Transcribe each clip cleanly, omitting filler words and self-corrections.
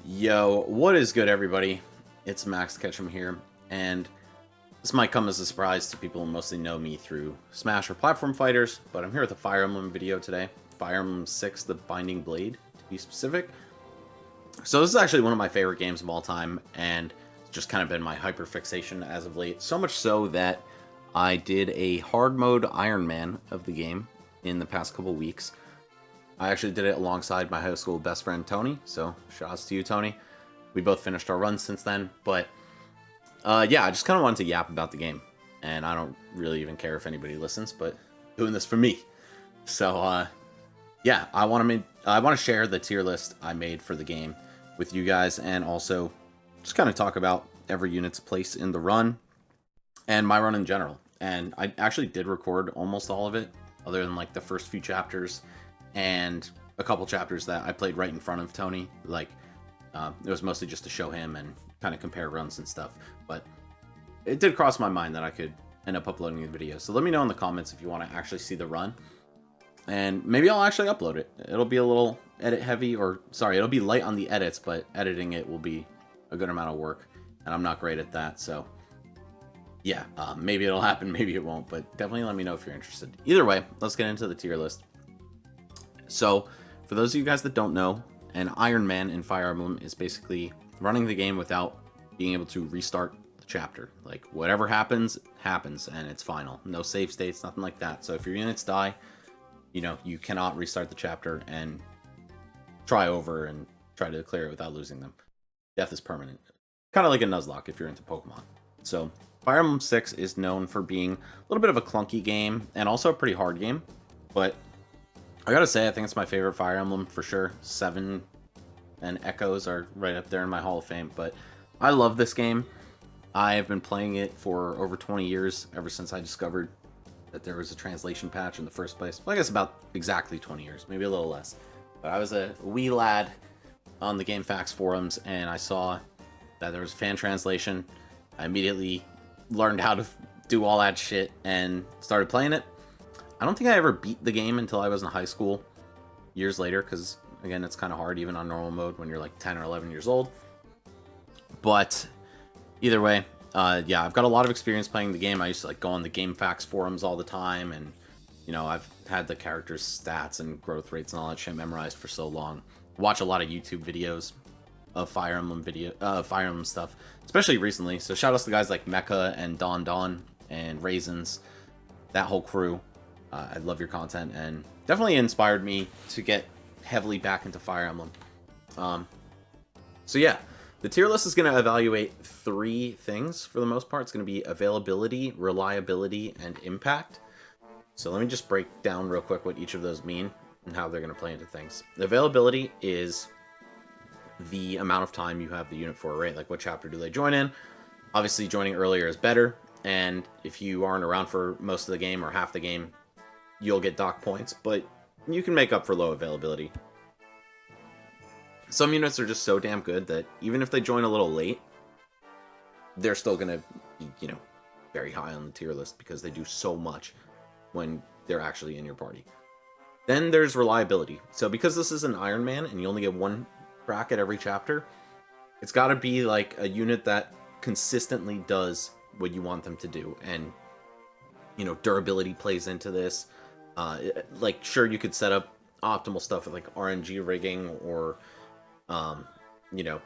Yo, what is good, everybody? It's Max Ketchum here, and this might come as a surprise to people who mostly know me through Smash or platform fighters, but I'm here with a Fire Emblem video today. Fire Emblem 6, The Binding Blade, to be specific. So this is actually one of my favorite games of all time, and it's just kind of been my hyperfixation as of late. So much so that I did a hard mode Iron Man of the game in the past couple weeks. I actually did it alongside my high school best friend, Tony. So, shoutouts to you, Tony. We both finished our runs since then. But, yeah, I just kind of wanted to yap about the game. And I don't really even care if anybody listens, but doing this for me. So, yeah, I want to share the tier list I made for the game with you guys. And also just kind of talk about every unit's place in the run and my run in general. And I actually did record almost all of it, other than, like, the first few chapters and a couple chapters that I played right in front of Tony. Like, it was mostly just to show him and kind of compare runs and stuff. But it did cross my mind that I could end up uploading the video. So let me know in the comments if you want to actually see the run. And maybe I'll actually upload it. It'll be a little edit heavy, or sorry, it'll be light on the edits, but editing it will be a good amount of work. And I'm not great at that, so yeah, maybe it'll happen, maybe it won't, but definitely let me know if you're interested. Either way, let's get into the tier list. So, for those of you guys that don't know, an Iron Man in Fire Emblem is basically running the game without being able to restart the chapter. Like, whatever happens, happens, and it's final. No save states, nothing like that. So if your units die, you know, you cannot restart the chapter and try over and try to clear it without losing them. Death is permanent. Kind of like a Nuzlocke if you're into Pokemon. So, Fire Emblem 6 is known for being a little bit of a clunky game, and also a pretty hard game, but I gotta say, I think it's my favorite Fire Emblem for sure. 7 and Echoes are right up there in my Hall of Fame, but I love this game. I have been playing it for over 20 years, ever since I discovered that there was a translation patch in the first place. Well, I guess about exactly 20 years, maybe a little less. But I was a wee lad on the GameFAQs forums, and I saw that there was a fan translation. I immediately learned how to do all that shit and started playing it. I don't think I ever beat the game until I was in high school, years later, because, again, it's kind of hard even on normal mode when you're like 10 or 11 years old. But either way, yeah, I've got a lot of experience playing the game. I used to like go on the GameFAQs forums all the time, and, you know, I've had the characters' stats and growth rates and all that shit memorized for so long. Watch a lot of YouTube videos of Fire Emblem stuff, especially recently. So shout outs to guys like Mecha and Don and Raisins, that whole crew. I love your content, and definitely inspired me to get heavily back into Fire Emblem. So yeah, the tier list is going to evaluate 3 things for the most part. It's going to be availability, reliability, and impact. So let me just break down real quick what each of those mean and how they're going to play into things. Availability is the amount of time you have the unit for, right? Like, what chapter do they join in? Obviously, joining earlier is better, and if you aren't around for most of the game or half the game, you'll get dock points, but you can make up for low availability. Some units are just so damn good that even if they join a little late, they're still going to be, you know, very high on the tier list because they do so much when they're actually in your party. Then there's reliability. So because this is an Iron Man and you only get 1 crack at every chapter, it's got to be like a unit that consistently does what you want them to do. And, you know, durability plays into this. Like, sure, you could set up optimal stuff with like RNG rigging or, you know,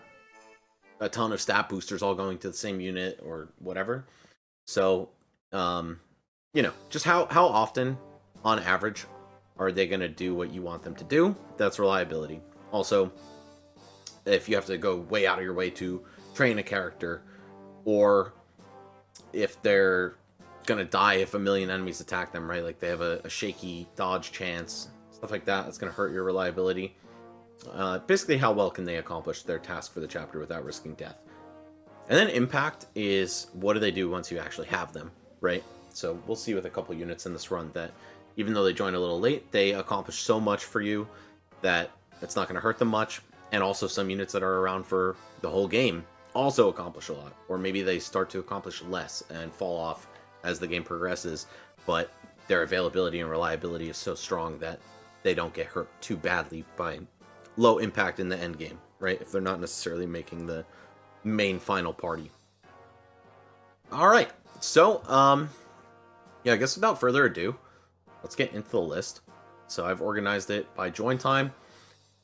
a ton of stat boosters all going to the same unit or whatever. So, you know, just how often on average are they going to do what you want them to do? That's reliability. Also, if you have to go way out of your way to train a character, or if they're gonna die if a million enemies attack them, right? Like, they have a shaky dodge chance, stuff like that. That's gonna hurt your reliability. Basically, how well can they accomplish their task for the chapter without risking death? And then impact is, what do they do once you actually have them, right? So we'll see with a couple units in this run that even though they join a little late, they accomplish so much for you that it's not gonna hurt them much. And also some units that are around for the whole game also accomplish a lot, or maybe they start to accomplish less and fall off as the game progresses, but their availability and reliability is so strong that they don't get hurt too badly by low impact in the end game. right? If they're not necessarily making the main final party. All right, so yeah, I guess without further ado, let's get into the list. So I've organized it by join time.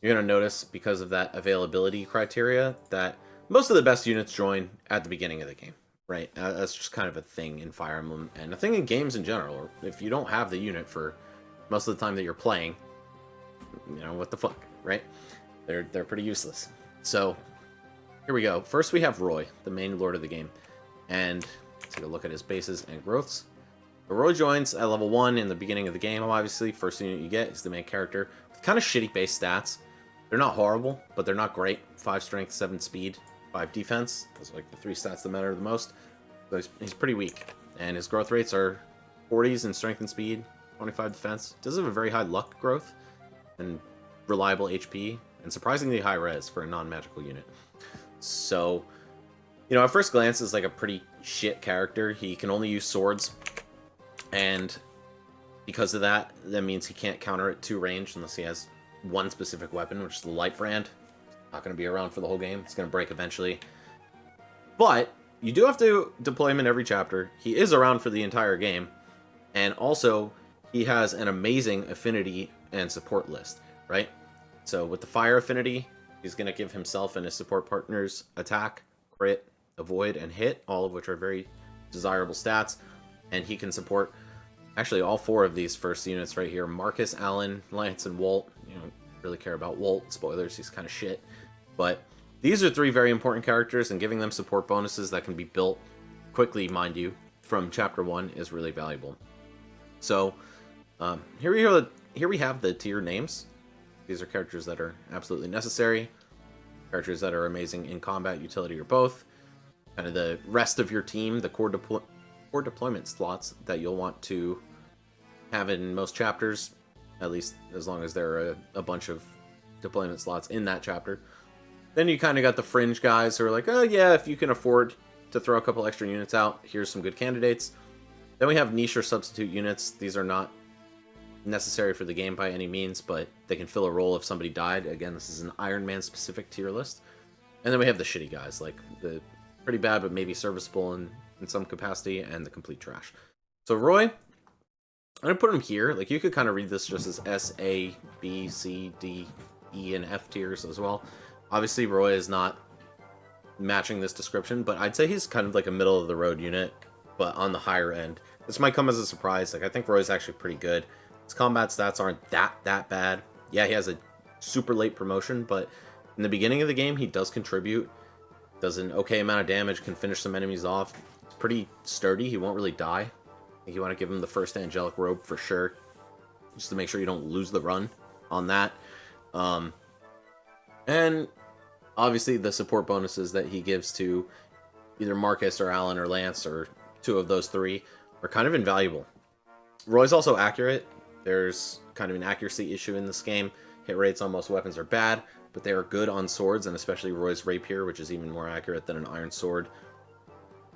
You're going to notice, because of that availability criteria, that most of the best units join at the beginning of the game, right? That's just kind of a thing in Fire Emblem, and a thing in games in general. If you don't have the unit for most of the time that you're playing, you know, what the fuck, right? They're pretty useless. So here we go. First we have Roy, the main lord of the game. And let's take a look at his bases and growths. So Roy joins at level 1 in the beginning of the game, obviously. First unit you get is the main character with kind of shitty base stats. They're not horrible, but they're not great. 5 strength, 7 speed, 5 defense. Those are like the 3 stats that matter the most. So he's pretty weak. And his growth rates are 40s in strength and speed, 25 defense. Does have a very high luck growth and reliable HP, and surprisingly high res for a non-magical unit. So, you know, at first glance, is like a pretty shit character. He can only use swords, and because of that, that means he can't counter at 2 range unless he has one specific weapon, which is the light brand. Not going to be around for the whole game. It's going to break eventually. But you do have to deploy him in every chapter. He is around for the entire game, and also he has an amazing affinity and support list, right? So with the fire affinity, he's going to give himself and his support partners attack, crit, avoid, and hit, all of which are very desirable stats. And he can support actually all 4 of these first units right here: Marcus, Alan, Lance, and Walt. You don't really care about Walt. Spoilers, he's kind of shit. But these are 3 very important characters, and giving them support bonuses that can be built quickly, mind you, from Chapter 1 is really valuable. So here we have the tier names. These are characters that are absolutely necessary, characters that are amazing in combat, utility, or both. Kind of the rest of your team, the core deployment slots that you'll want to have in most chapters, at least as long as there are a bunch of deployment slots in that chapter. Then you kind of got the fringe guys who are like, oh yeah, if you can afford to throw a couple extra units out, here's some good candidates. Then we have niche or substitute units. These are not necessary for the game by any means, but they can fill a role if somebody died. Again, this is an Iron Man specific tier list. And then we have the shitty guys, like the pretty bad but maybe serviceable in some capacity, and the complete trash. So Roy, I'm gonna put him here. Like, you could kind of read this just as S, A, B, C, D, E, and F tiers as well. Obviously Roy is not matching this description, but I'd say he's kind of like a middle of the road unit, but on the higher end. This might come as a surprise. Like, I think Roy's actually pretty good. His combat stats aren't that bad. Yeah, he has a super late promotion, but in the beginning of the game, he does contribute. Does an okay amount of damage, can finish some enemies off. It's pretty sturdy. He won't really die. I think you want to give him the first Angelic Robe for sure, just to make sure you don't lose the run on that. And obviously the support bonuses that he gives to either Marcus or Alan or Lance, or 2 of those 3, are kind of invaluable. Roy's also accurate. There's kind of an accuracy issue in this game. Hit rates on most weapons are bad, but they are good on swords, and especially Roy's Rapier, which is even more accurate than an Iron Sword.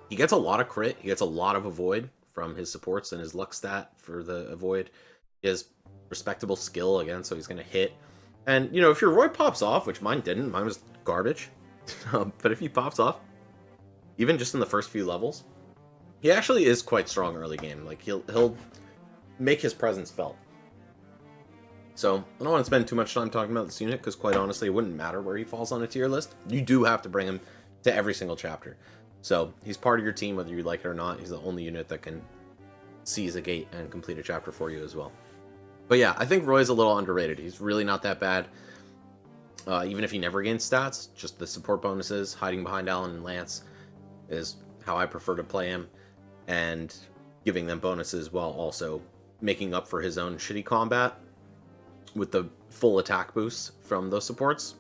He gets a lot of crit. He gets a lot of avoid from his supports and his luck stat for the avoid. He has respectable skill, again, so he's going to hit. And, you know, if your Roy pops off, which mine didn't, mine was garbage, but if he pops off, even just in the first few levels, he actually is quite strong early game. Like, he'll make his presence felt. So I don't want to spend too much time talking about this unit, because quite honestly, it wouldn't matter where he falls on a tier list. You do have to bring him to every single chapter. So he's part of your team, whether you like it or not. He's the only unit that can seize a gate and complete a chapter for you as well. But yeah, I think Roy's a little underrated. He's really not that bad. Even if he never gains stats, just the support bonuses, hiding behind Alan and Lance, is how I prefer to play him. And giving them bonuses while also making up for his own shitty combat with the full attack boost from those supports,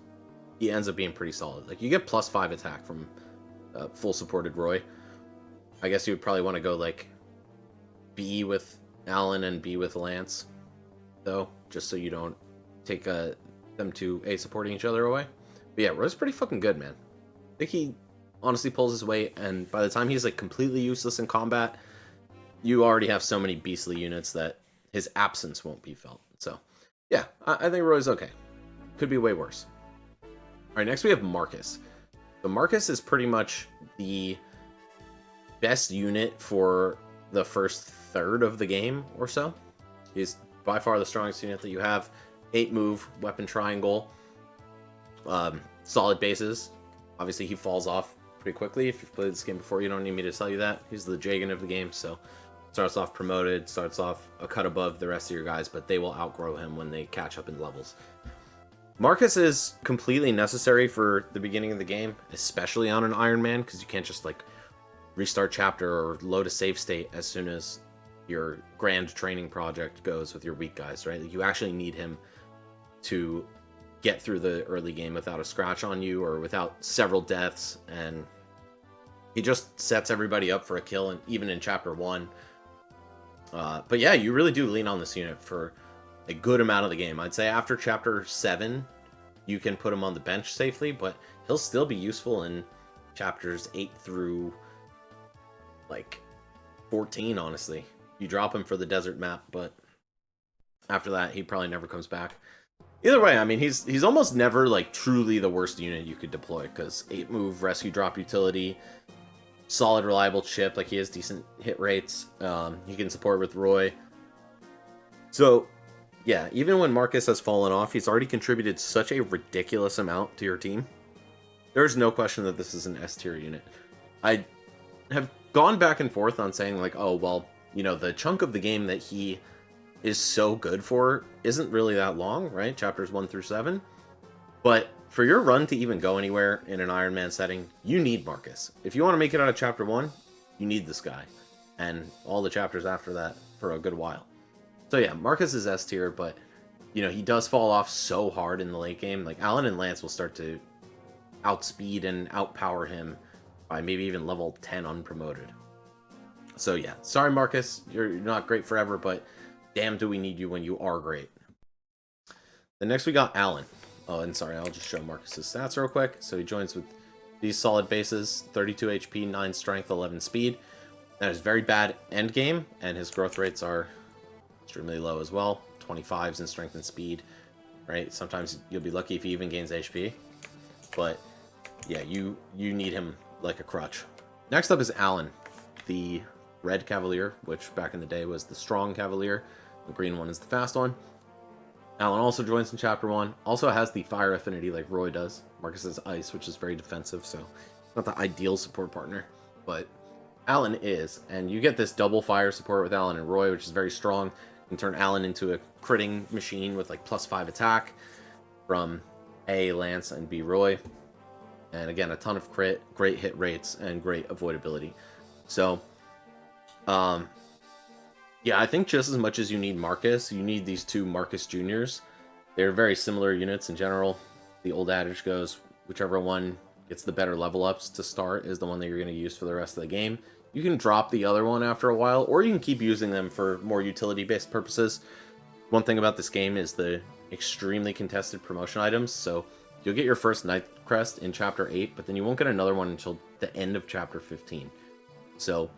he ends up being pretty solid. Like, you get +5 attack from full supported Roy. I guess you would probably want to go like B with Alan and B with Lance, though, just so you don't take them to A supporting each other away. But yeah, Roy's pretty fucking good, man. I think he honestly pulls his weight, and by the time he's like completely useless in combat, you already have so many beastly units that his absence won't be felt. So yeah, I think Roy's okay. Could be way worse. All right, next we have Marcus. So Marcus is pretty much the best unit for the first third of the game or so. He's by far the strongest unit that you have. 8 move, weapon triangle, solid bases. Obviously, he falls off pretty quickly. If you've played this game before, you don't need me to tell you that. He's the Jagan of the game, so starts off promoted, starts off a cut above the rest of your guys, but they will outgrow him when they catch up in levels. Marcus is completely necessary for the beginning of the game, especially on an Iron Man, because you can't just like restart chapter or load a save state as soon as your grand training project goes with your weak guys, right? Like, you actually need him to get through the early game without a scratch on you or without several deaths, and he just sets everybody up for a kill, and even in chapter 1. But yeah, you really do lean on this unit for a good amount of the game. I'd say after chapter 7, you can put him on the bench safely, but he'll still be useful in chapters 8 through like 14, honestly. You drop him for the desert map, but after that, he probably never comes back. Either way, I mean, he's almost never like truly the worst unit you could deploy, because 8 move, rescue drop utility, solid reliable chip, like he has decent hit rates. He can support with Roy. So yeah, even when Marcus has fallen off, he's already contributed such a ridiculous amount to your team. There's no question that this is an S tier unit. I have gone back and forth on saying like, oh, well, you know, the chunk of the game that he is so good for isn't really that long, right? Chapters 1 through 7. But for your run to even go anywhere in an Iron Man setting, you need Marcus. If you want to make it out of chapter 1, you need this guy. And all the chapters after that for a good while. So yeah, Marcus is S tier, but you know, he does fall off so hard in the late game. Like, Alan and Lance will start to outspeed and outpower him by maybe even level 10 unpromoted. So yeah, sorry Marcus, you're not great forever, but damn do we need you when you are great. Then next we got Alan. Oh, and sorry, I'll just show Marcus's stats real quick. So he joins with these solid bases, 32 HP, 9 strength, 11 speed. That is very bad end game, and his growth rates are extremely low as well. 25s in strength and speed, right? Sometimes you'll be lucky if he even gains HP. But yeah, you need him like a crutch. Next up is Alan, the red Cavalier, which back in the day was the strong Cavalier. The green one is the fast one. Alan also joins in chapter 1. Also has the fire affinity like Roy does. Marcus has ice, which is very defensive, so not the ideal support partner. But Alan is, and you get this double fire support with Alan and Roy, which is very strong. You can turn Alan into a critting machine with like +5 attack from A, Lance, and B, Roy. And again, a ton of crit, great hit rates, and great avoidability. So, yeah, I think just as much as you need Marcus, you need these two Marcus Juniors. They're very similar units in general. The old adage goes, whichever one gets the better level ups to start is the one that you're going to use for the rest of the game. You can drop the other one after a while, or you can keep using them for more utility-based purposes. One thing about this game is the extremely contested promotion items, so you'll get your first Night Crest in Chapter 8, but then you won't get another one until the end of Chapter 15. So,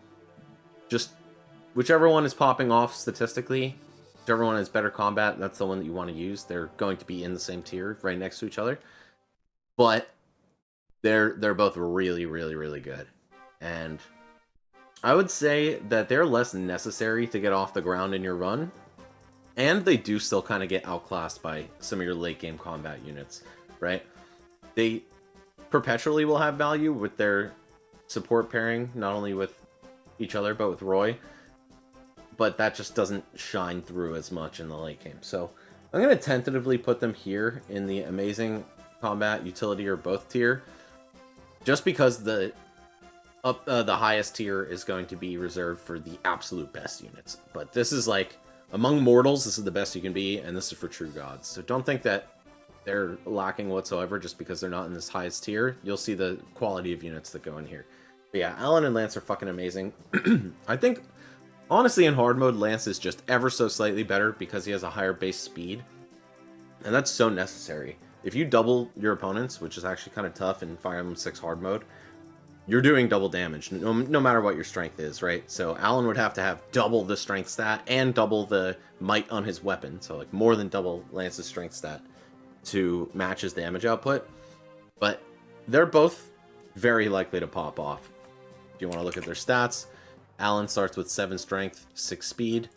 just whichever one is popping off statistically, whichever one has better combat, that's the one that you want to use. They're going to be in the same tier, right next to each other. But they're both really, really, really good. And I would say that they're less necessary to get off the ground in your run. And they do still kind of get outclassed by some of your late game combat units, right? They perpetually will have value with their support pairing, not only with each other, but with Roy. But that just doesn't shine through as much in the late game. So I'm going to tentatively put them here in the amazing combat, utility, or both tier. Just because the highest tier is going to be reserved for the absolute best units. But this is like, among mortals, this is the best you can be, and this is for true gods. So don't think that they're lacking whatsoever just because they're not in this highest tier. You'll see the quality of units that go in here. But yeah, Alan and Lance are fucking amazing. I think, honestly, in hard mode, Lance is just ever so slightly better because he has a higher base speed. And that's so necessary. If you double your opponents, which is actually kind of tough in Fire Emblem 6 hard mode, you're doing double damage, no matter what your strength is, right? So Alan would have to have double the strength stat and double the might on his weapon, so like more than double Lance's strength stat to match his damage output. But they're both very likely to pop off. If you want to look at their stats, Alan starts with 7 strength, 6 speed,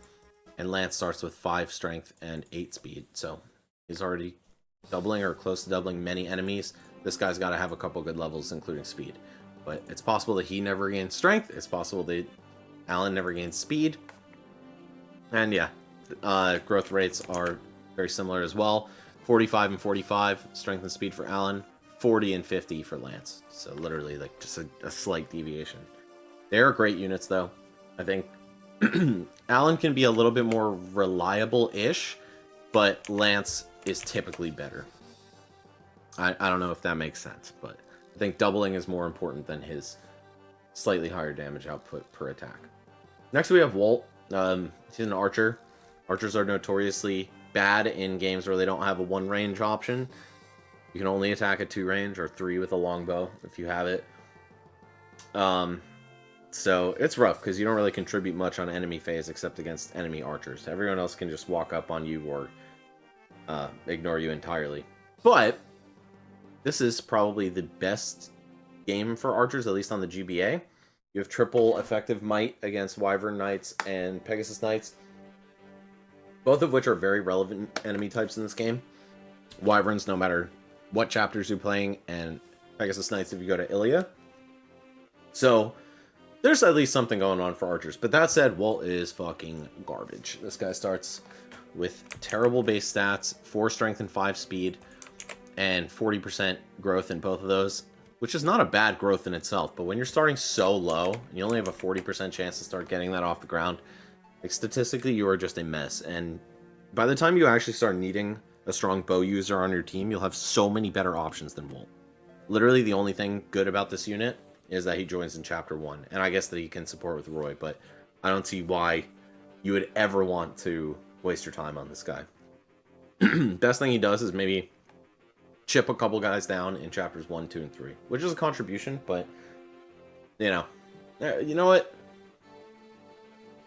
and Lance starts with 5 strength and 8 speed. So he's already doubling or close to doubling many enemies. This guy's got to have a couple good levels, including speed. But it's possible that he never gains strength. It's possible that Alan never gains speed. And yeah, growth rates are very similar as well. 45 and 45 strength and speed for Alan. 40 and 50 for Lance. So literally like just a slight deviation. They are great units though. I think Alan can be a little bit more reliable-ish, but Lance is typically better. I don't know if that makes sense, but I think doubling is more important than his slightly higher damage output per attack. Next we have Walt. He's an archer. Archers are notoriously bad in games where they don't have a 1 range option. You can only attack at 2 range or 3 with a longbow if you have it. So it's rough because you don't really contribute much on enemy phase except against enemy archers. Everyone else can just walk up on you or ignore you entirely. But this is probably the best game for archers, at least on the GBA. You have triple effective might against Wyvern Knights and Pegasus Knights, both of which are very relevant enemy types in this game. Wyverns, no matter what chapters you're playing, and Pegasus Knights if you go to Ilia. So there's at least something going on for archers. But that said, Walt is fucking garbage. This guy starts with terrible base stats, 4 strength and 5 speed, and 40% growth in both of those, which is not a bad growth in itself. But when you're starting so low, and you only have a 40% chance to start getting that off the ground, like statistically, you are just a mess. And by the time you actually start needing a strong bow user on your team, you'll have so many better options than Walt. Literally, the only thing good about this unit is that he joins in Chapter 1. And I guess that he can support with Roy, but I don't see why you would ever want to waste your time on this guy. Best thing he does is maybe chip a couple guys down in Chapters 1, 2, and 3, which is a contribution, but, you know what?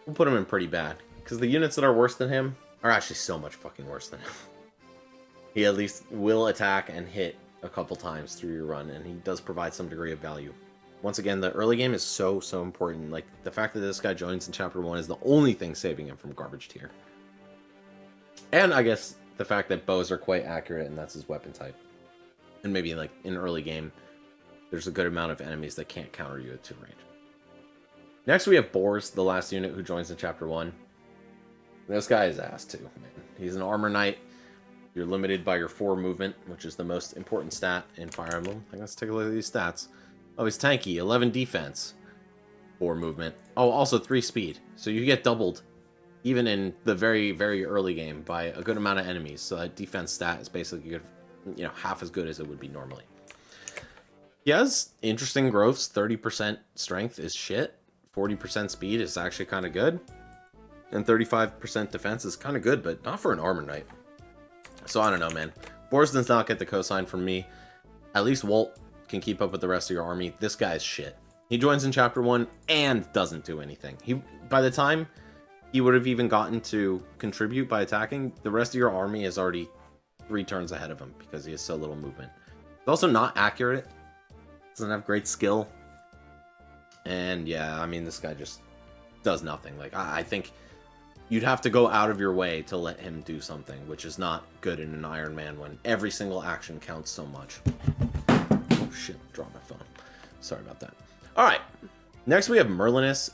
We'll put him in pretty bad, because the units that are worse than him are actually so much fucking worse than him. He at least will attack and hit a couple times through your run, and he does provide some degree of value. Once again, the early game is so important. Like, the fact that this guy joins in Chapter 1 is the only thing saving him from garbage tier. And I guess the fact that bows are quite accurate, and that's his weapon type. And maybe, like, in early game, there's a good amount of enemies that can't counter you at 2 range. Next, we have Boars, the last unit who joins in Chapter 1. This guy is ass, too, man. He's an armor knight. You're limited by your 4 movement, which is the most important stat in Fire Emblem. Like, let's take a look at these stats. Oh, he's tanky. 11 defense. 4 movement. Oh, also 3 speed. So you get doubled, even in the very early game, by a good amount of enemies. So that defense stat is basically good, half as good as it would be normally. He has interesting growths. 30% strength is shit. 40% speed is actually kind of good. And 35% defense is kind of good, but not for an armor knight. So I don't know, man. Boars does not get the cosign from me. At least Walt can keep up with the rest of your army. This guy is shit. He joins in Chapter 1 and doesn't do anything. By the time he would have even gotten to contribute by attacking, the rest of your army is already 3 turns ahead of him because he has so little movement. He's also not accurate. Doesn't have great skill. And yeah, I mean, this guy just does nothing. Like, I think you'd have to go out of your way to let him do something, which is not good in an Iron Man when every single action counts so much. Oh shit, dropped my phone. Sorry about that. Alright, next we have Merlinus.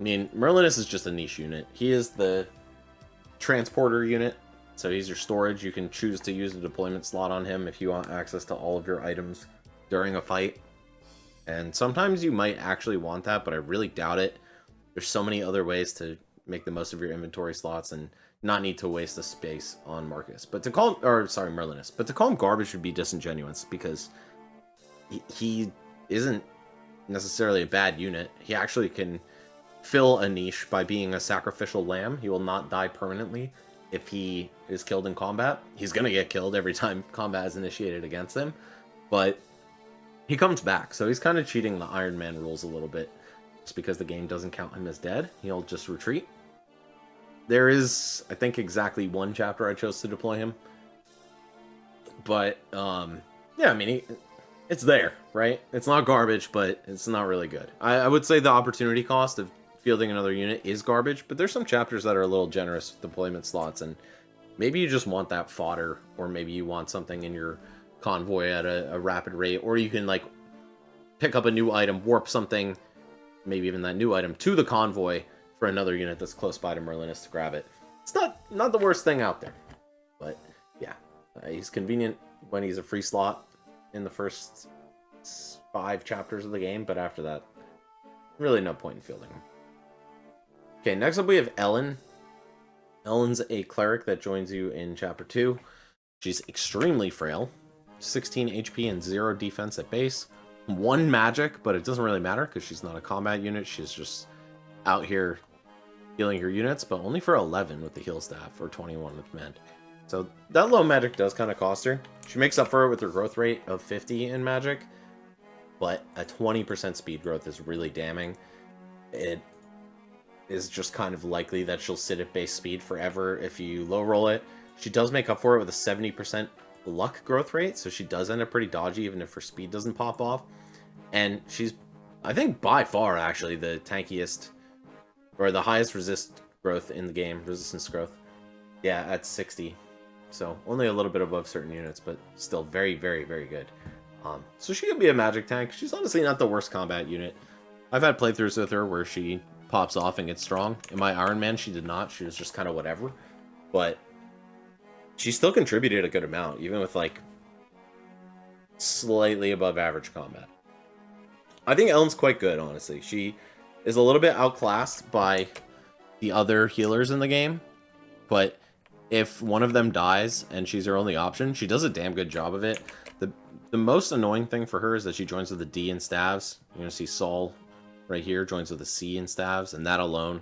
Merlinus is just a niche unit. He is the transporter unit, so he's your storage. You can choose to use a deployment slot on him if you want access to all of your items during a fight. And sometimes you might actually want that, but I really doubt it. There's so many other ways to make the most of your inventory slots and not need to waste the space on Marcus. But to call him, Merlinus. But to call him garbage would be disingenuous because he isn't necessarily a bad unit. He actually can fill a niche by being a sacrificial lamb. He will not die permanently if he is killed in combat. He's going to get killed every time combat is initiated against him. But he comes back, so he's kind of cheating the Iron Man rules a little bit. Just because the game doesn't count him as dead, he'll just retreat. There is, I think, exactly 1 chapter I chose to deploy him. But yeah, I mean, it's there, right? It's not garbage, but it's not really good. I would say the opportunity cost of fielding another unit is garbage, but there's some chapters that are a little generous with deployment slots, and maybe you just want that fodder, or maybe you want something in your convoy at a rapid rate, or you can like pick up a new item, warp something, maybe even that new item to the convoy for another unit that's close by to Merlinus to grab it. It's not the worst thing out there, but yeah, he's convenient when he's a free slot in the first 5 chapters of the game, but after that, really no point in fielding him. Okay, next up we have Ellen. Ellen's a cleric that joins you in chapter 2. She's extremely frail, 16 HP and 0 defense at base, 1 magic, but it doesn't really matter because she's not a combat unit. She's just out here healing her units, but only for 11 with the heal staff, or 21 with mend. So that low magic does kind of cost her. She makes up for it with her growth rate of 50 in magic, but a 20% speed growth is really damning. It is just kind of likely that she'll sit at base speed forever if you low roll it. She does make up for it with a 70% luck growth rate, so she does end up pretty dodgy even if her speed doesn't pop off. And she's, I think, by far actually the tankiest, or the highest resist growth in the game, resistance growth. Yeah, at 60. So only a little bit above certain units, but still very, very, very good. So she could be a magic tank. She's honestly not the worst combat unit. I've had playthroughs with her where she pops off and gets strong. In my Iron Man, she did not. She was just kind of whatever. But she still contributed a good amount, even with like slightly above average combat. I think Ellen's quite good, honestly. She is a little bit outclassed by the other healers in the game, but if one of them dies and she's her only option, she does a damn good job of it. The most annoying thing for her is that she joins with a D in staves. You're going to see Saul right here joins with a C in staves, and that alone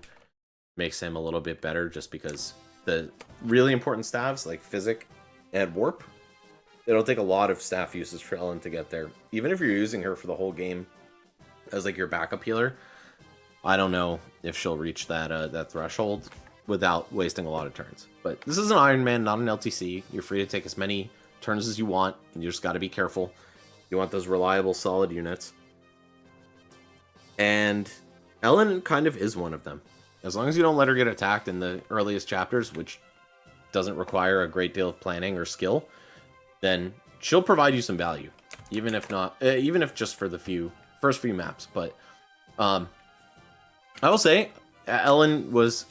makes him a little bit better just because the really important staves like Physic and Warp, it'll take a lot of staff uses for Ellen to get there. Even if you're using her for the whole game as like your backup healer, I don't know if she'll reach that that threshold without wasting a lot of turns. But this is an Iron Man, not an LTC. You're free to take as many turns as you want. You just got to be careful. You want those reliable, solid units. And Ellen kind of is one of them. As long as you don't let her get attacked in the earliest chapters, which doesn't require a great deal of planning or skill, then she'll provide you some value, even if not, even if just for the first few maps. But I will say, Ellen was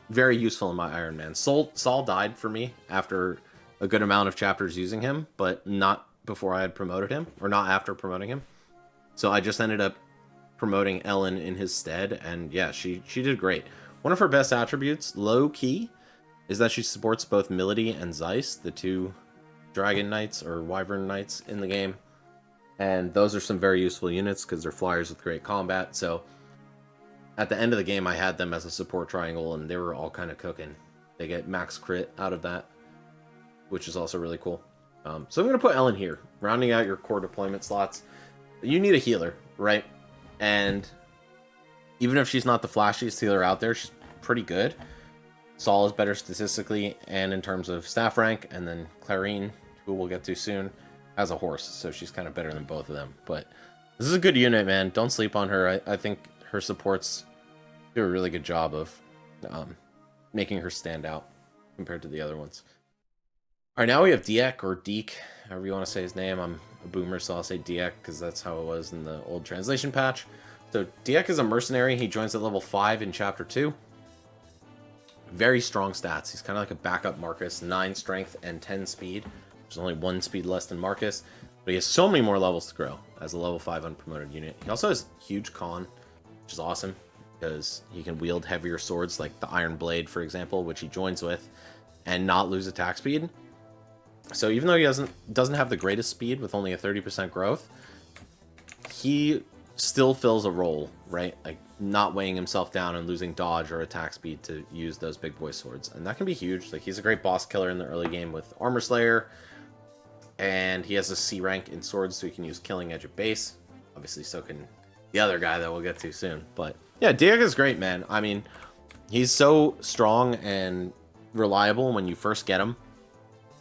very useful in my Iron Man. Saul died for me after a good amount of chapters using him, but not before I had promoted him, or not after promoting him. So I just ended up promoting Ellen in his stead, and yeah, she did great. One of her best attributes, low key, is that she supports both Milady and Zeiss, the 2 Dragon Knights or Wyvern Knights in the game. And those are some very useful units because they're flyers with great combat. So at the end of the game, I had them as a support triangle, and they were all kind of cooking. They get max crit out of that, which is also really cool. So I'm going to put Ellen here, rounding out your core deployment slots. You need a healer, right? And even if she's not the flashiest healer out there, she's pretty good. Saul is better statistically and in terms of staff rank, and then Clarine, who we'll get to soon, has a horse, so she's kind of better than both of them. But this is a good unit, man. Don't sleep on her. I think her supports do a really good job of making her stand out compared to the other ones. All right, now we have Diek, or Deek, however you want to say his name. I'm a boomer, so I'll say Diek because that's how it was in the old translation patch. So Diek is a mercenary. He joins at level 5 in chapter 2. Very strong stats. He's kind of like a backup Marcus, 9 strength and 10 speed. There's only 1 speed less than Marcus, but he has so many more levels to grow as a level 5 unpromoted unit. He also has huge con, which is awesome because he can wield heavier swords like the Iron Blade, for example, which he joins with, and not lose attack speed. So even though he doesn't have the greatest speed with only a 30% growth, he still fills a role, right? Like not weighing himself down and losing dodge or attack speed to use those big boy swords. And that can be huge. Like he's a great boss killer in the early game with Armor Slayer, and he has a C rank in swords, so he can use Killing Edge at base. Obviously, so can the other guy that we'll get to soon. But yeah, Diek is great, man. I mean, he's so strong and reliable when you first get him.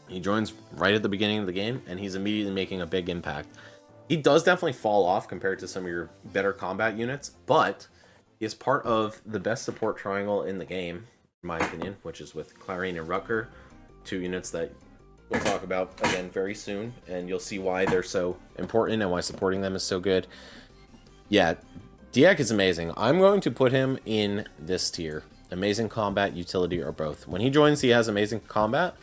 He joins right at the beginning of the game, and he's immediately making a big impact. He does definitely fall off compared to some of your better combat units, but he is part of the best support triangle in the game, in my opinion, which is with Clarine and Rucker, 2 units that we'll talk about again very soon, and you'll see why they're so important and why supporting them is so good. Yeah, Diak is amazing. I'm going to put him in this tier. Amazing combat, utility, or both. When he joins, he has amazing combat.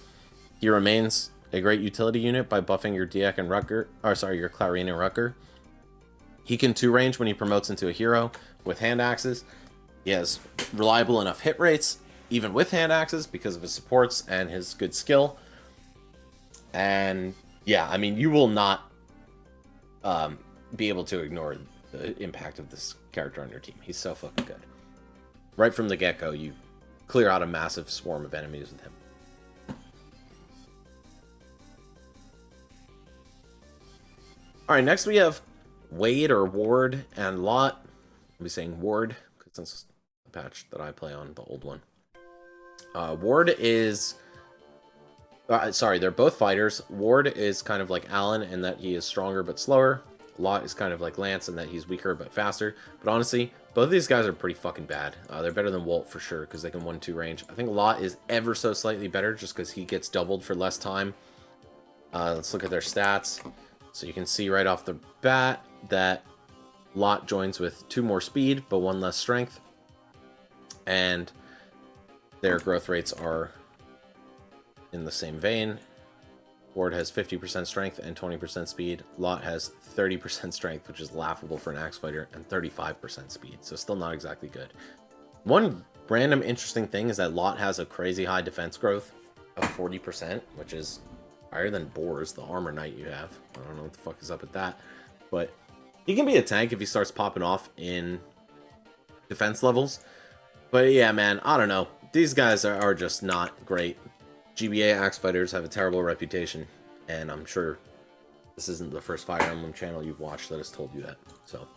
He remains a great utility unit by buffing your Diak and Rucker, or sorry, your Clarine and Rucker. He can 2-range when he promotes into a hero with hand axes. He has reliable enough hit rates, even with hand axes, because of his supports and his good skill. And yeah, I mean, you will not be able to ignore the impact of this character on your team. He's so fucking good. Right from the get-go, you clear out a massive swarm of enemies with him. Alright, next we have Wade or Ward and Lot. I'll be saying Ward, because that's the patch that I play on, the old one. Ward is... sorry, they're both fighters. Ward is kind of like Alan in that he is stronger but slower. Lot is kind of like Lance in that he's weaker but faster. But honestly, both of these guys are pretty fucking bad. They're better than Walt for sure, because they can 1-2 range. I think Lot is ever so slightly better, just because he gets doubled for less time. Let's look at their stats. So you can see right off the bat that Lot joins with 2 more speed, but 1 less strength. And their growth rates are in the same vein. Ward has 50% strength and 20% speed. Lot has 30% strength, which is laughable for an axe fighter, and 35% speed, so still not exactly good. One random interesting thing is that Lot has a crazy high defense growth of 40%, which is higher than Boar's, the armor knight you have. I don't know what the fuck is up with that. But he can be a tank if he starts popping off in defense levels. But yeah, man, I don't know. These guys are just not great. GBA axe fighters have a terrible reputation, and I'm sure this isn't the first Fire Emblem channel you've watched that has told you that. So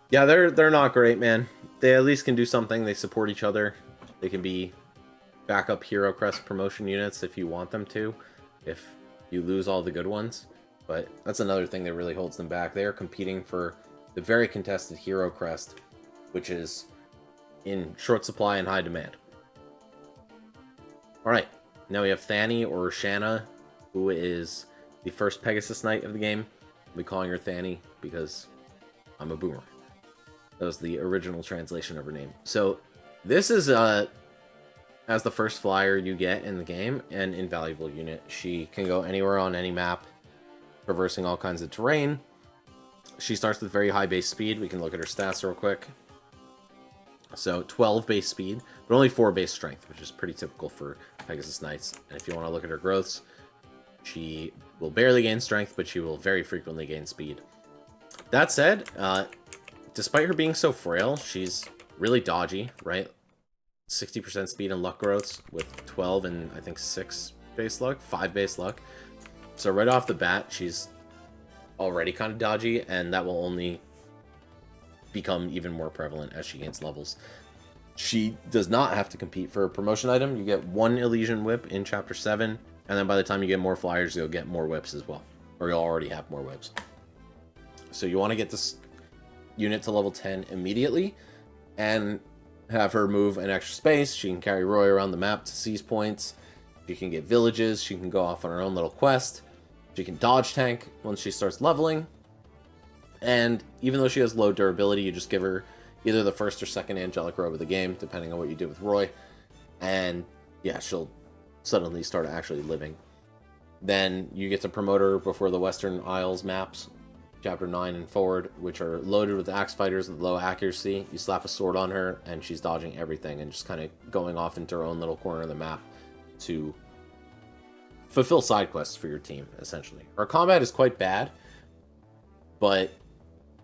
yeah, they're not great, man. They at least can do something. They support each other. They can be backup Hero Crest promotion units if you want them to, if you lose all the good ones. But that's another thing that really holds them back. They are competing for the very contested Hero Crest, which is in short supply and high demand. Alright, now we have Thani or Shanna, who is the first Pegasus Knight of the game. I'll be calling her Thani because I'm a boomer. That was the original translation of her name. So this is as the first flyer you get in the game, an invaluable unit. She can go anywhere on any map, traversing all kinds of terrain. She starts with very high base speed. We can look at her stats real quick. So 12 base speed, but only 4 base strength, which is pretty typical for Pegasus Knights. And if you want to look at her growths, she will barely gain strength, but she will very frequently gain speed. That said, despite her being so frail, she's really dodgy, right? 60% speed and luck growths with 12 and I think 6 base luck, 5 base luck. So right off the bat, she's already kind of dodgy, and that will only become even more prevalent as she gains levels. She does not have to compete for a promotion item. You get 1 Elysian Whip in Chapter 7, and then by the time you get more flyers, you'll get more whips as well. Or you'll already have more whips. So you want to get this unit to level 10 immediately, and have her move an extra space. She can carry Roy around the map to seize points. She can get villages. She can go off on her own little quest. She can dodge tank once she starts leveling. And even though she has low durability, you just give her either the first or second angelic robe of the game, depending on what you do with Roy. And yeah, she'll suddenly start actually living. Then you get to promote her before the Western Isles maps, Chapter 9 and forward, which are loaded with axe fighters with low accuracy. You slap a sword on her, and she's dodging everything and just kind of going off into her own little corner of the map to fulfill side quests for your team, essentially. Her combat is quite bad, but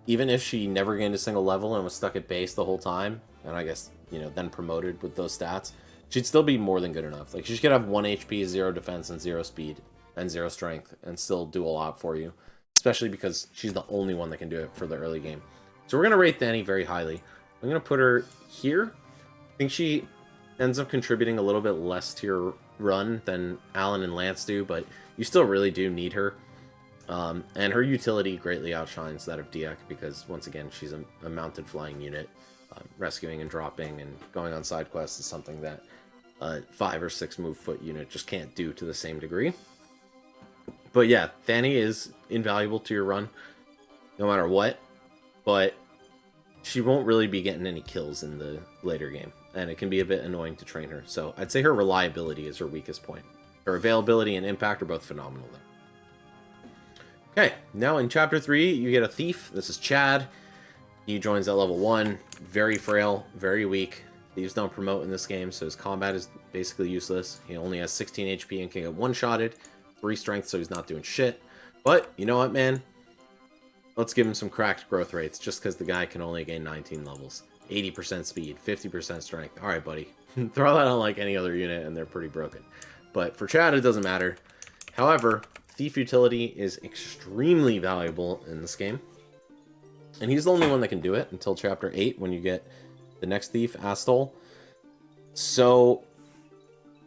even if she never gained a single level and was stuck at base the whole time, and I guess, you know, then promoted with those stats, she'd still be more than good enough. Like, she could have 1 HP, 0 defense, and 0 speed, and 0 strength, and still do a lot for you. Especially because she's the only one that can do it for the early game. So we're going to rate Thani very highly. I'm going to put her here. I think she ends up contributing a little bit less to your run than Alan and Lance do, but you still really do need her. And her utility greatly outshines that of Diak because, once again, she's a mounted flying unit. Rescuing and dropping and going on side quests is something that a 5 or 6 move foot unit just can't do to the same degree. But yeah, Fanny is invaluable to your run, no matter what. But she won't really be getting any kills in the later game, and it can be a bit annoying to train her. So I'd say her reliability is her weakest point. Her availability and impact are both phenomenal there. Okay, now in Chapter 3, you get a Thief. This is Chad. He joins at level 1. Very frail, very weak. Thieves don't promote in this game, so his combat is basically useless. He only has 16 HP and can get one-shotted. 3 strength, so he's not doing shit. But, you know what, man? Let's give him some cracked growth rates, just because the guy can only gain 19 levels. 80% speed, 50% strength. Alright, buddy. Throw that on like any other unit, and they're pretty broken. But for Chad, it doesn't matter. However, Thief utility is extremely valuable in this game. And he's the only one that can do it until Chapter 8, when you get the next Thief, Astol. So,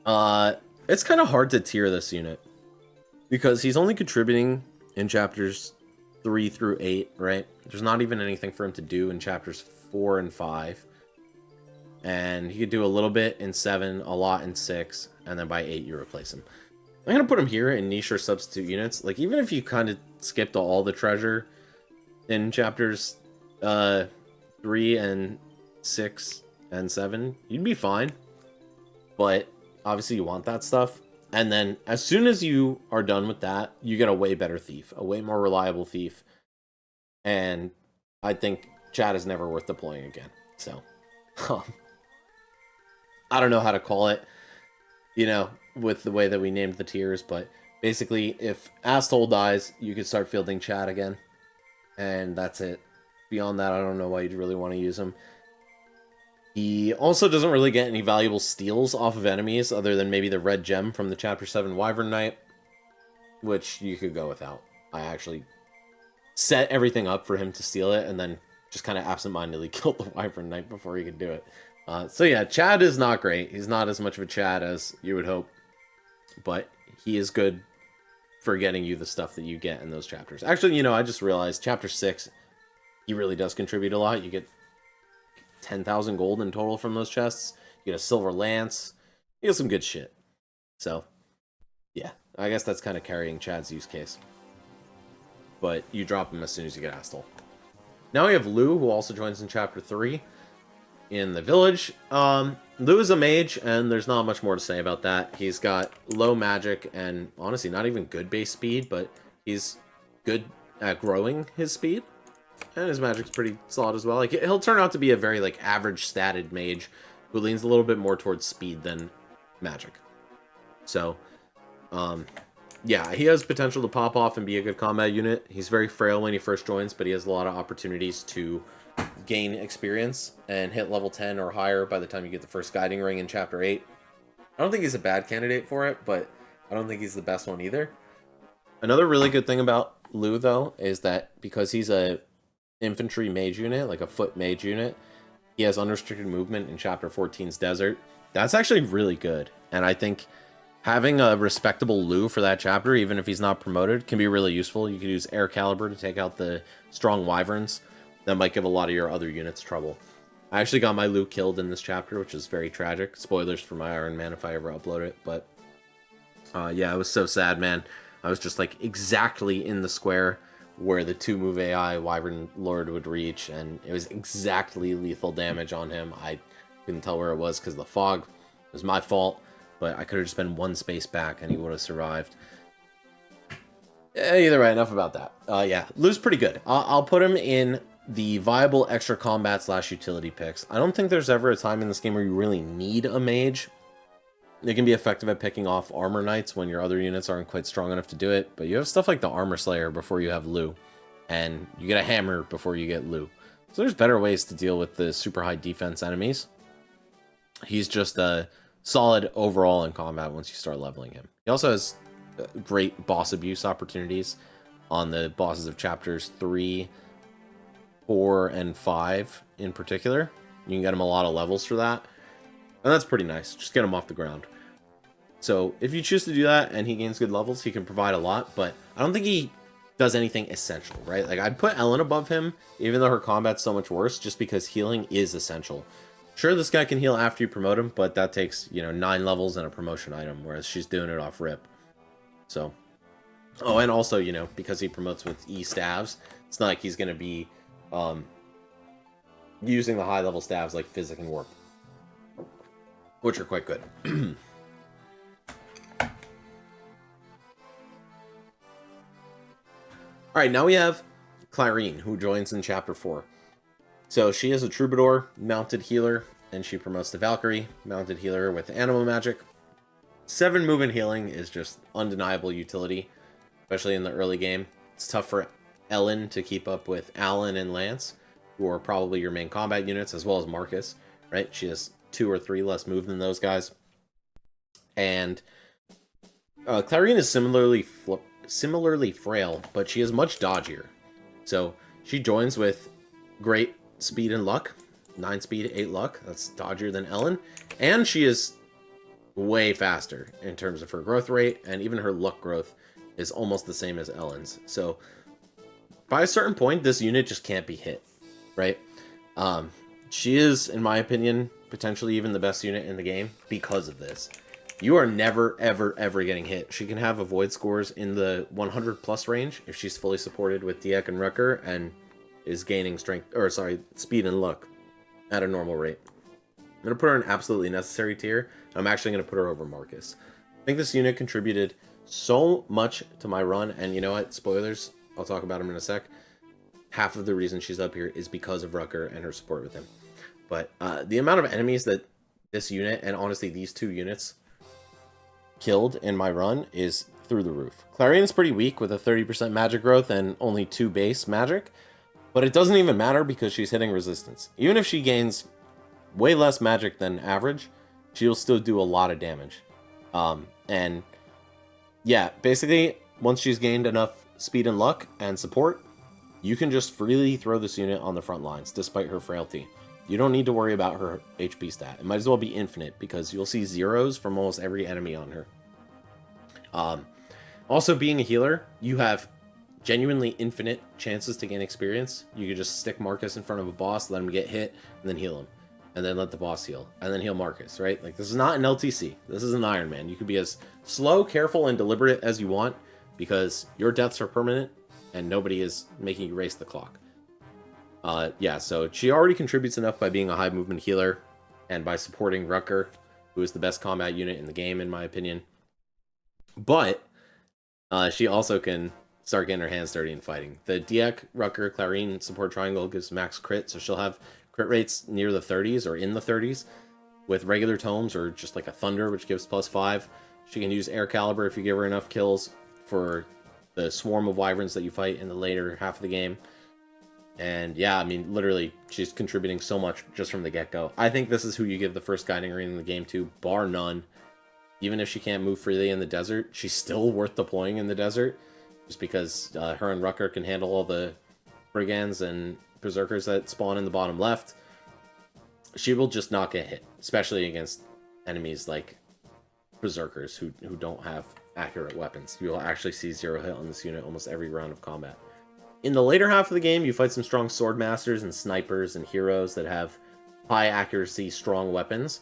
it's kind of hard to tier this unit. Because he's only contributing in Chapters 3 through 8, right? There's not even anything for him to do in Chapters 4 and 5. And he could do a little bit in 7, a lot in 6, and then by 8 you replace him. I'm going to put him here in niche or substitute units. Like, even if you kind of skipped all the treasure in Chapters 3 and 6 and 7, you'd be fine. But obviously you want that stuff. And then as soon as you are done with that, you get a way better Thief, a way more reliable Thief. And I think Chad is never worth deploying again. So, I don't know how to call it, you know, with the way that we named the tiers. But basically, if Astol dies, you can start fielding Chad again. And that's it. Beyond that, I don't know why you'd really want to use him. He also doesn't really get any valuable steals off of enemies, other than maybe the red gem from the Chapter 7 Wyvern Knight, which you could go without. I actually set everything up for him to steal it, and then just kind of absentmindedly killed the Wyvern Knight before he could do it. So yeah, Chad is not great. He's not as much of a Chad as you would hope, but he is good for getting you the stuff that you get in those chapters. Actually, you know, I just realized Chapter 6, he really does contribute a lot. You get 10,000 gold in total from those chests. You get a silver lance. You get some good shit. So, yeah. I guess that's kind of carrying Chad's use case. But you drop him as soon as you get Astol. Now we have Lou, who also joins in Chapter 3 in the village. Lou is a mage, and there's not much more to say about that. He's got low magic and, honestly, not even good base speed, but he's good at growing his speed. And his magic's pretty solid as well. Like, he'll turn out to be a very, like, average statted mage who leans a little bit more towards speed than magic. So, yeah, he has potential to pop off and be a good combat unit. He's very frail when he first joins, but he has a lot of opportunities to gain experience and hit level 10 or higher by the time you get the first guiding ring in Chapter 8. I don't think he's a bad candidate for it, but I don't think he's the best one either. Another really good thing about Lou, though, is that because he's a infantry mage unit, like a foot mage unit, he has unrestricted movement in Chapter 14's desert. That's actually really good, and I think having a respectable Lou for that chapter, even if he's not promoted, can be really useful. You could use Air Caliber to take out the strong wyverns. That might give a lot of your other units trouble. I actually got my Lou killed in this chapter, which is very tragic. Spoilers for my Iron Man if I ever upload it, but yeah, it was so sad, man. I was just like exactly in the square where the 2-move AI Wyvern Lord would reach, and it was exactly lethal damage on him. I couldn't tell where it was because the fog. It was my fault, but I could have just been one space back and he would have survived. Either way, enough about that. Yeah, Lou's pretty good. I'll put him in the viable extra combat / utility picks. I don't think there's ever a time in this game where you really need a mage. They can be effective at picking off armor knights when your other units aren't quite strong enough to do it, but you have stuff like the armor slayer before you have Lou, and you get a hammer before you get Lou. So there's better ways to deal with the super high defense enemies. He's just a solid overall in combat once you start leveling him. He also has great boss abuse opportunities on the bosses of Chapters 3, 4, and 5 in particular. You can get him a lot of levels for that, and that's pretty nice. Just get him off the ground. So if you choose to do that and he gains good levels, he can provide a lot, but I don't think he does anything essential, right? Like, I'd put Ellen above him, even though her combat's so much worse, just because healing is essential. Sure, this guy can heal after you promote him, but that takes, 9 levels and a promotion item, whereas she's doing it off rip. So, oh, and also, because he promotes with E-staves, it's not like he's going to be using the high-level staves like Physic and Warp, which are quite good. Alright, now we have Clarine, who joins in Chapter 4. So she is a Troubadour, mounted healer, and she promotes to Valkyrie, mounted healer with Animal Magic. 7 move and healing is just undeniable utility, especially in the early game. It's tough for Ellen to keep up with Alan and Lance, who are probably your main combat units, as well as Marcus, right? She has 2 or 3 less move than those guys. And Clarine is similarly frail, but she is much dodgier. So she joins with great speed and luck. 9 speed, 8 luck. That's dodgier than Ellen. And she is way faster in terms of her growth rate, and even her luck growth is almost the same as Ellen's. So by a certain point, this unit just can't be hit, right? She is, in my opinion, potentially even the best unit in the game because of this. You are never, ever, ever getting hit. She can have avoid scores in the 100 plus range if she's fully supported with Diek and Rucker and is gaining speed and luck at a normal rate. I'm going to put her in absolutely necessary tier. I'm actually going to put her over Marcus. I think this unit contributed so much to my run, and you know what? Spoilers, I'll talk about him in a sec. Half of the reason she's up here is because of Rucker and her support with him. But the amount of enemies that this unit, and honestly these 2 units, killed in my run is through the roof. Clarine's pretty weak with a 30% magic growth and only 2 base magic, but it doesn't even matter because she's hitting resistance. Even if she gains way less magic than average, she'll still do a lot of damage. And yeah, basically, once she's gained enough speed and luck and support, you can just freely throw this unit on the front lines, despite her frailty. You don't need to worry about her HP stat. It might as well be infinite, because you'll see zeros from almost every enemy on her. Also, being a healer, you have genuinely infinite chances to gain experience. You could just stick Marcus in front of a boss, let him get hit, and then heal him. And then let the boss heal. And then heal Marcus, right? Like, this is not an LTC. This is an Iron Man. You can be as slow, careful, and deliberate as you want, because your deaths are permanent, and nobody is making you race the clock. Yeah, so she already contributes enough by being a high movement healer and by supporting Rucker, who is the best combat unit in the game, in my opinion. But she also can start getting her hands dirty in fighting. The Diek, Rucker, Clarine support triangle gives max crit, so she'll have crit rates near the 30s or in the 30s with regular tomes or just like a Thunder, which gives +5. She can use Air Caliber if you give her enough kills for the swarm of wyverns that you fight in the later half of the game. And yeah, I mean, literally, she's contributing so much just from the get-go. I think this is who you give the first guiding ring in the game to, bar none. Even if she can't move freely in the desert, she's still worth deploying in the desert, just because her and Rucker can handle all the brigands and berserkers that spawn in the bottom left. She will just not get hit, especially against enemies like berserkers who don't have accurate weapons. You will actually see 0 hit on this unit almost every round of combat. In the later half of the game, you fight some strong sword masters and snipers and heroes that have high accuracy, strong weapons.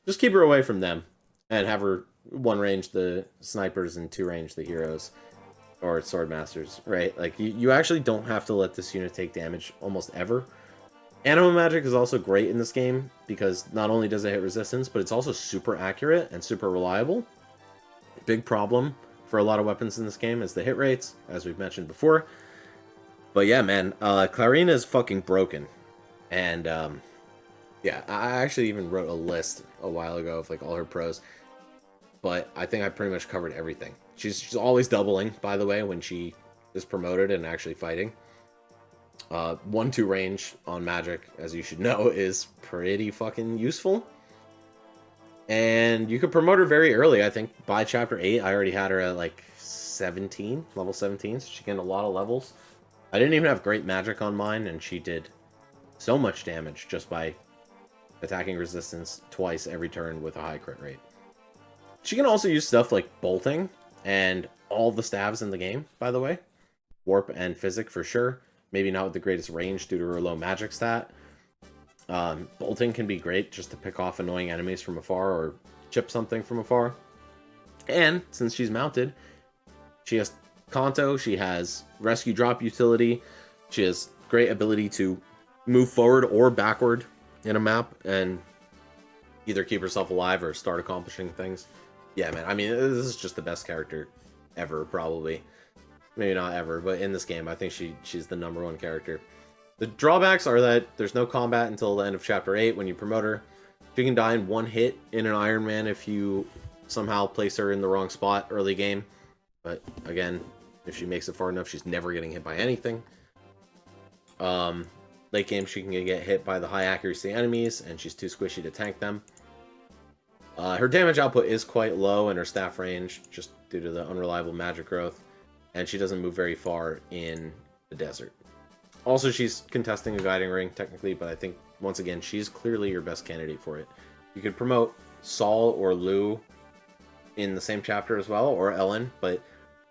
Just keep her away from them and have her 1 range the snipers and 2 range the heroes or sword masters, right? Like, you actually don't have to let this unit take damage almost ever. Animal Magic is also great in this game because not only does it hit resistance, but it's also super accurate and super reliable. Big problem for a lot of weapons in this game is the hit rates, as we've mentioned before. But yeah, man, Clarine is fucking broken. And, yeah, I actually even wrote a list a while ago of, like, all her pros. But I think I pretty much covered everything. She's always doubling, by the way, when she is promoted and actually fighting. 1-2 range on magic, as you should know, is pretty fucking useful. And you could promote her very early. I think by chapter 8, I already had her at, like, 17, level 17, so she gained a lot of levels. I didn't even have great magic on mine, and she did so much damage just by attacking resistance twice every turn with a high crit rate. She can also use stuff like bolting and all the stabs in the game, by the way. Warp and physic for sure. Maybe not with the greatest range due to her low magic stat. Bolting can be great just to pick off annoying enemies from afar or chip something from afar. And since she's mounted, she has Kanto, she has rescue drop utility, she has great ability to move forward or backward in a map and either keep herself alive or start accomplishing things. Yeah, man, I mean, this is just the best character ever, probably. Maybe not ever, but in this game, I think she's the #1 character. The drawbacks are that there's no combat until the end of Chapter 8 when you promote her. She can die in one hit in an Iron Man if you somehow place her in the wrong spot early game. But again, if she makes it far enough, she's never getting hit by anything. Late game, she can get hit by the high accuracy enemies, and she's too squishy to tank them. Her damage output is quite low in her staff range, just due to the unreliable magic growth, and she doesn't move very far in the desert. Also, she's contesting a guiding ring, technically, but I think, once again, she's clearly your best candidate for it. You could promote Saul or Lou in the same chapter as well, or Ellen, but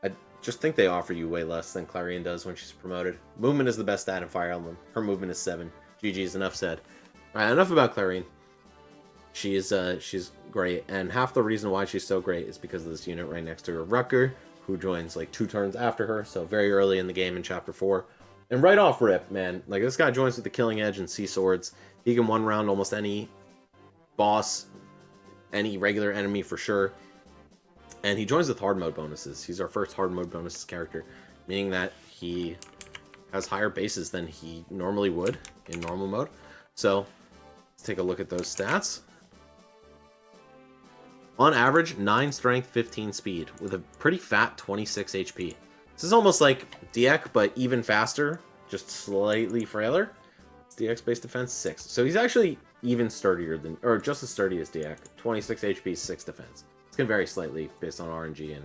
I just think they offer you way less than Clarion does when she's promoted. Movement is the best stat in Fire Emblem. Her movement is 7. GG's, enough said. Alright, enough about Clarion. She's great, and half the reason why she's so great is because of this unit right next to her, Rucker, who joins like 2 turns after her, so very early in the game in Chapter 4. And right off rip, man, like this guy joins with the Killing Edge and Sea Swords. He can one-round almost any boss, any regular enemy for sure. And he joins with hard mode bonuses. He's our first hard mode bonuses character, meaning that he has higher bases than he normally would in normal mode. So let's take a look at those stats. On average, 9 strength, 15 speed, with a pretty fat 26 HP. This is almost like Diek, but even faster, just slightly frailer. It's Diek's base defense, 6. So he's actually even sturdier than, or just as sturdy as Diek. 26 HP, 6 defense. It's going to vary slightly based on RNG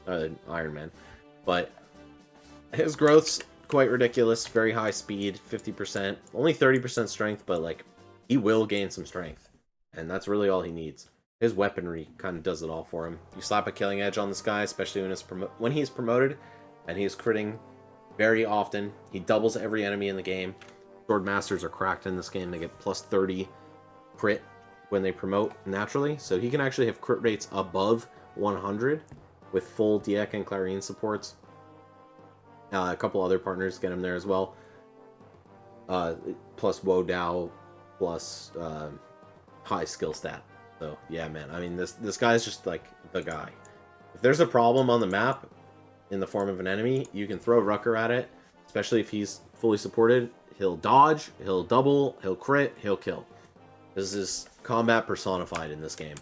and Iron Man. But his growth's quite ridiculous, very high speed, 50%. Only 30% strength, but like, he will gain some strength. And that's really all he needs. His weaponry kind of does it all for him. You slap a Killing Edge on this guy, especially when he's promoted, and he's critting very often. He doubles every enemy in the game. Sword Masters are cracked in this game. They get plus 30 crit when they promote naturally, so he can actually have crit rates above 100 with full Diek and Clarion supports. A couple other partners get him there as well. Plus Wo Dao, plus high skill stat. So, yeah, man. I mean, this guy's just, like, the guy. If there's a problem on the map in the form of an enemy, you can throw Rucker at it, especially if he's fully supported. He'll dodge, he'll double, he'll crit, he'll kill. This is combat personified in this game.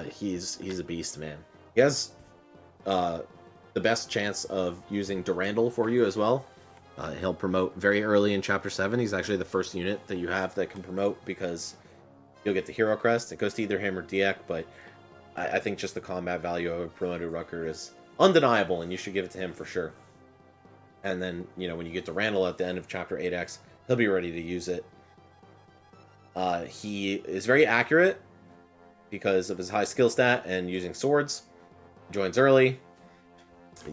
He's a beast, man. He has the best chance of using Durandal for you as well. He'll promote very early in Chapter 7. He's actually the first unit that you have that can promote because you'll get the Hero Crest. It goes to either him or Diek, but I think just the combat value of a promoted Rucker is undeniable, and you should give it to him for sure. And then, you know, when you get to Randall at the end of Chapter 8X, he'll be ready to use it. He is very accurate because of his high skill stat and using swords. Joins early.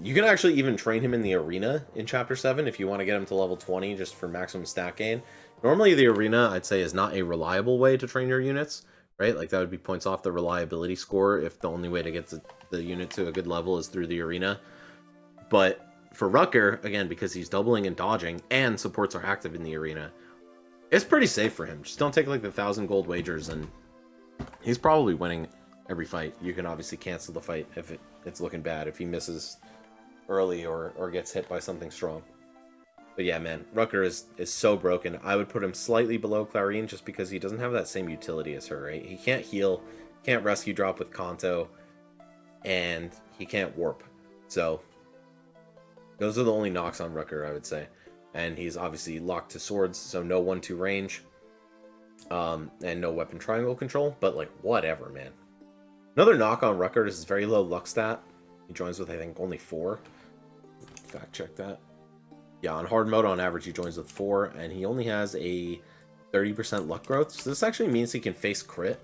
You can actually even train him in the arena in Chapter 7 if you want to get him to level 20 just for maximum stat gain. Normally, the arena, I'd say, is not a reliable way to train your units, right? Like, that would be points off the reliability score if the only way to get the unit to a good level is through the arena. But for Rucker, again, because he's doubling and dodging and supports are active in the arena, it's pretty safe for him. Just don't take, like, the 1,000 gold wagers, and he's probably winning every fight. You can obviously cancel the fight if it's looking bad, if he misses early or gets hit by something strong. But yeah, man, Rucker is so broken. I would put him slightly below Clarion just because he doesn't have that same utility as her, right? He can't heal, can't rescue drop with Kanto, and he can't warp. So those are the only knocks on Rucker, I would say. And he's obviously locked to swords, so no 1-2 range, and no weapon triangle control, but like, whatever, man. Another knock on Rucker is his very low luck stat. He joins with, I think, only 4. Fact check that. Yeah, on hard mode, on average, he joins with 4, and he only has a 30% luck growth. So this actually means he can face crit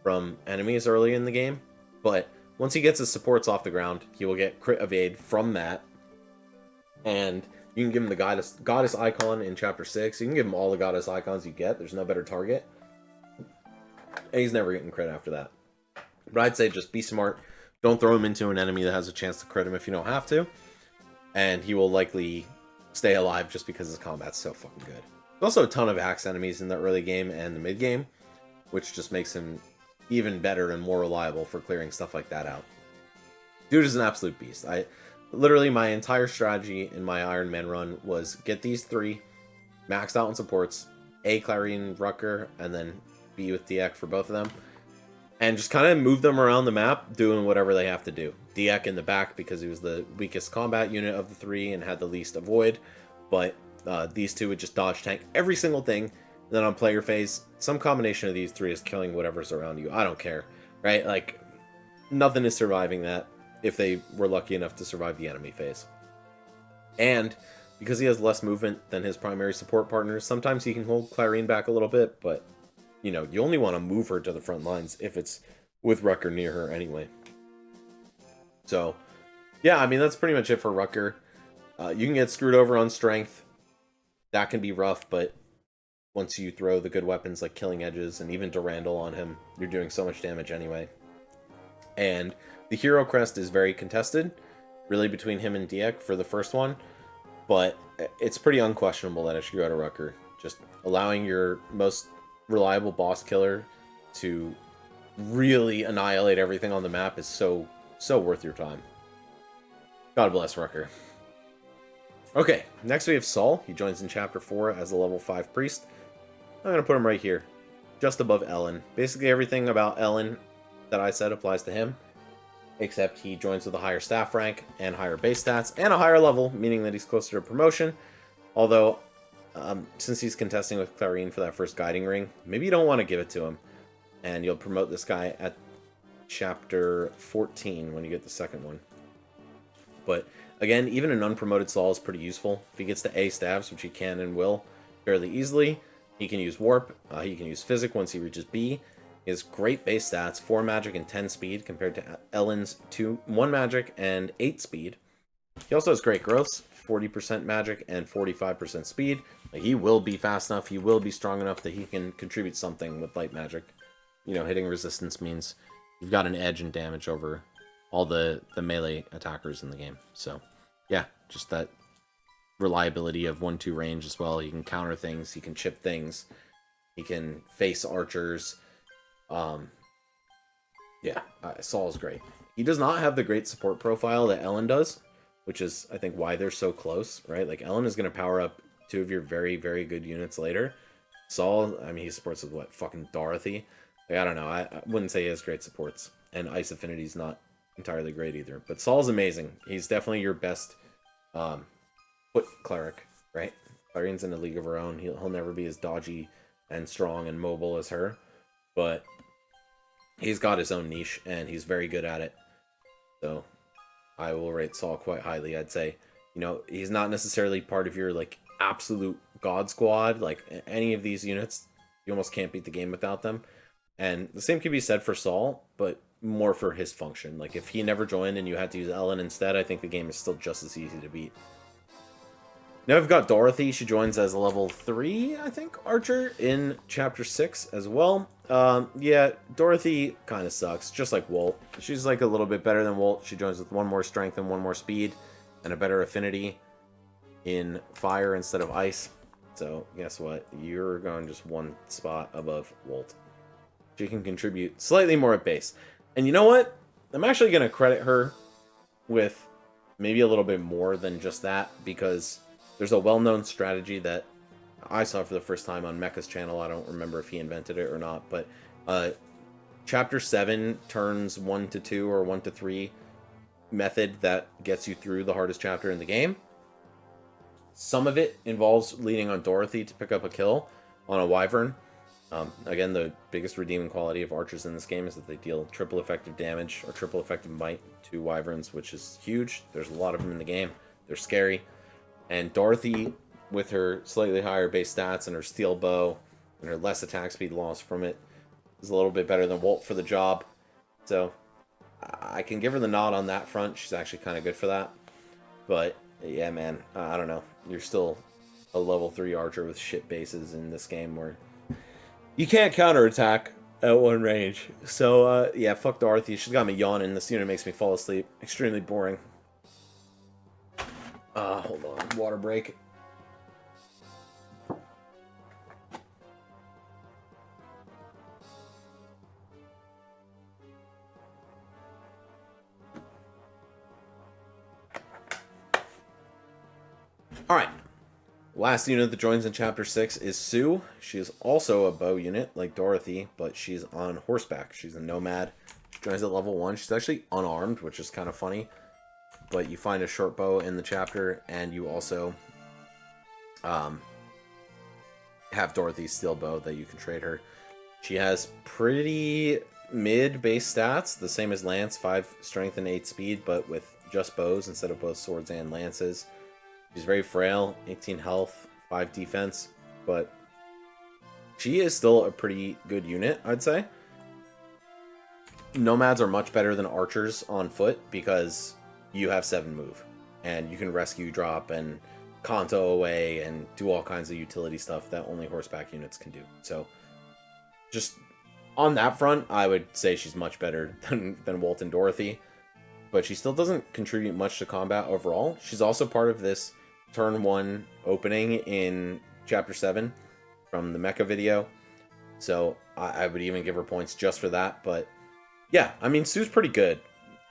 from enemies early in the game, but once he gets his supports off the ground, he will get crit evade from that, and you can give him the goddess icon in chapter 6. You can give him all the goddess icons you get. There's no better target, and he's never getting crit after that. But I'd say just be smart. Don't throw him into an enemy that has a chance to crit him if you don't have to, and he will likely stay alive just because his combat's so fucking good. There's also a ton of axe enemies in the early game and the mid game, which just makes him even better and more reliable for clearing stuff like that out. Dude is an absolute beast. Literally, my entire strategy in my Iron Man run was get these 3, maxed out on supports, A, Clarine, Rucker, and then B with Diek for both of them, and just kind of move them around the map, doing whatever they have to do. Diek in the back because he was the weakest combat unit of the 3 and had the least avoid, but these 2 would just dodge tank every single thing. And then on player phase, some combination of these 3 is killing whatever's around you. I don't care, right? Like, nothing is surviving that if they were lucky enough to survive the enemy phase. And because he has less movement than his primary support partners, sometimes he can hold Clarine back a little bit, but, you know, you only want to move her to the front lines if it's with Rucker near her anyway. So, yeah, I mean, that's pretty much it for Rucker. You can get screwed over on strength. That can be rough, but once you throw the good weapons like Killing Edges and even Durandal on him, you're doing so much damage anyway. And the hero crest is very contested, really between him and Diek for the first one, but it's pretty unquestionable that it should go to Rucker. Just allowing your most reliable boss killer to really annihilate everything on the map is so worth your time. God bless Rucker. Okay, next we have Saul. He joins in chapter 4 as a level 5 priest. I'm going to put him right here, just above Ellen. Basically everything about Ellen that I said applies to him, except he joins with a higher staff rank and higher base stats and a higher level, meaning that he's closer to promotion. Although, since he's contesting with Clarine for that first guiding ring, maybe you don't want to give it to him, and you'll promote this guy at chapter 14 when you get the second one. But again, even an unpromoted Saul is pretty useful. If he gets to A stabs, which he can and will fairly easily, he can use Warp, he can use Physic once he reaches B. He has great base stats, 4 magic and 10 speed, compared to Ellen's 1 magic and 8 speed. He also has great growths, 40% magic and 45% speed. Like, he will be fast enough, he will be strong enough that he can contribute something with light magic. You know, hitting resistance means you've got an edge in damage over all the melee attackers in the game. So, yeah, just that reliability of 1-2 range as well. He can counter things, he can chip things, he can face archers. Saul's great. He does not have the great support profile that Ellen does, which is, I think, why they're so close, right? Like, Ellen is going to power up 2 of your very, very good units later. Saul, I mean, he supports with, what, fucking Dorothy? Like, I don't know. I wouldn't say he has great supports. And Ice Affinity's not entirely great either. But Saul's amazing. He's definitely your best foot cleric, right? Clarine's in a league of her own. He'll never be as dodgy and strong and mobile as her. But he's got his own niche, and he's very good at it. So I will rate Saul quite highly. I'd say, you know, he's not necessarily part of your, like, absolute god squad. Like, any of these units, you almost can't beat the game without them. And the same can be said for Saul, but more for his function. Like, if he never joined and you had to use Ellen instead, I think the game is still just as easy to beat. Now we've got Dorothy. She joins as a level 3, I think, archer in chapter 6 as well. Yeah, Dorothy kind of sucks, just like Walt. She's like a little bit better than Walt. She joins with 1 more strength and 1 more speed and a better affinity in fire instead of ice. So guess what? You're going just 1 spot above Walt. She can contribute slightly more at base. And you know what? I'm actually going to credit her with maybe a little bit more than just that, because there's a well-known strategy that I saw for the first time on Mecha's channel. I don't remember if he invented it or not, but Chapter 7 turns 1 to 2 or 1 to 3 method that gets you through the hardest chapter in the game. Some of it involves leaning on Dorothy to pick up a kill on a Wyvern. Again, the biggest redeeming quality of archers in this game is that they deal triple effective damage or triple effective might to Wyverns, which is huge. There's a lot of them in the game. They're scary. And Dorothy, with her slightly higher base stats and her steel bow and her less attack speed loss from it, is a little bit better than Walt for the job. So I can give her the nod on that front. She's actually kind of good for that. But yeah, man, I don't know. You're still a level 3 archer with shit bases in this game where you can't counterattack at one range. So yeah, fuck Dorothy. She's got me yawning. This unit makes me fall asleep. Extremely boring. Hold on. Water break. Alright. Last unit that joins in Chapter 6 is Sue. She is also a bow unit, like Dorothy, but she's on horseback. She's a nomad. She joins at level 1. She's actually unarmed, which is kind of funny. But you find a short bow in the chapter, and you also have Dorothy's steel bow that you can trade her. She has pretty mid base stats, the same as Lance, 5 strength and 8 speed, but with just bows instead of both swords and lances. She's very frail, 18 health, 5 defense, but she is still a pretty good unit, I'd say. Nomads are much better than archers on foot because you have 7 move, and you can rescue, drop, and Kanto away, and do all kinds of utility stuff that only horseback units can do. So, just on that front, I would say she's much better than Walt and Dorothy, but she still doesn't contribute much to combat overall. She's also part of this turn 1 opening in Chapter 7 from the Mecha video, so I would even give her points just for that. But yeah, I mean, Sue's pretty good.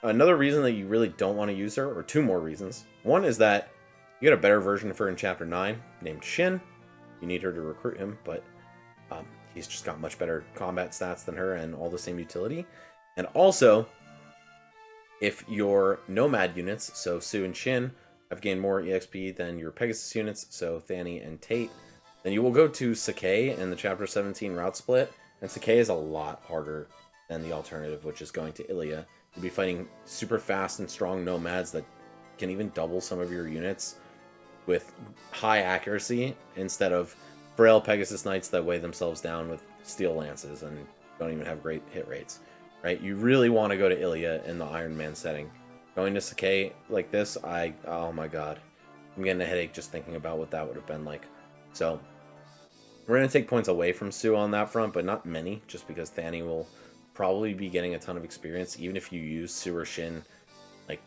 Another reason that you really don't want to use her, or 2 more reasons. One is that you get a better version of her in Chapter 9, named Shin. You need her to recruit him, but he's just got much better combat stats than her and all the same utility. And also, if your Nomad units, so Sue and Shin, have gained more EXP than your Pegasus units, so Thani and Tate, then you will go to Sakai in the Chapter 17 route split, and Sakai is a lot harder than the alternative, which is going to Ilya. You'll be fighting super fast and strong Nomads that can even double some of your units with high accuracy instead of frail Pegasus Knights that weigh themselves down with steel lances and don't even have great hit rates, right? You really want to go to Ilya in the Iron Man setting. Going to Sakai like this, oh my god. I'm getting a headache just thinking about what that would have been like. So, we're going to take points away from Sue on that front, but not many, just because Thani will probably be getting a ton of experience, even if you use Sue or Shin, like,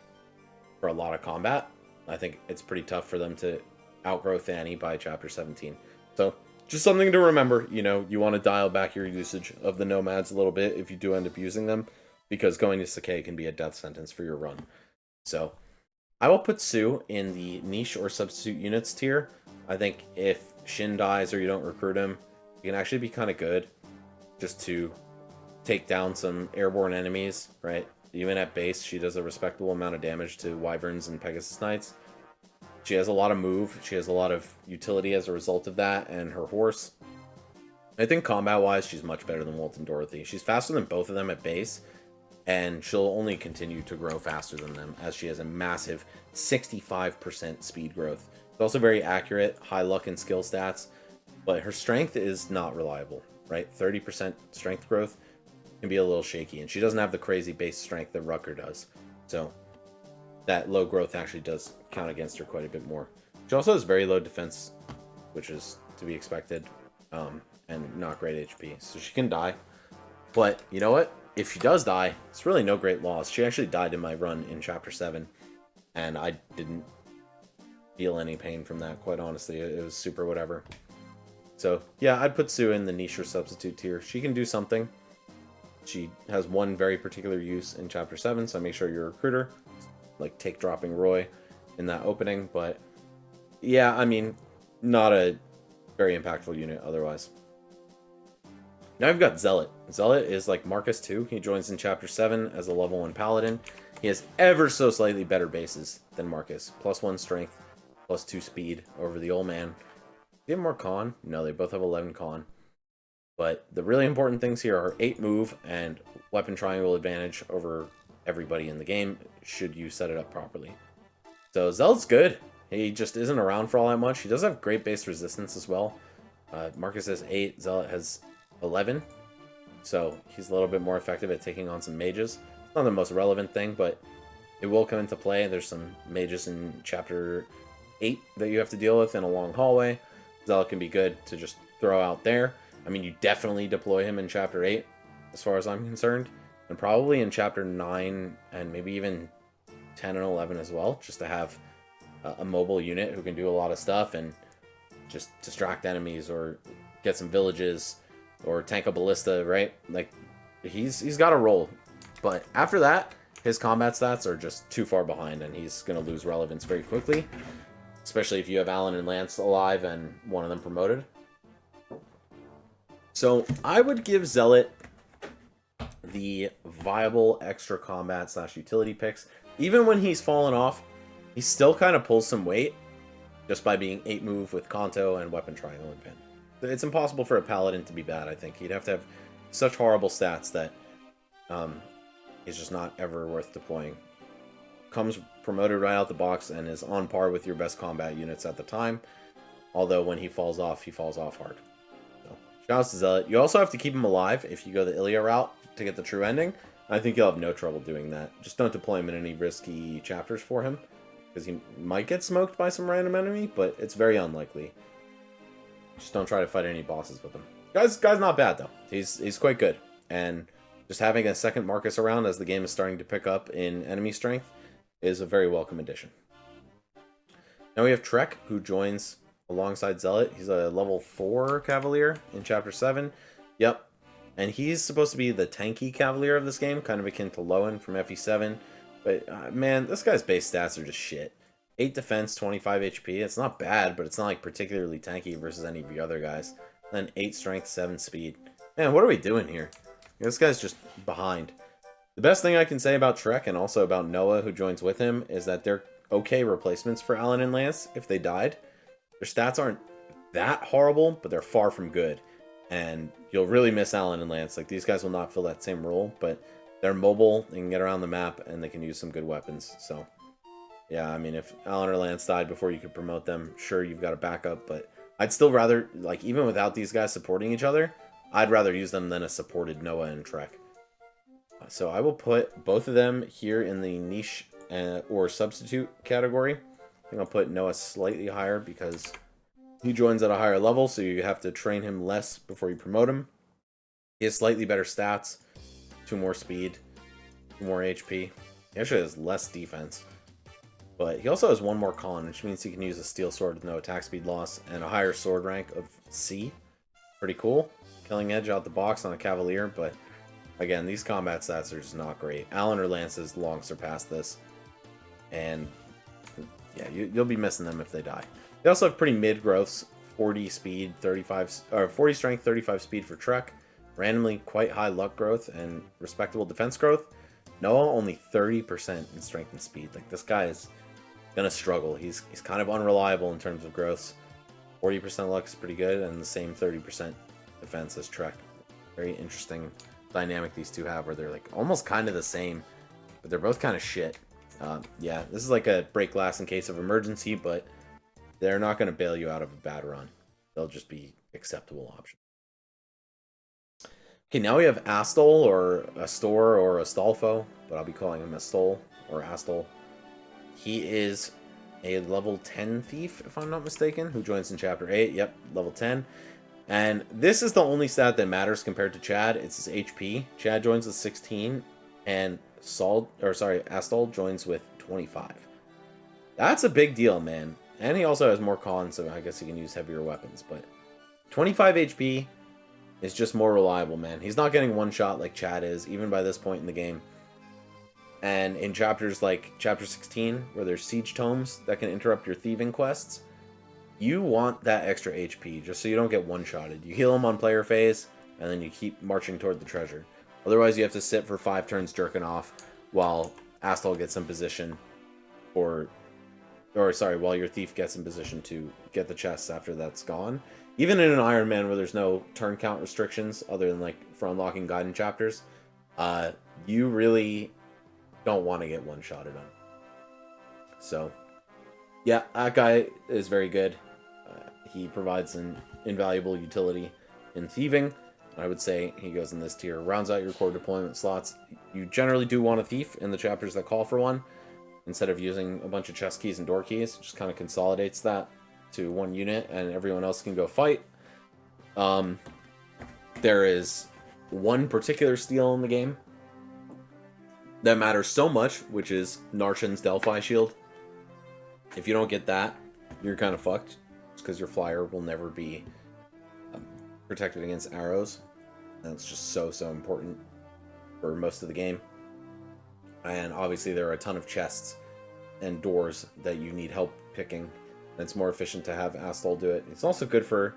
for a lot of combat. I think it's pretty tough for them to outgrow Thani by Chapter 17. So, just something to remember, you know, you want to dial back your usage of the Nomads a little bit if you do end up using them, because going to Sakai can be a death sentence for your run. So, I will put Sue in the niche or substitute units tier. I think if Shin dies or you don't recruit him, he can actually be kind of good just to take down some airborne enemies, right? Even at base, she does a respectable amount of damage to Wyverns and Pegasus Knights. She has a lot of move. She has a lot of utility as a result of that, and her horse. I think combat-wise, she's much better than Walt and Dorothy. She's faster than both of them at base, and she'll only continue to grow faster than them, as she has a massive 65% speed growth. She's also very accurate, high luck and skill stats, but her strength is not reliable, right? 30% strength growth can be a little shaky, and she doesn't have the crazy base strength that Rucker does. So that low growth actually does count against her quite a bit more. She also has very low defense, which is to be expected, and not great HP, so she can die. But you know what? If she does die, it's really no great loss. She actually died in my run in Chapter 7, and I didn't feel any pain from that, quite honestly. It was super whatever. So yeah, I'd put Sue in the niche or substitute tier. She can do something. She has one very particular use in Chapter 7, so make sure you're a recruiter. Like, take dropping Roy in that opening, but yeah, I mean, not a very impactful unit otherwise. Now I've got Zealot. Zealot is like Marcus 2. He joins in Chapter 7 as a level 1 paladin. He has ever so slightly better bases than Marcus. +1 strength, +2 speed over the old man. Do you have more con? No, they both have 11 con. But the really important things here are 8 move and weapon triangle advantage over everybody in the game, should you set it up properly. So Zealot's good. He just isn't around for all that much. He does have great base resistance as well. Marcus has 8, Zealot has 11. so he's a little bit more effective at taking on some mages. It's not the most relevant thing, but it will come into play. There's some mages in Chapter 8 that you have to deal with in a long hallway. Zealot can be good to just throw out there. I mean, you definitely deploy him in Chapter 8, as far as I'm concerned. And probably in Chapter 9, and maybe even 10 and 11 as well, just to have a mobile unit who can do a lot of stuff and just distract enemies or get some villages or tank a ballista, right? Like, he's got a role. But after that, his combat stats are just too far behind, and he's going to lose relevance very quickly, especially if you have Alan and Lance alive and one of them promoted. So I would give Zealot the viable extra combat / utility picks. Even when he's fallen off, he still kind of pulls some weight just by being 8 move with Kanto and Weapon Triangle and Pin. It's impossible for a Paladin to be bad, I think. He'd have to have such horrible stats that is just not ever worth deploying. Comes promoted right out the box and is on par with your best combat units at the time. Although when he falls off hard. So, shout out to Zealot. You also have to keep him alive if you go the Ilya route to get the true ending. I think you'll have no trouble doing that. Just don't deploy him in any risky chapters for him, because he might get smoked by some random enemy, but it's very unlikely. Just don't try to fight any bosses with him. Guy's not bad though. He's quite good, and just having a second Marcus around as the game is starting to pick up in enemy strength is a very welcome addition. Now we have Trek, who joins alongside Zealot. He's a level 4 Cavalier in Chapter 7. Yep. And he's supposed to be the tanky Cavalier of this game, kind of akin to Lowen from FE7. But, man, this guy's base stats are just shit. 8 defense, 25 HP. It's not bad, but it's not like particularly tanky versus any of the other guys. Then 8 strength, 7 speed. Man, what are we doing here? This guy's just behind. The best thing I can say about Trek, and also about Noah, who joins with him, is that they're okay replacements for Alan and Lance if they died. Their stats aren't that horrible, but they're far from good. And you'll really miss Alan and Lance. Like, these guys will not fill that same role, but they're mobile, they can get around the map, and they can use some good weapons. So, yeah, I mean, if Alan or Lance died before you could promote them, sure, you've got a backup, but I'd still rather, like, even without these guys supporting each other, I'd rather use them than a supported Noah and Trek. So I will put both of them here in the niche or substitute category. I think I'll put Noah slightly higher because he joins at a higher level, so you have to train him less before you promote him. He has slightly better stats, 2 more speed, 2 more HP. He actually has less defense. But he also has 1 more con, which means he can use a steel sword with no attack speed loss and a higher sword rank of C. Pretty cool. Killing edge out the box on a Cavalier, but again, these combat stats are just not great. Alan or Lance has long surpassed this. And yeah, you'll be missing them if they die. They also have pretty mid growths, 40 speed, 40 strength, 35 speed for Trek. Randomly quite high luck growth and respectable defense growth. Noah only 30% in strength and speed. Like, this guy is gonna struggle. He's kind of unreliable in terms of growths. 40% luck is pretty good, and the same 30% defense as Trek. Very interesting dynamic these two have, where they're like almost kind of the same, but they're both kind of shit. Yeah, this is like a break glass in case of emergency, but they're not going to bail you out of a bad run. They'll just be acceptable options. Okay, now we have Astol, or Astor, or Astolfo, but I'll be calling him Astol, or Astol. He is a level 10 thief, if I'm not mistaken, who joins in Chapter 8. Yep, level 10. And this is the only stat that matters compared to Chad. It's his HP. Chad joins with 16, and Astol joins with 25. That's a big deal, man. And he also has more cons, so I guess he can use heavier weapons. But 25 HP is just more reliable, man. He's not getting one shot like Chad is, even by this point in the game. And in chapters like Chapter 16, where there's siege tomes that can interrupt your thieving quests, you want that extra HP, just so you don't get one-shotted. You heal him on player phase, and then you keep marching toward the treasure. Otherwise, you have to sit for 5 turns jerking off while Astol gets in position, while your thief gets in position to get the chests after that's gone. Even in an Iron Man where there's no turn count restrictions, other than like for unlocking guidance chapters, you really don't want to get one-shotted on. So, yeah, that guy is very good. He provides an invaluable utility in thieving. I would say he goes in this tier. Rounds out your core deployment slots. You generally do want a thief in the chapters that call for one, instead of using a bunch of chest keys and door keys. It just kind of consolidates that to one unit, and everyone else can go fight. There is one particular steal in the game that matters so much, which is Narshan's Delphi shield. If you don't get that, you're kind of fucked, because your flyer will never be protected against arrows. That's just so important for most of the game. And obviously there are a ton of chests and doors that you need help picking, and it's more efficient to have Astol do it. It's also good for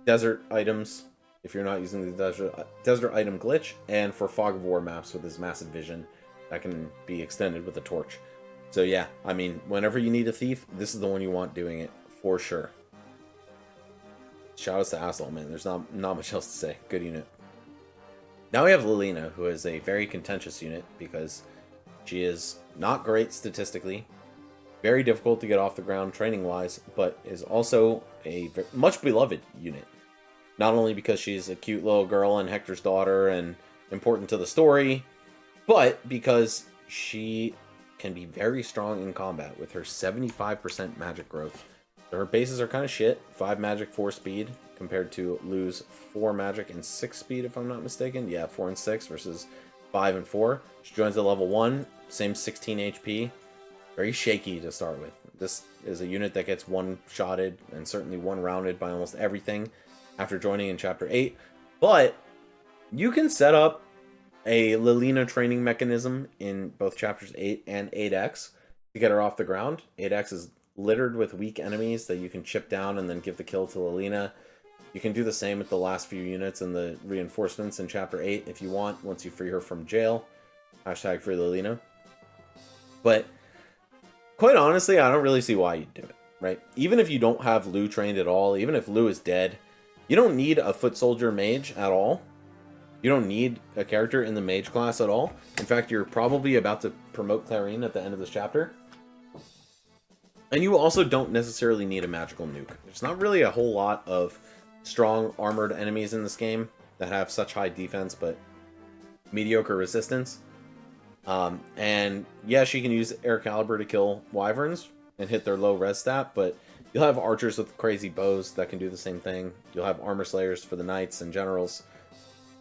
desert items if you're not using the desert item glitch, and for Fog of War maps with his massive vision that can be extended with a torch. So yeah, I mean, whenever you need a thief, this is the one you want doing it for sure. Shout outs to Astol, man. There's not much else to say. Good unit. Now we have Lilina, who is a very contentious unit because she is not great statistically, very difficult to get off the ground training-wise, but is also a much beloved unit. Not only because she's a cute little girl and Hector's daughter and important to the story, but because she can be very strong in combat with her 75% magic growth. Her bases are kind of shit. 5 magic, 4 speed, compared to Lu's 4 magic and 6 speed, if I'm not mistaken. Yeah, 4 and 6 versus 5 and 4. She joins at level 1, same 16 HP. Very shaky to start with. This is a unit that gets one-shotted and certainly one-rounded by almost everything after joining in Chapter 8. But you can set up a Lilina training mechanism in both Chapters 8 and 8X to get her off the ground. 8X is littered with weak enemies that you can chip down and then give the kill to Lilina. You can do the same with the last few units and the reinforcements in Chapter 8 if you want, once you free her from jail. Hashtag free Lilina. But quite honestly, I don't really see why you'd do it, right? Even if you don't have Lu trained at all, even if Lu is dead, you don't need a foot soldier mage at all. You don't need a character in the mage class at all. In fact, you're probably about to promote Clarine at the end of this chapter. And you also don't necessarily need a magical nuke. There's not really a whole lot of strong armored enemies in this game that have such high defense but mediocre resistance. And yeah, she can use air caliber to kill wyverns and hit their low res stat, but you'll have archers with crazy bows that can do the same thing. You'll have armor slayers for the knights and generals.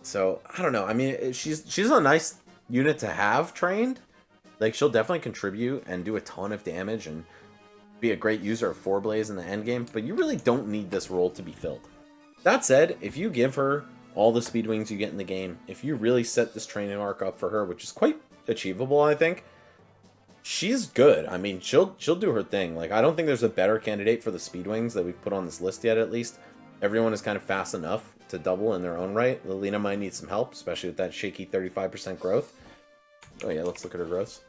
So I don't know. I mean, she's a nice unit to have trained. Like, she'll definitely contribute and do a ton of damage and be a great user of 4-blaze in the end game, but you really don't need this role to be filled. That said, if you give her all the speed wings you get in the game, if you really set this training arc up for her, which is quite achievable, I think, she's good. I mean, she'll do her thing. Like, I don't think there's a better candidate for the speed wings that we've put on this list yet, at least. Everyone is kind of fast enough to double in their own right. Lilina might need some help, especially with that shaky 35% growth. Oh yeah, let's look at her growth.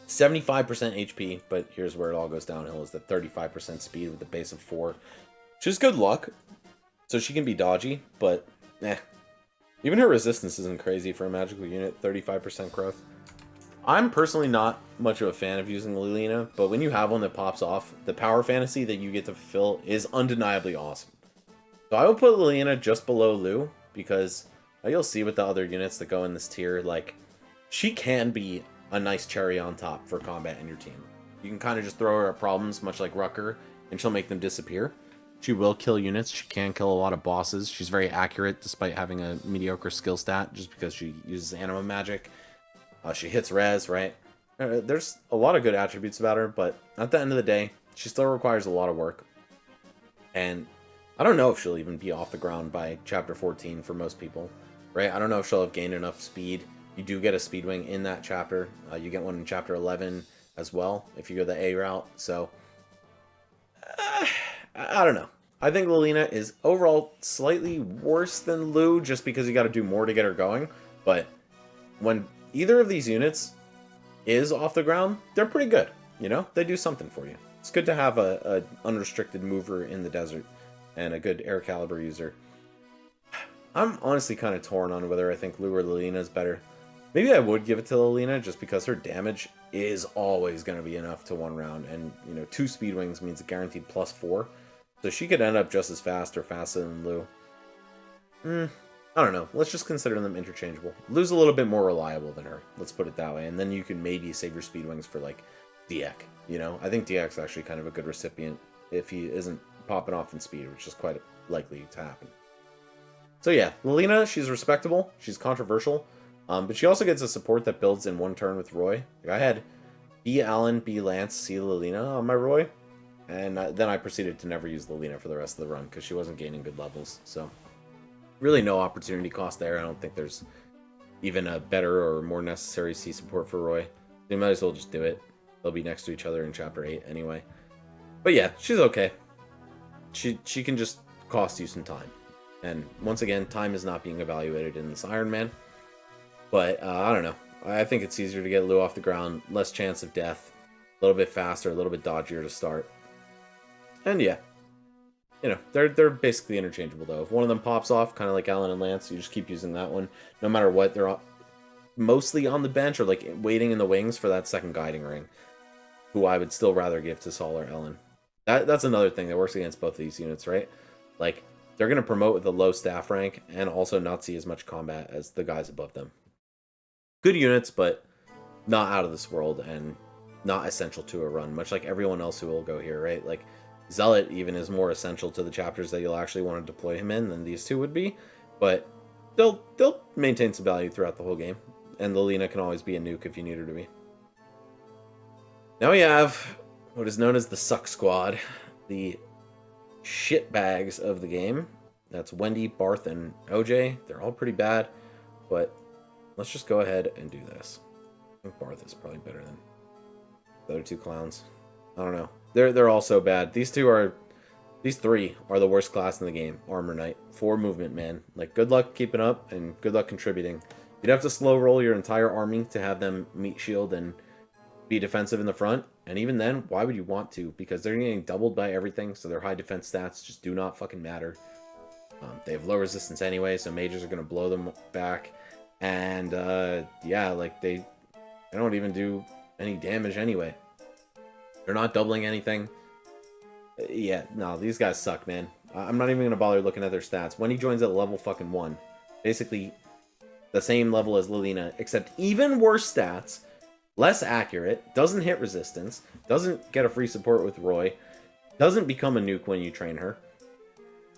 75% HP, but here's where it all goes downhill, is that 35% speed with a base of 4. She's good luck, so she can be dodgy, but even her resistance isn't crazy for a magical unit. 35% growth. I'm personally not much of a fan of using Lilina, but when you have one that pops off, the power fantasy that you get to fulfill is undeniably awesome. So I would put Lilina just below Lu, because you'll see with the other units that go in this tier, like, she can be a nice cherry on top for combat in your team. You can kind of just throw her at problems, much like Rucker, and she'll make them disappear. She will kill units. She can kill a lot of bosses. She's very accurate, despite having a mediocre skill stat, just because she uses anima magic. She hits res, right? There's a lot of good attributes about her, but at the end of the day, she still requires a lot of work. And I don't know if she'll even be off the ground by Chapter 14 for most people, right? I don't know if she'll have gained enough speed. You do get a speed wing in that chapter. You get one in Chapter 11 as well, if you go the A route. So, I don't know. I think Lilina is overall slightly worse than Lu, just because you got to do more to get her going. But when either of these units is off the ground, they're pretty good. You know, they do something for you. It's good to have a unrestricted mover in the desert and a good air caliber user. I'm honestly kind of torn on whether I think Lu or Lilina is better. Maybe I would give it to Lilina just because her damage is always going to be enough to one round. And, you know, 2 speed wings means a guaranteed +4. So she could end up just as fast or faster than Lu. I I don't know. Let's just consider them interchangeable. Lou's a little bit more reliable than her. Let's put it that way. And then you can maybe save your speed wings for, like, Diek. You know? I think Diek's actually kind of a good recipient if he isn't popping off in speed, which is quite likely to happen. So yeah, Lilina, she's respectable. She's controversial. But she also gets a support that builds in one turn with Roy. Like, I had B. Allen, B. Lance, C. Lilina on my Roy. And then I proceeded to never use Lilina for the rest of the run because she wasn't gaining good levels. So really no opportunity cost there. I don't think there's even a better or more necessary C support for Roy. They might as well just do it. They'll be next to each other in Chapter 8 anyway. But yeah, she's okay. She can just cost you some time. And once again, time is not being evaluated in this Iron Man. But I don't know. I think it's easier to get Lou off the ground, less chance of death, a little bit faster, a little bit dodgier to start. And yeah, you know, they're basically interchangeable though. If one of them pops off, kind of like Allen and Lance, you just keep using that one. No matter what, they're mostly on the bench or like waiting in the wings for that second guiding ring, who I would still rather give to Saul or Ellen. That's another thing that works against both of these units, right? Like, they're going to promote with a low staff rank and also not see as much combat as the guys above them. Good units, but not out of this world and not essential to a run, much like everyone else who will go here, right? Like, Zealot even is more essential to the chapters that you'll actually want to deploy him in than these two would be, but they'll maintain some value throughout the whole game, and Lilina can always be a nuke if you need her to be. Now we have what is known as the Suck Squad, the shitbags of the game. That's Wendy, Barth, and OJ. They're all pretty bad, but let's just go ahead and do this. I think Barth is probably better than the other two clowns. I don't know. They're all so bad. These three are the worst class in the game. Armor Knight, 4 movement, man. Like, good luck keeping up and good luck contributing. You'd have to slow roll your entire army to have them meet shield and be defensive in the front. And even then, why would you want to? Because they're getting doubled by everything, so their high defense stats just do not fucking matter. They have low resistance anyway, so mages are going to blow them back. And, yeah, like, they don't even do any damage anyway. They're not doubling anything. Yeah, no, these guys suck, man. I'm not even going to bother looking at their stats. When he joins at level fucking 1, basically the same level as Lilina, except even worse stats, less accurate, doesn't hit resistance, doesn't get a free support with Roy, doesn't become a nuke when you train her.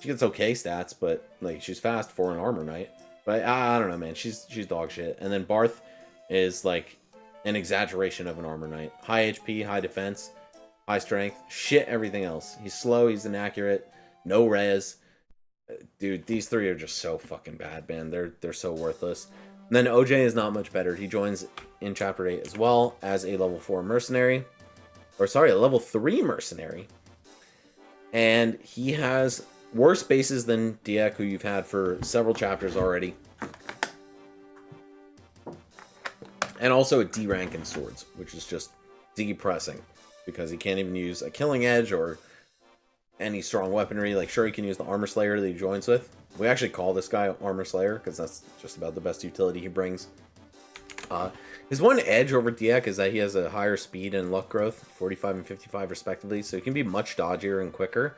She gets okay stats, but like, she's fast for an Armor Knight. But I don't know, man. She's dog shit. And then Barth is like an exaggeration of an Armor Knight. High HP, high defense, high strength, shit everything else. He's slow, he's inaccurate, no res. Dude, these three are just so fucking bad, man. They're so worthless. And then OJ is not much better. He joins in Chapter 8 as well as a level 4 mercenary. Or sorry, a level 3 mercenary. And he has worse bases than Diek, who you've had for several chapters already. And also a D rank in swords, which is just depressing. Because he can't even use a killing edge or any strong weaponry. Like, sure, he can use the Armor Slayer that he joins with. We actually call this guy Armor Slayer, because that's just about the best utility he brings. His one edge over Diek is that he has a higher speed and luck growth, 45 and 55 respectively, so he can be much dodgier and quicker.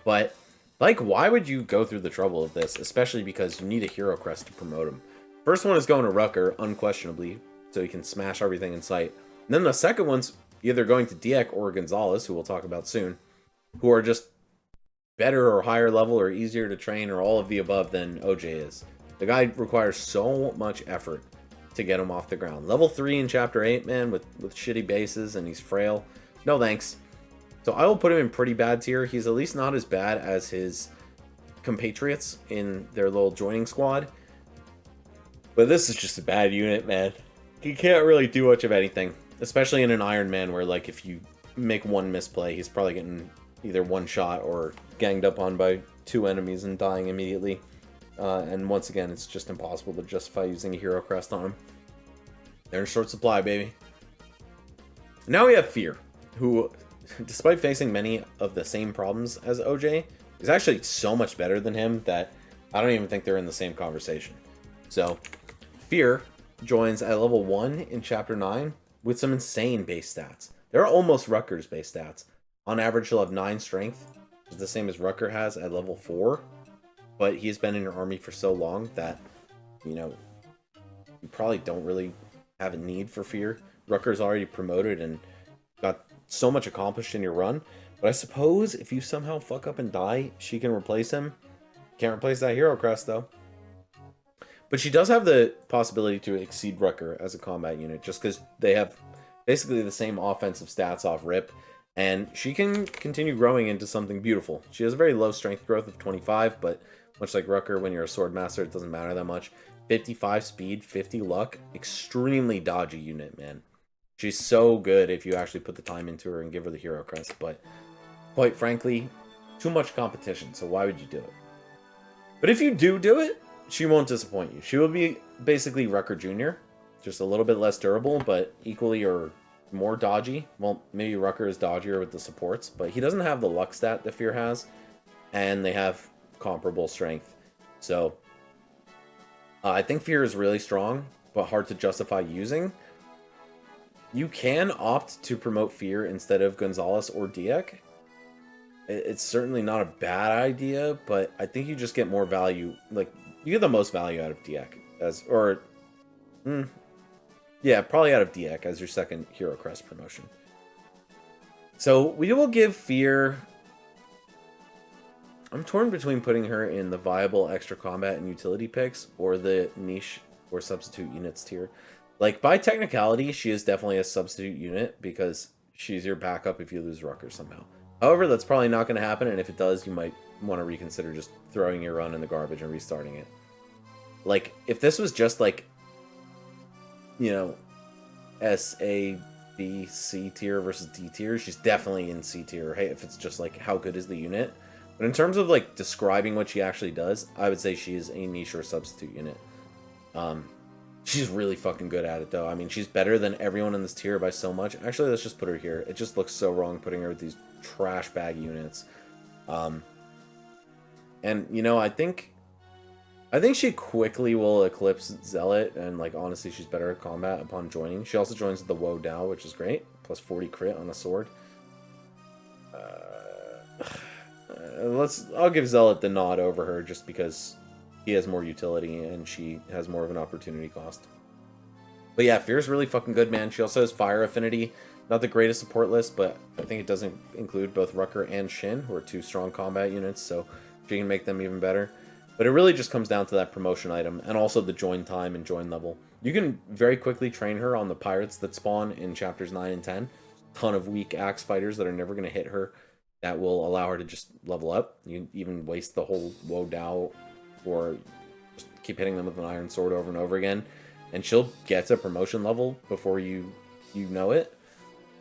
But, like, why would you go through the trouble of this? Especially because you need a hero crest to promote him. First one is going to Rucker, unquestionably, so he can smash everything in sight. And then the second one's either going to Diek or Gonzalez, who we'll talk about soon, who are just better or higher level or easier to train or all of the above than OJ is. The guy requires so much effort to get him off the ground. Level 3 in Chapter 8, man, with shitty bases, and he's frail. No thanks. So I will put him in pretty bad tier. He's at least not as bad as his compatriots in their little joining squad. But this is just a bad unit, man. He can't really do much of anything. Especially in an Iron Man where, like, if you make one misplay, he's probably getting either one shot or ganged up on by 2 enemies and dying immediately. And once again, it's just impossible to justify using a hero crest on him. They're in short supply, baby. Now we have Fear, who, despite facing many of the same problems as OJ, is actually so much better than him that I don't even think they're in the same conversation. So, Fear joins at level 1 in Chapter 9 with some insane base stats. They're almost Rucker's base stats. On average, she'll have 9 strength, which is the same as Rucker has at level 4. but he's been in your army for so long that, you know, you probably don't really have a need for fear. Rucker's already promoted and got so much accomplished in your run. But I suppose if you somehow fuck up and die, she can replace him. Can't replace that hero crest, though. But she does have the possibility to exceed Rucker as a combat unit, just because they have basically the same offensive stats off rip. And she can continue growing into something beautiful. She has a very low strength growth of 25, but much like Rucker, when you're a sword master, it doesn't matter that much. 55 speed, 50 luck. Extremely dodgy unit, man. She's so good if you actually put the time into her and give her the hero crest. But quite frankly, too much competition, so why would you do it? But if you do it, she won't disappoint you. She will be basically Rucker Jr., just a little bit less durable, but equally or more dodgy. Well, maybe Rucker is dodgier with the supports, but he doesn't have the luck stat that Fear has, and they have comparable strength. So, I think Fear is really strong, but hard to justify using. You can opt to promote Fear instead of Gonzalez or Dieck. It's certainly not a bad idea, but I think you just get more value. Like, you get the most value out of Dieck yeah, probably out of Dieck as your second hero crest promotion. So we will give Fear. I'm torn between putting her in the viable extra combat and utility picks or the niche or substitute units tier. Like, by technicality, she is definitely a substitute unit because she's your backup if you lose Rucker somehow. However, that's probably not going to happen, and if it does, you might want to reconsider just throwing your run in the garbage and restarting it. Like, if this was just like, you know, S, A, B, C tier versus D tier, she's definitely in C tier. Hey, if it's just like, how good is the unit? But in terms of like describing what she actually does, I would say she is a niche or substitute unit. She's really fucking good at it, though. I mean, she's better than everyone in this tier by so much. Actually, let's just put her here. It just looks so wrong putting her with these trash bag units. And, you know, I think she quickly will eclipse Zealot, and, like, honestly, she's better at combat upon joining. She also joins the Woe Dao, which is great. Plus 40 crit on a sword. I'll give Zealot the nod over her, just because he has more utility, and she has more of an opportunity cost. But yeah, Fear's really fucking good, man. She also has Fire Affinity. Not the greatest support list, but I think it doesn't include both Rucker and Shin, who are two strong combat units, so she can make them even better. But it really just comes down to that promotion item, and also the join time and join level. You can very quickly train her on the pirates that spawn in chapters 9 and 10. Ton of weak axe fighters that are never going to hit her, that will allow her to just level up. You can even waste the whole Woe Dao, or just keep hitting them with an iron sword over and over again, and she'll get to promotion level before you know it.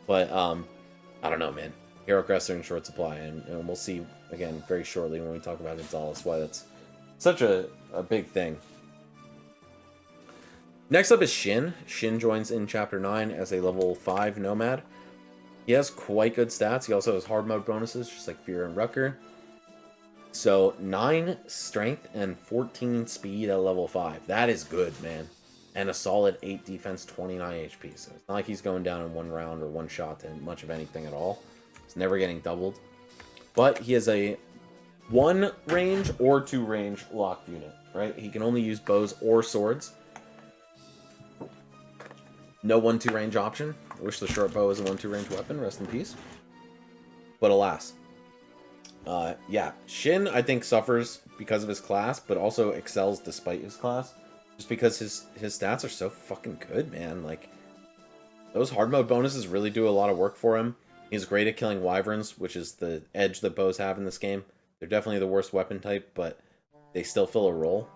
But I don't know, man. Hero crests are in short supply, and we'll see again very shortly when we talk about Gonzalez why that's such a big thing. Next up is Shin. Shin joins in chapter 9 as a level 5 nomad. He has quite good stats. He also has hard mode bonuses, just like Fear and Rucker. So 9 strength and 14 speed at level 5. That is good, man. And a solid 8 defense, 29 HP. So it's not like he's going down in one round or one shot to much of anything at all. It's never getting doubled. But he has a 1 range or 2 range locked unit, right? He can only use bows or swords. No 1-2 range option. I wish the short bow was a 1-2 range weapon. Rest in peace. But alas. Yeah, Shin, I think, suffers because of his class, but also excels despite his class. Just because his stats are so fucking good, man. Like, those hard mode bonuses really do a lot of work for him. He's great at killing wyverns, which is the edge that bows have in this game. They're definitely the worst weapon type, but they still fill a role.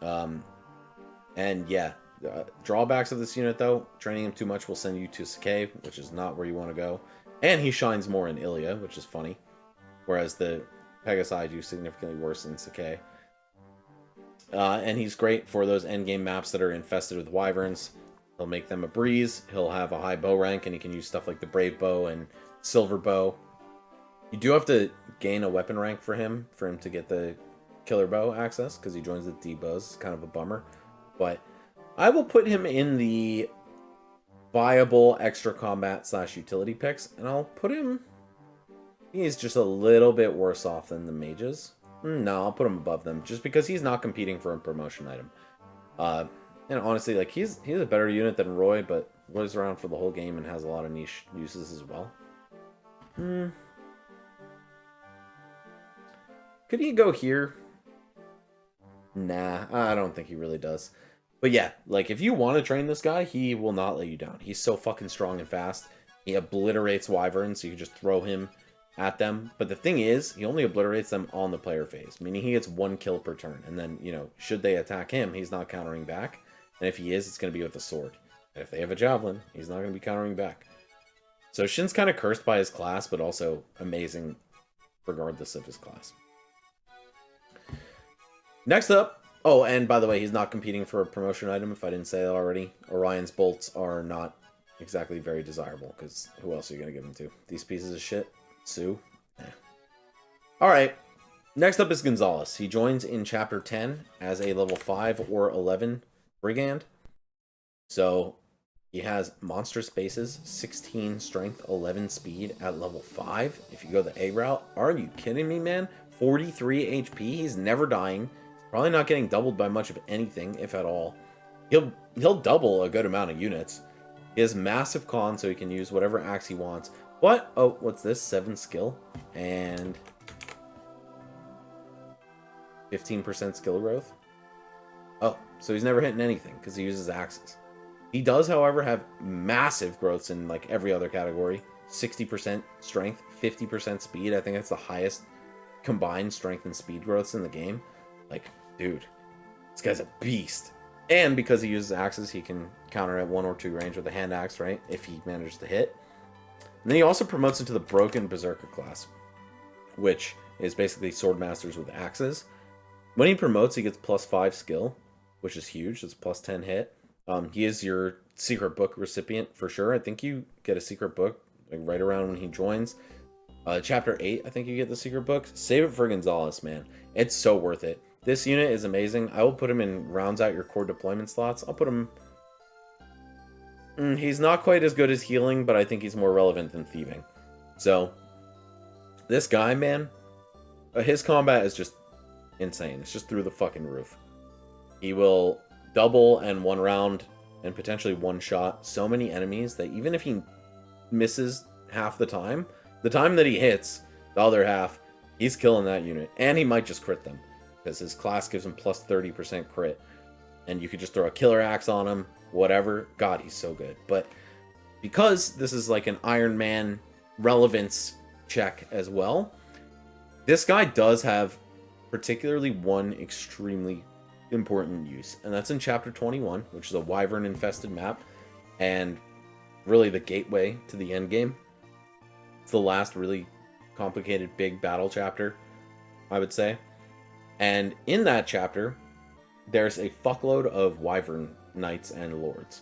And yeah, drawbacks of this unit, though, training him too much will send you to Sakai, which is not where you want to go. And he shines more in Ilya, which is funny. Whereas the Pegasi do significantly worse in Sakai. And he's great for those endgame maps that are infested with wyverns. He'll make them a breeze. He'll have a high bow rank, and he can use stuff like the Brave Bow and Silver Bow. You do have to gain a weapon rank for him to get the Killer Bow access, because he joins the D bows. It's kind of a bummer. But I will put him in the viable extra combat / utility picks, and I'll put him... He's just a little bit worse off than the mages. No, I'll put him above them just because he's not competing for a promotion item. And honestly, like he's a better unit than Roy, but Roy's around for the whole game and has a lot of niche uses as well. Could he go here? Nah, I don't think he really does. But yeah, like if you want to train this guy, he will not let you down. He's so fucking strong and fast. He obliterates wyverns, so you can just throw him at them. But the thing is, he only obliterates them on the player phase, meaning he gets 1 kill per turn. And then, you know, should they attack him, he's not countering back. And if he is, it's going to be with a sword. And if they have a javelin, he's not going to be countering back. So Shin's kind of cursed by his class, but also amazing regardless of his class. Next up, oh, and by the way, he's not competing for a promotion item, if I didn't say that already. Orion's bolts are not exactly very desirable, because who else are you going to give them to? These pieces of shit? Sue? Eh. Alright, next up is Gonzalez. He joins in Chapter 10 as a level 5 or 11 Brigand. So, he has monstrous bases, 16 strength, 11 speed at level 5. If you go the A route, are you kidding me, man? 43 HP, he's never dying. Probably not getting doubled by much of anything, if at all. He'll double a good amount of units. He has massive con, so he can use whatever axe he wants. What? Oh, what's this? 7 skill. And 15% skill growth. Oh, so he's never hitting anything, because he uses axes. He does, however, have massive growths in, like, every other category. 60% strength, 50% speed. I think that's the highest combined strength and speed growths in the game. Like, dude, this guy's a beast. And because he uses axes, he can counter at 1 or 2 range with a hand axe, right? If he manages to hit. And then he also promotes into the Broken Berserker class, which is basically sword masters with axes. When he promotes, he gets +5 skill, which is huge. It's +10 hit. He is your secret book recipient for sure. I think you get a secret book like right around when he joins. Chapter 8, I think you get the secret book. Save it for Gonzalez, man. It's so worth it. This unit is amazing. I will put him in rounds out your core deployment slots. I'll put him... he's not quite as good as healing, but I think he's more relevant than thieving. So, this guy, man, his combat is just insane. It's just through the fucking roof. He will double and 1 round and potentially 1 shot so many enemies that even if he misses half the time that he hits the other half, he's killing that unit. And he might just crit them, because his class gives him +30% crit. And you could just throw a killer axe on him, whatever. God, he's so good. But because this is like an Iron Man relevance check as well, this guy does have particularly one extremely important use, and that's in Chapter 21, which is a wyvern-infested map, and really the gateway to the end game. It's the last really complicated big battle chapter, I would say. And in that chapter, there's a fuckload of wyvern knights and lords.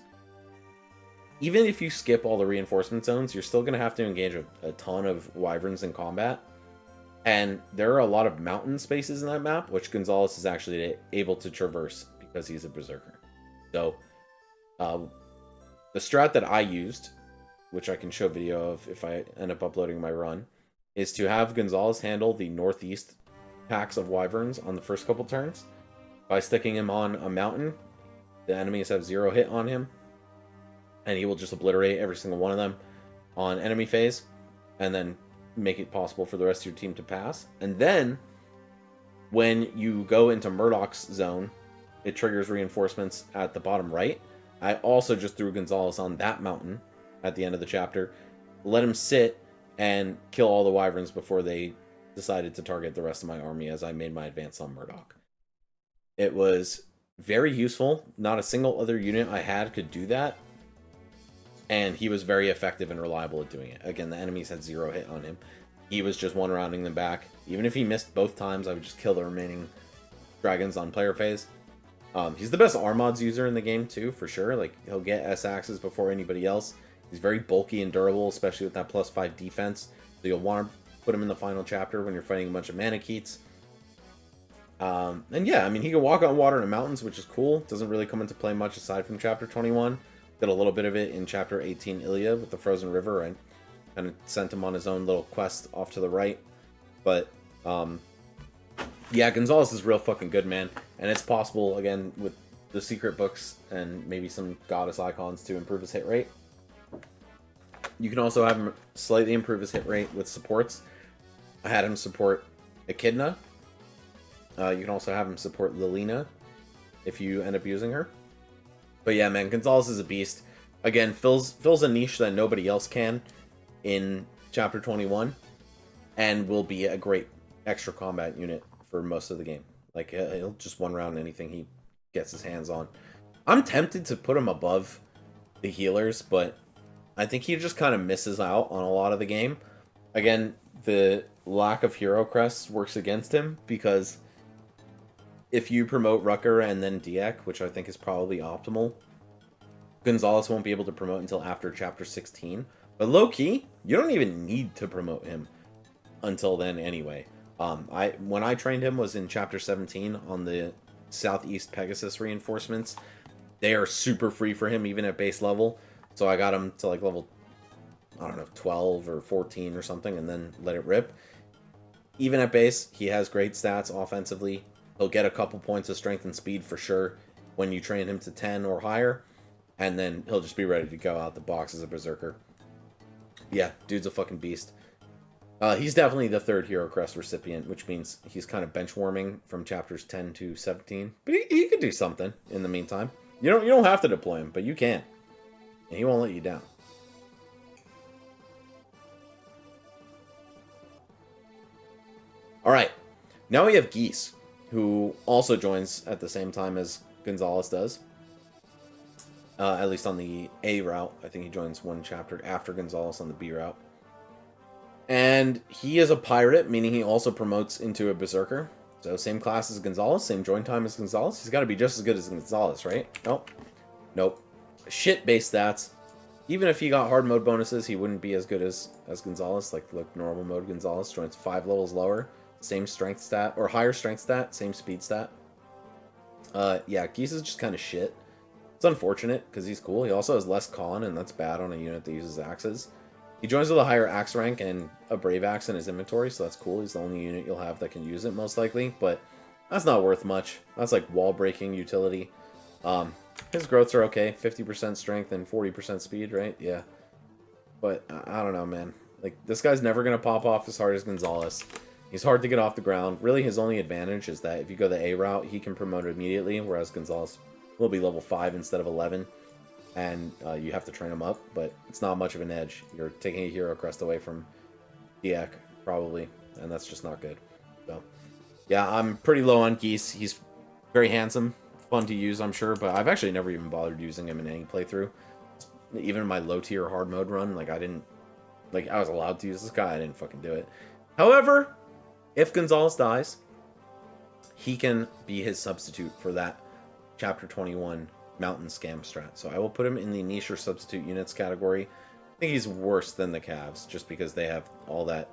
Even if you skip all the reinforcement zones, you're still going to have to engage a ton of wyverns in combat. And there are a lot of mountain spaces in that map, which Gonzalez is actually able to traverse because he's a berserker. So, the strat that I used, which I can show video of if I end up uploading my run, is to have Gonzalez handle the northeast packs of wyverns on the first couple turns. By sticking him on a mountain, the enemies have 0 hit on him, and he will just obliterate every single one of them on enemy phase, and then make it possible for the rest of your team to pass. And then, when you go into Murdoch's zone, it triggers reinforcements at the bottom right. I also just threw Gonzalez on that mountain at the end of the chapter, let him sit and kill all the wyverns before they decided to target the rest of my army as I made my advance on Murdoch. It was very useful. Not a single other unit I had could do that. And he was very effective and reliable at doing it. Again, the enemies had 0 hit on him. He was just 1-rounding them back. Even if he missed both times, I would just kill the remaining dragons on player phase. He's the best Armods user in the game, too, for sure. Like, he'll get S-axes before anybody else. He's very bulky and durable, especially with that +5 defense. So you'll want to put him in the final chapter when you're fighting a bunch of Manicheats. And yeah, I mean, he can walk on water in the mountains, which is cool. Doesn't really come into play much aside from Chapter 21. Did a little bit of it in Chapter 18 Ilya with the Frozen River. I kind of sent him on his own little quest off to the right. But Yeah, Gonzalez is real fucking good, man. And it's possible, again, with the secret books and maybe some goddess icons to improve his hit rate. You can also have him slightly improve his hit rate with supports. I had him support Echidna. You can also have him support Lilina if you end up using her. But yeah, man, Gonzalez is a beast. Again, fills a niche that nobody else can in Chapter 21. And will be a great extra combat unit for most of the game. Like, he'll just one round anything he gets his hands on. I'm tempted to put him above the healers, but I think he just kind of misses out on a lot of the game. Again, the lack of hero crests works against him, because if you promote Rucker and then Diek, which I think is probably optimal, Gonzalez won't be able to promote until after Chapter 16. But low-key, you don't even need to promote him until then anyway. When I trained him was in Chapter 17 on the Southeast Pegasus reinforcements. They are super free for him, even at base level. So I got him to like level, I don't know, 12 or 14 or something, and then let it rip. Even at base, he has great stats offensively. He'll get a couple points of strength and speed for sure when you train him to 10 or higher. And then he'll just be ready to go out the box as a berserker. Yeah, dude's a fucking beast. He's definitely the third Hero Crest recipient, which means he's kind of bench warming from chapters 10 to 17. But he could do something in the meantime. You don't have to deploy him, but you can. And he won't let you down. Alright, now we have Geese, who also joins at the same time as Gonzalez does. At least on the A route. I think he joins one chapter after Gonzalez on the B route. And he is a pirate, meaning he also promotes into a berserker. So same class as Gonzalez, same join time as Gonzalez. He's got to be just as good as Gonzalez, right? Nope. Shit-based stats. Even if he got hard mode bonuses, he wouldn't be as good as Gonzalez. Like, look, normal mode Gonzalez joins 5 levels lower. Same strength stat, or higher strength stat, same speed stat. Yeah, Geese is just kind of shit. It's unfortunate, because he's cool. He also has less con, and that's bad on a unit that uses axes. He joins with a higher axe rank and a brave axe in his inventory, so that's cool. He's the only unit you'll have that can use it, most likely. But that's not worth much. That's like wall-breaking utility. His growths are okay. 50% strength and 40% speed, right? Yeah. But I don't know, man. Like, this guy's never going to pop off as hard as Gonzalez. He's hard to get off the ground. Really, his only advantage is that if you go the A route, he can promote immediately, whereas Gonzalez will be level 5 instead of 11. And you have to train him up, but it's not much of an edge. You're taking a hero crest away from Diek, probably, and that's just not good. So, yeah, I'm pretty low on Geese. He's very handsome, fun to use, I'm sure, but I've actually never even bothered using him in any playthrough. Even in my low-tier hard mode run, like, I was allowed to use this guy, I didn't fucking do it. However, if Gonzalez dies, he can be his substitute for that Chapter 21 Mountain Scam strat. So I will put him in the niche or substitute units category. I think he's worse than the Cavs, just because they have all that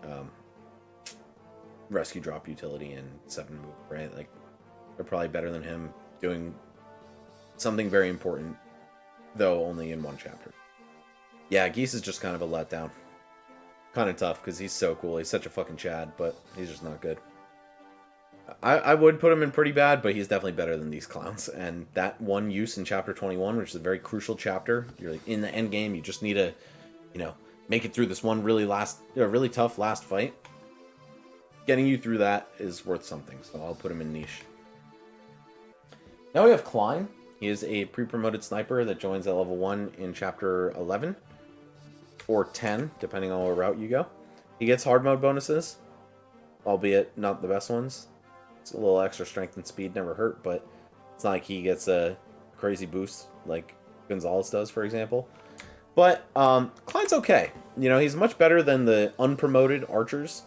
rescue drop utility and 7 move, right? Like, they're probably better than him doing something very important, though only in one chapter. Yeah, Geese is just kind of a letdown. Kind of tough, because he's so cool. He's such a fucking Chad, but he's just not good. I would put him in pretty bad, but he's definitely better than these clowns. And that one use in Chapter 21, which is a very crucial chapter, you're like in the end game, you just need to, make it through this one really tough last fight. Getting you through that is worth something, so I'll put him in niche. Now we have Klein. He is a pre-promoted sniper that joins at level 1 in Chapter 11. Or 10, depending on what route you go. He gets hard mode bonuses, albeit not the best ones. It's a little extra strength and speed, never hurt, but it's not like he gets a crazy boost like Gonzalez does, for example. But Klein's okay. He's much better than the unpromoted archers,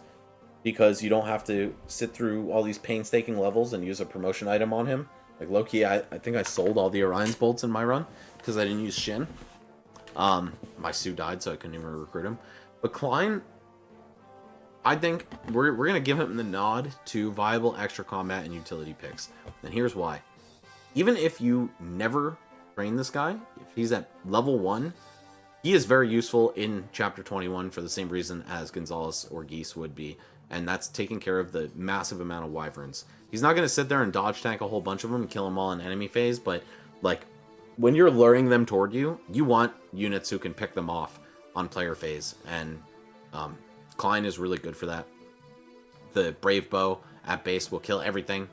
because you don't have to sit through all these painstaking levels and use a promotion item on him. Like, low-key, I think I sold all the Orion's bolts in my run, because I didn't use Shin. My Sue died, so I couldn't even recruit him. But Klein, I think we're going to give him the nod to viable extra combat and utility picks. And here's why. Even if you never train this guy, if he's at level 1, he is very useful in Chapter 21 for the same reason as Gonzalez or Geese would be. and that's taking care of the massive amount of wyverns. He's not going to sit there and dodge tank a whole bunch of them and kill them all in enemy phase, but like when you're luring them toward you, you want units who can pick them off on player phase, and Klein is really good for that. The Brave Bow at base will kill everything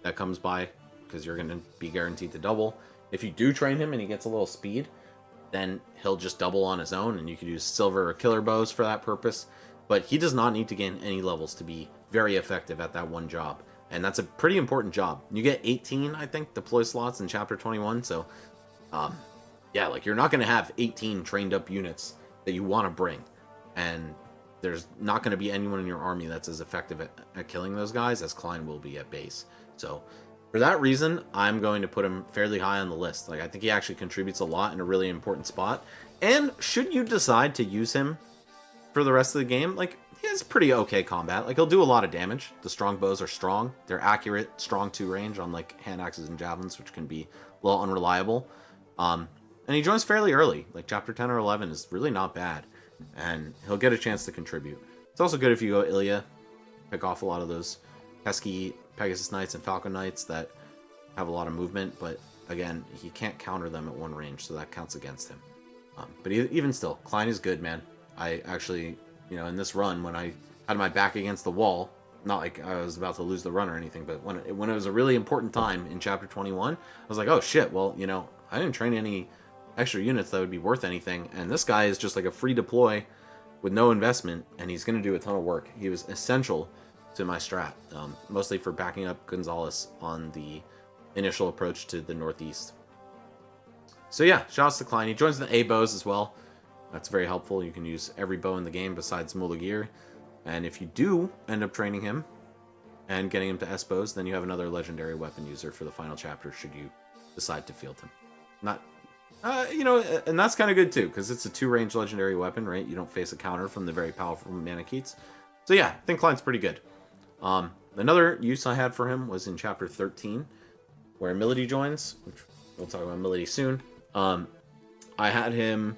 that comes by, because you're going to be guaranteed to double. If you do train him and he gets a little speed, then he'll just double on his own, and you can use silver or killer bows for that purpose. But he does not need to gain any levels to be very effective at that one job. And that's a pretty important job. You get 18, I think, deploy slots in Chapter 21. So, yeah, like you're not going to have 18 trained up units that you want to bring. And there's not going to be anyone in your army that's as effective at killing those guys as Klein will be at base. So, for that reason, I'm going to put him fairly high on the list. Like, I think he actually contributes a lot in a really important spot. And should you decide to use him for the rest of the game, like, he has pretty okay combat. Like, he'll do a lot of damage. The strong bows are strong. They're accurate, strong 2 range, unlike hand axes and javelins, which can be a little unreliable. And he joins fairly early. Like, Chapter 10 or 11 is really not bad. And he'll get a chance to contribute. It's also good if you go Ilya, pick off a lot of those pesky Pegasus Knights and Falcon Knights that have a lot of movement, but again, he can't counter them at one range, so that counts against him. But even still, Klein is good, man. I actually, you know, in this run, when I had my back against the wall, not like I was about to lose the run or anything, but when it was a really important time in Chapter 21, I was like, oh shit, well, you know, I didn't train any extra units that would be worth anything, and this guy is just like a free deploy with no investment, and he's going to do a ton of work. He was essential to my strat, mostly for backing up Gonzalez on the initial approach to the northeast. So yeah, shouts to Klein. He joins the A bows as well. That's very helpful. You can use every bow in the game besides Mulagir. And if you do end up training him and getting him to S bows, then you have another legendary weapon user for the final chapter should you decide to field him. Not, you know, and that's kind of good too, because it's a 2-range legendary weapon, right? You don't face a counter from the very powerful Manicheets. So yeah, I think Klein's pretty good. Another use I had for him was in Chapter 13, where Milady joins, which we'll talk about Milady soon. I had him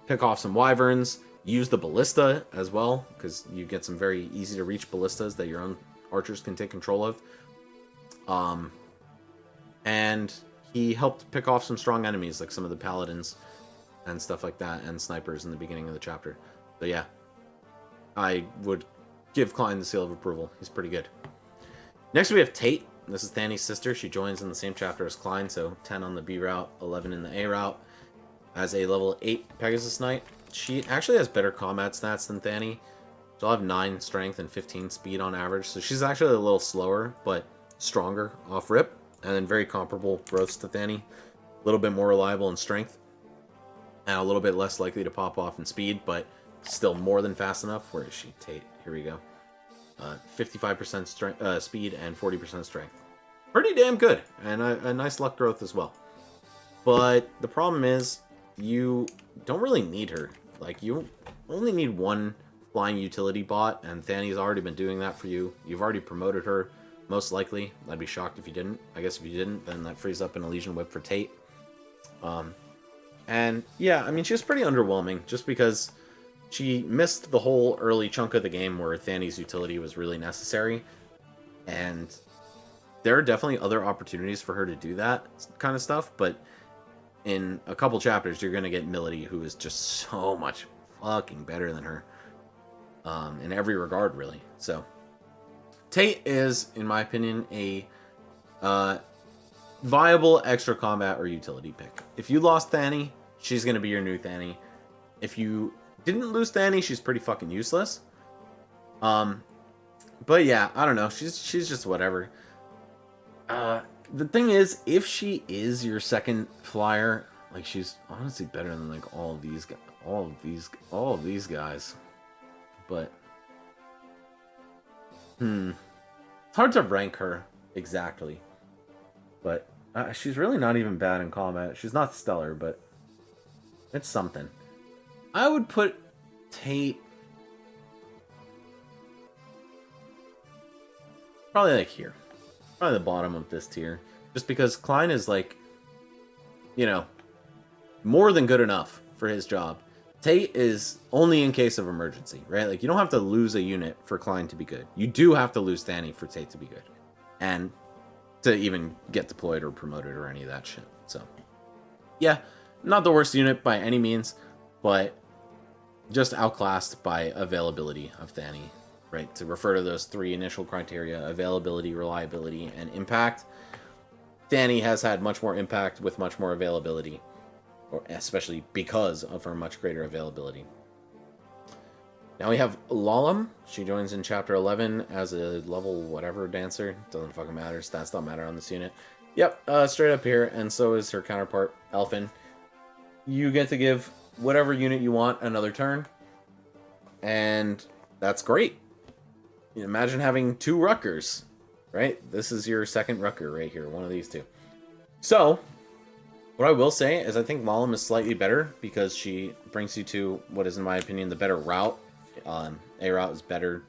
pick off some wyverns, use the ballista as well, because you get some very easy to reach ballistas that your own archers can take control of. And he helped pick off some strong enemies, like some of the paladins and stuff like that, and snipers in the beginning of the chapter. So yeah, I would give Klein the seal of approval. He's pretty good. Next we have Tate. This is Thany's sister. She joins in the same chapter as Klein, so 10 on the B route, 11 in the A route. As a level 8 Pegasus Knight, she actually has better combat stats than Thany. She'll have 9 strength and 15 speed on average, so she's actually a little slower, but stronger off rip, and then very comparable growths to Thany. A little bit more reliable in strength, and a little bit less likely to pop off in speed, but still more than fast enough. Where is she? Tate. Here we go. 55% strength, speed and 40% strength. Pretty damn good, and a nice luck growth as well. But the problem is, you don't really need her. Like, you only need one flying utility bot, and Thany's already been doing that for you. You've already promoted her, most likely. I'd be shocked if you didn't. I guess if you didn't, then that frees up an Elysian Whip for Tate. And yeah, I mean, she was pretty underwhelming, just because she missed the whole early chunk of the game where Thany's utility was really necessary. And there are definitely other opportunities for her to do that kind of stuff, but in a couple chapters, you're going to get Milady, who is just so much fucking better than her. In every regard, really. So, Tate is, in my opinion, a viable extra combat or utility pick. If you lost Thany, she's going to be your new Thany. If you didn't lose Thany, she's pretty fucking useless. But yeah, I don't know. She's just whatever. The thing is, if she is your second flyer, like, she's honestly better than like all of these guys. But it's hard to rank her exactly. But she's really not even bad in combat. She's not stellar, but it's something. I would put Tate probably like here. Probably the bottom of this tier. Just because Klein is like, you know, more than good enough for his job. Tate is only in case of emergency, right? Like, you don't have to lose a unit for Klein to be good. You do have to lose Thani for Tate to be good. And to even get deployed or promoted or any of that shit. So, yeah, not the worst unit by any means, but just outclassed by availability of Thani, right? To refer to those three initial criteria, availability, reliability, and impact. Thani has had much more impact with much more availability, or especially because of her much greater availability. Now we have Lalum. She joins in Chapter 11 as a level whatever dancer. Doesn't fucking matter. Stats don't matter on this unit. Yep, straight up here, and so is her counterpart, Elfin. You get to give whatever unit you want another turn, and that's great. Imagine having 2 Ruckers, right? This is your second Rucker right here, one of these two. So, what I will say is I think Lalum is slightly better because she brings you to what is, in my opinion, the better route. A route is better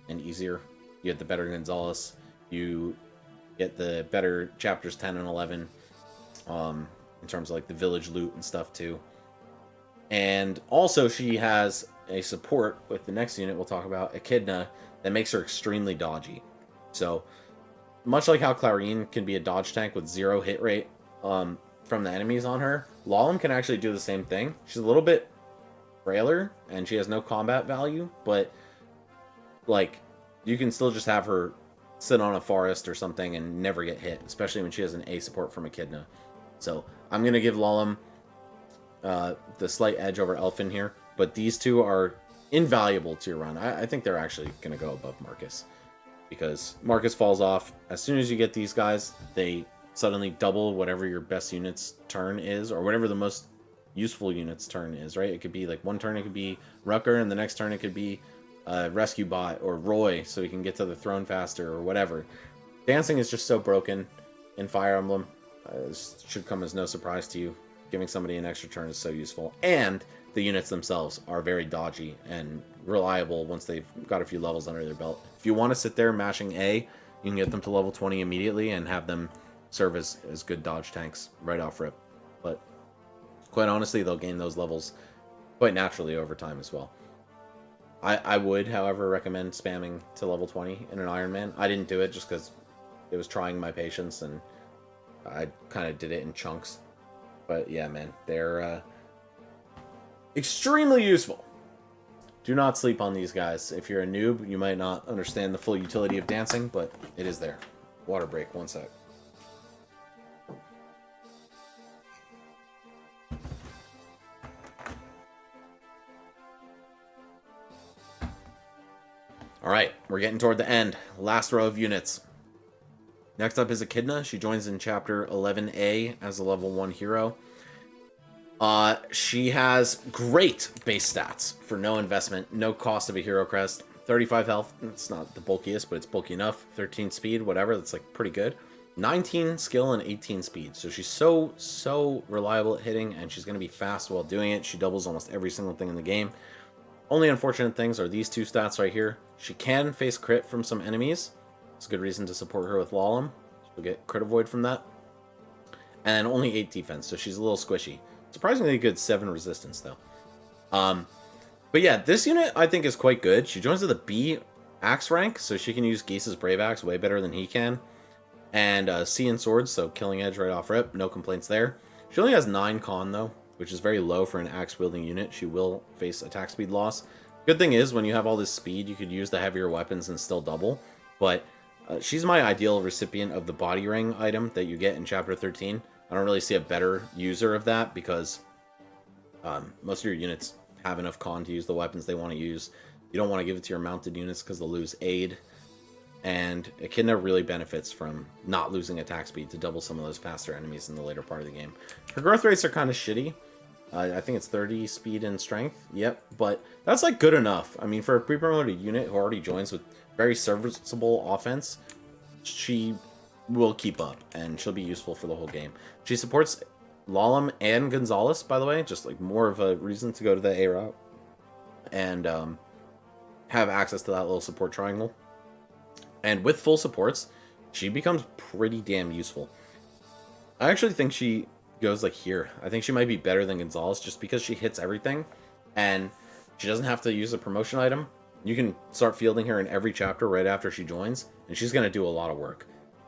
and easier. You get the better Gonzalez. You get the better chapters 10 and 11 in terms of like the village loot and stuff too. And also she has a support with the next unit we'll talk about, Echidna, that makes her extremely dodgy. So much like how Clarine can be a dodge tank with 0 hit rate from the enemies on her, Lalum can actually do the same thing. She's a little bit frailer and she has no combat value, but like you can still just have her sit on a forest or something and never get hit, especially when she has an A support from Echidna. So I'm gonna give Lalum the slight edge over Elfin here, but these two are invaluable to your run. I think they're actually gonna go above Marcus, because Marcus falls off as soon as you get these guys. They suddenly double whatever your best unit's turn is, or whatever the most useful unit's turn is, right? It could be like one turn it could be Rucker, and the next turn it could be Rescue Bot or Roy, so he can get to the throne faster or whatever. Dancing is just so broken in Fire Emblem. This should come as no surprise to you. Giving somebody an extra turn is so useful. And the units themselves are very dodgy and reliable once they've got a few levels under their belt. If you want to sit there mashing A, you can get them to level 20 immediately and have them serve as good dodge tanks right off rip. But quite honestly, they'll gain those levels quite naturally over time as well. I would, however, recommend spamming to level 20 in an Iron Man. I didn't do it just because it was trying my patience, and I kind of did it in chunks. But yeah, man, they're extremely useful. Do not sleep on these guys. If you're a noob, you might not understand the full utility of dancing, but it is there. Water break, one sec. Alright, we're getting toward the end. Last row of units. Next up is Echidna. She joins in Chapter 11A as a level 1 hero. She has great base stats for no investment, no cost of a hero crest. 35 health, it's not the bulkiest, but it's bulky enough. 13 speed, whatever, that's like pretty good. 19 skill and 18 speed. So she's so reliable at hitting, and she's going to be fast while doing it. She doubles almost every single thing in the game. Only unfortunate things are these two stats right here. She can face crit from some enemies. It's a good reason to support her with Lalum. She'll get crit avoid from that. And only 8 defense, so she's a little squishy. Surprisingly good 7 resistance, though. But yeah, this unit I think is quite good. She joins with a B axe rank, so she can use Geese's Brave Axe way better than he can. And C in swords, so killing edge right off rip. No complaints there. She only has 9 con, though, which is very low for an axe-wielding unit. She will face attack speed loss. Good thing is, when you have all this speed, you could use the heavier weapons and still double. But she's my ideal recipient of the body ring item that you get in Chapter 13. I don't really see a better user of that because most of your units have enough con to use the weapons they want to use. You don't want to give it to your mounted units because they'll lose aid. And Echidna really benefits from not losing attack speed to double some of those faster enemies in the later part of the game. Her growth rates are kind of shitty. I think it's 30 speed and strength. Yep, but that's like good enough. I mean, for a pre-promoted unit who already joins with very serviceable offense, she will keep up and she'll be useful for the whole game. She supports Lalum and Gonzalez, by the way, just like more of a reason to go to the A route and have access to that little support triangle. And with full supports, she becomes pretty damn useful. I actually think she goes like here. I think she might be better than Gonzalez just because she hits everything. and she doesn't have to use a promotion item. You can start fielding her in every chapter right after she joins, and she's going to do a lot of work.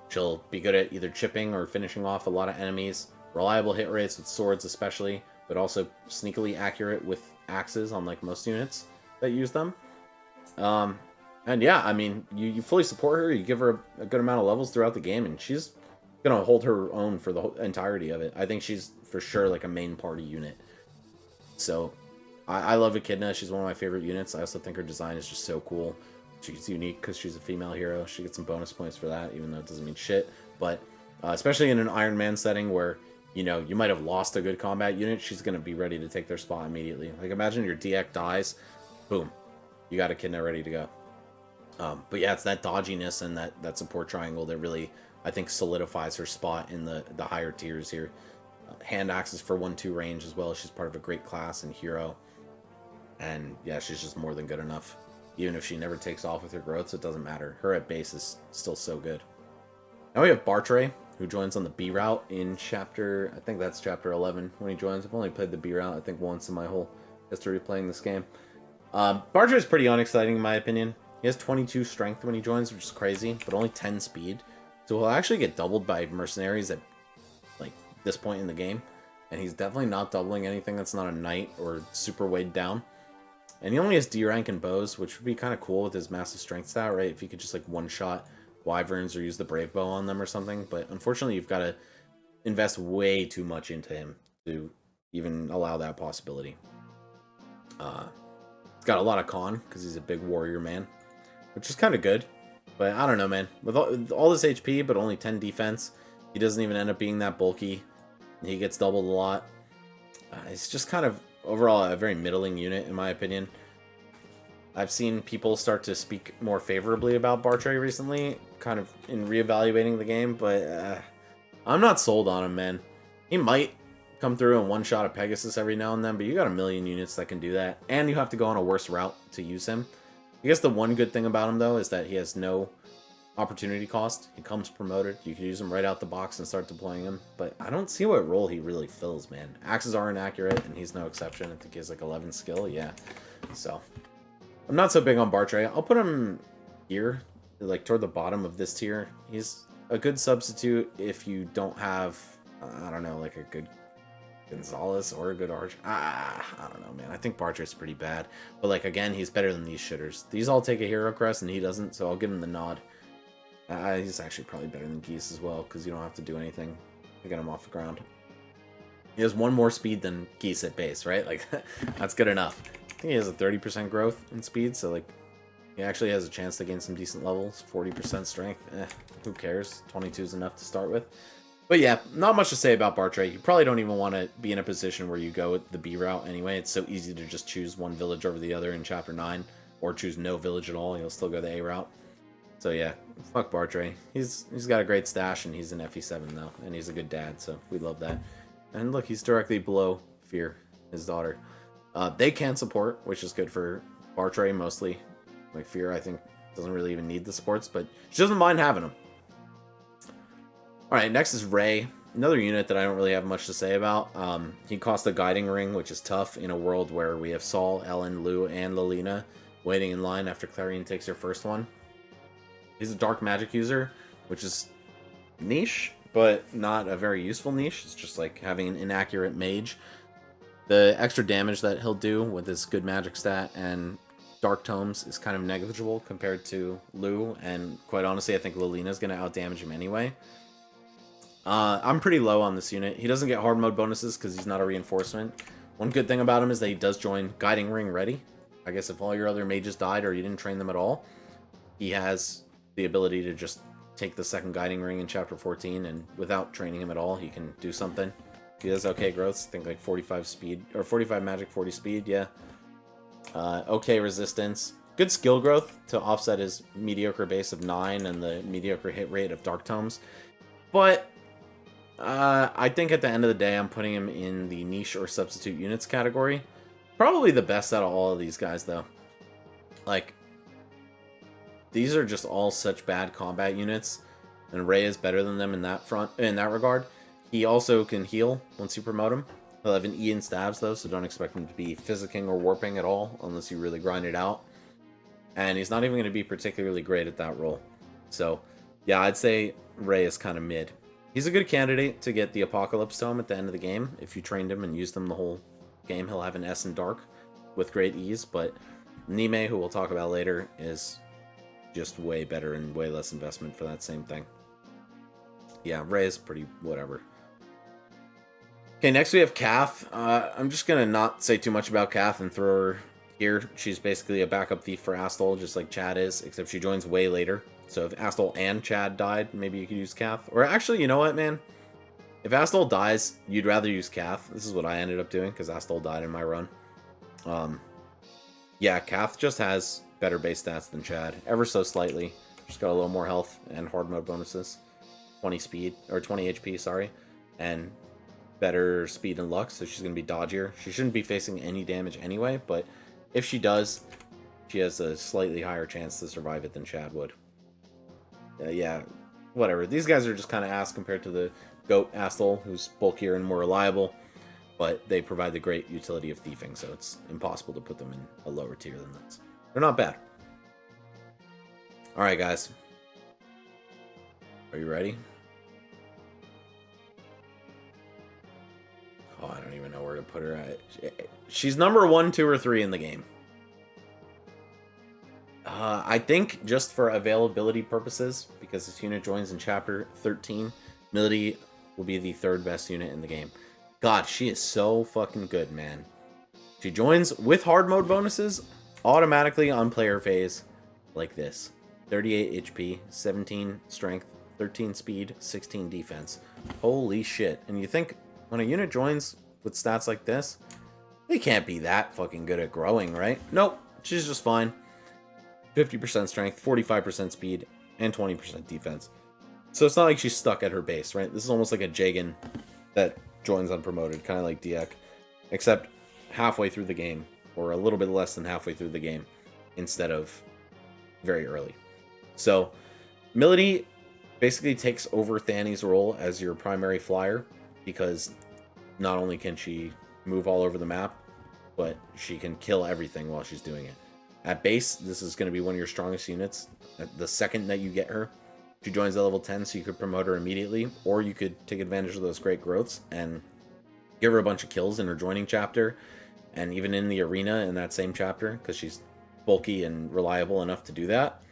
She'll be good at either chipping or finishing off a lot of enemies, reliable hit rates with swords especially, but also sneakily accurate with axes, unlike most units that use them. And yeah, I mean, you fully support her, you give her a good amount of levels throughout the game, and she's going to hold her own for the whole entirety of it. I think she's for sure like a main party unit. So I love Echidna. She's one of my favorite units. I also think her design is just so cool. She's unique because she's a female hero. She gets some bonus points for that, even though it doesn't mean shit. But especially in an Iron Man setting where, you know, you might have lost a good combat unit, she's going to be ready to take their spot immediately. Like, imagine your DX dies, boom, you got Echidna ready to go. But yeah, it's that dodginess and that support triangle that really, I think, solidifies her spot in the higher tiers here. Hand axes for 1-2 range as well. She's part of a great class and hero. And yeah, she's just more than good enough. Even if she never takes off with her growths, it doesn't matter. Her at base is still so good. Now we have Bartray, who joins on the B route in chapter, I think that's chapter 11 when he joins. I've only played the B route, I think, once in my whole history of playing this game. Bartray is pretty unexciting in my opinion. He has 22 strength when he joins, which is crazy, but only 10 speed. So he'll actually get doubled by mercenaries at like this point in the game. And he's definitely not doubling anything that's not a knight or super weighed down. And he only has D rank and bows, which would be kind of cool with his massive strength stat, right? If he could just like one-shot wyverns or use the brave bow on them or something. But unfortunately, you've got to invest way too much into him to even allow that possibility. He's got a lot of con because he's a big warrior man, which is kind of good. But I don't know, man. With all this HP, but only 10 defense, he doesn't even end up being that bulky. He gets doubled a lot. It's just kind of overall a very middling unit, in my opinion. I've seen people start to speak more favorably about Bartray recently, kind of in reevaluating the game, but I'm not sold on him, man. He might come through and one-shot a Pegasus every now and then, but you got a million units that can do that, and you have to go on a worse route to use him. I guess the one good thing about him, though, is that he has no opportunity cost. He comes promoted. You can use him right out the box and start deploying him. But I don't see what role he really fills, man. Axes are inaccurate, and he's no exception. I think he has like 11 skill. Yeah. So I'm not so big on Bartray. I'll put him here, like toward the bottom of this tier. He's a good substitute if you don't have, I don't know, like a good Gonzalez or a good Arch. I don't know, man. I think Bartray's pretty bad. But like, again, he's better than these shitters. These all take a hero crest, and he doesn't, so I'll give him the nod. He's actually probably better than Geese as well, because you don't have to do anything to get him off the ground. He has 1 more speed than Geese at base, right? Like, that's good enough. I think he has a 30% growth in speed, so like, he actually has a chance to gain some decent levels. 40% strength, who cares? 22 is enough to start with. But yeah, not much to say about Bartray. You probably don't even want to be in a position where you go with the B route anyway. It's so easy to just choose one village over the other in Chapter 9, or choose no village at all. You'll still go the A route. So yeah, fuck Bartray. He's got a great stash, and he's an FE7 though, and he's a good dad, so we love that. And look, he's directly below Fear, his daughter. They can support, which is good for Bartray mostly. Like Fear, I think, doesn't really even need the supports, but she doesn't mind having them. Alright, next is Ray. Another unit that I don't really have much to say about. He costs a guiding ring, which is tough in a world where we have Saul, Ellen, Lou, and Lilina waiting in line after Clarion takes her first one. He's a dark magic user, which is niche, but not a very useful niche. It's just like having an inaccurate mage. The extra damage that he'll do with his good magic stat and dark tomes is kind of negligible compared to Lou, and quite honestly, I think Lilina's going to outdamage him anyway. I'm pretty low on this unit. He doesn't get hard mode bonuses because he's not a reinforcement. One good thing about him is that he does join Guiding Ring ready. I guess if all your other mages died or you didn't train them at all, he has the ability to just take the second Guiding Ring in Chapter 14, and without training him at all, he can do something. He has okay growths, I think like 45 speed, or 45 magic, 40 speed, yeah. Okay resistance. Good skill growth to offset his mediocre base of 9 and the mediocre hit rate of Dark Tomes. But I think at the end of the day, I'm putting him in the niche or substitute units category. Probably the best out of all of these guys, though. Like, these are just all such bad combat units, and Ray is better than them in that regard. He also can heal once you promote him. He'll have an E in stabs, though, so don't expect him to be physicking or warping at all, unless you really grind it out. And he's not even going to be particularly great at that role. So, yeah, I'd say Ray is kind of mid. He's a good candidate to get the Apocalypse Tome at the end of the game. If you trained him and used him the whole game, he'll have an S in Dark with great ease. But Nime, who we'll talk about later, is just way better and way less investment for that same thing. Yeah, Ray is pretty whatever. Okay, next we have Kath. I'm just going to not say too much about Kath and throw her here. She's basically a backup thief for Astol, just like Chad is, except she joins way later. So if Astol and Chad died, maybe you could use Kath. Or actually, you know what, man? If Astol dies, you'd rather use Kath. This is what I ended up doing, because Astol died in my run. Yeah, Kath just has better base stats than Chad, ever so slightly. She's got a little more health and hard mode bonuses. 20 speed, or 20 HP, sorry. And better speed and luck, so she's going to be dodgier. She shouldn't be facing any damage anyway, but if she does, she has a slightly higher chance to survive it than Chad would. Yeah, whatever. These guys are just kind of ass compared to the GOAT Astol, who's bulkier and more reliable, but they provide the great utility of thieving, so it's impossible to put them in a lower tier than this. They're not bad. Alright, guys. Are you ready? Oh, I don't even know where to put her at. She's number 1, 2, or 3 in the game. I think just for availability purposes, because this unit joins in Chapter 13, Milady will be the 3rd best unit in the game. God, she is so fucking good, man. She joins with hard mode bonuses automatically on player phase like this. 38 HP, 17 strength, 13 speed, 16 defense. Holy shit. And you think when a unit joins with stats like this, they can't be that fucking good at growing, right? Nope, she's just fine. 50% strength, 45% speed, and 20% defense. So it's not like she's stuck at her base, right? This is almost like a Jagan that joins unpromoted, kind of like Diek, except halfway through the game, or a little bit less than halfway through the game, instead of very early. So Milady basically takes over Thany's role as your primary flyer, because not only can she move all over the map, but she can kill everything while she's doing it. At base, this is going to be one of your strongest units. The second that you get her, she joins at level 10, so you could promote her immediately, or you could take advantage of those great growths and give her a bunch of kills in her joining chapter, and even in the arena in that same chapter, because she's bulky and reliable enough to do that.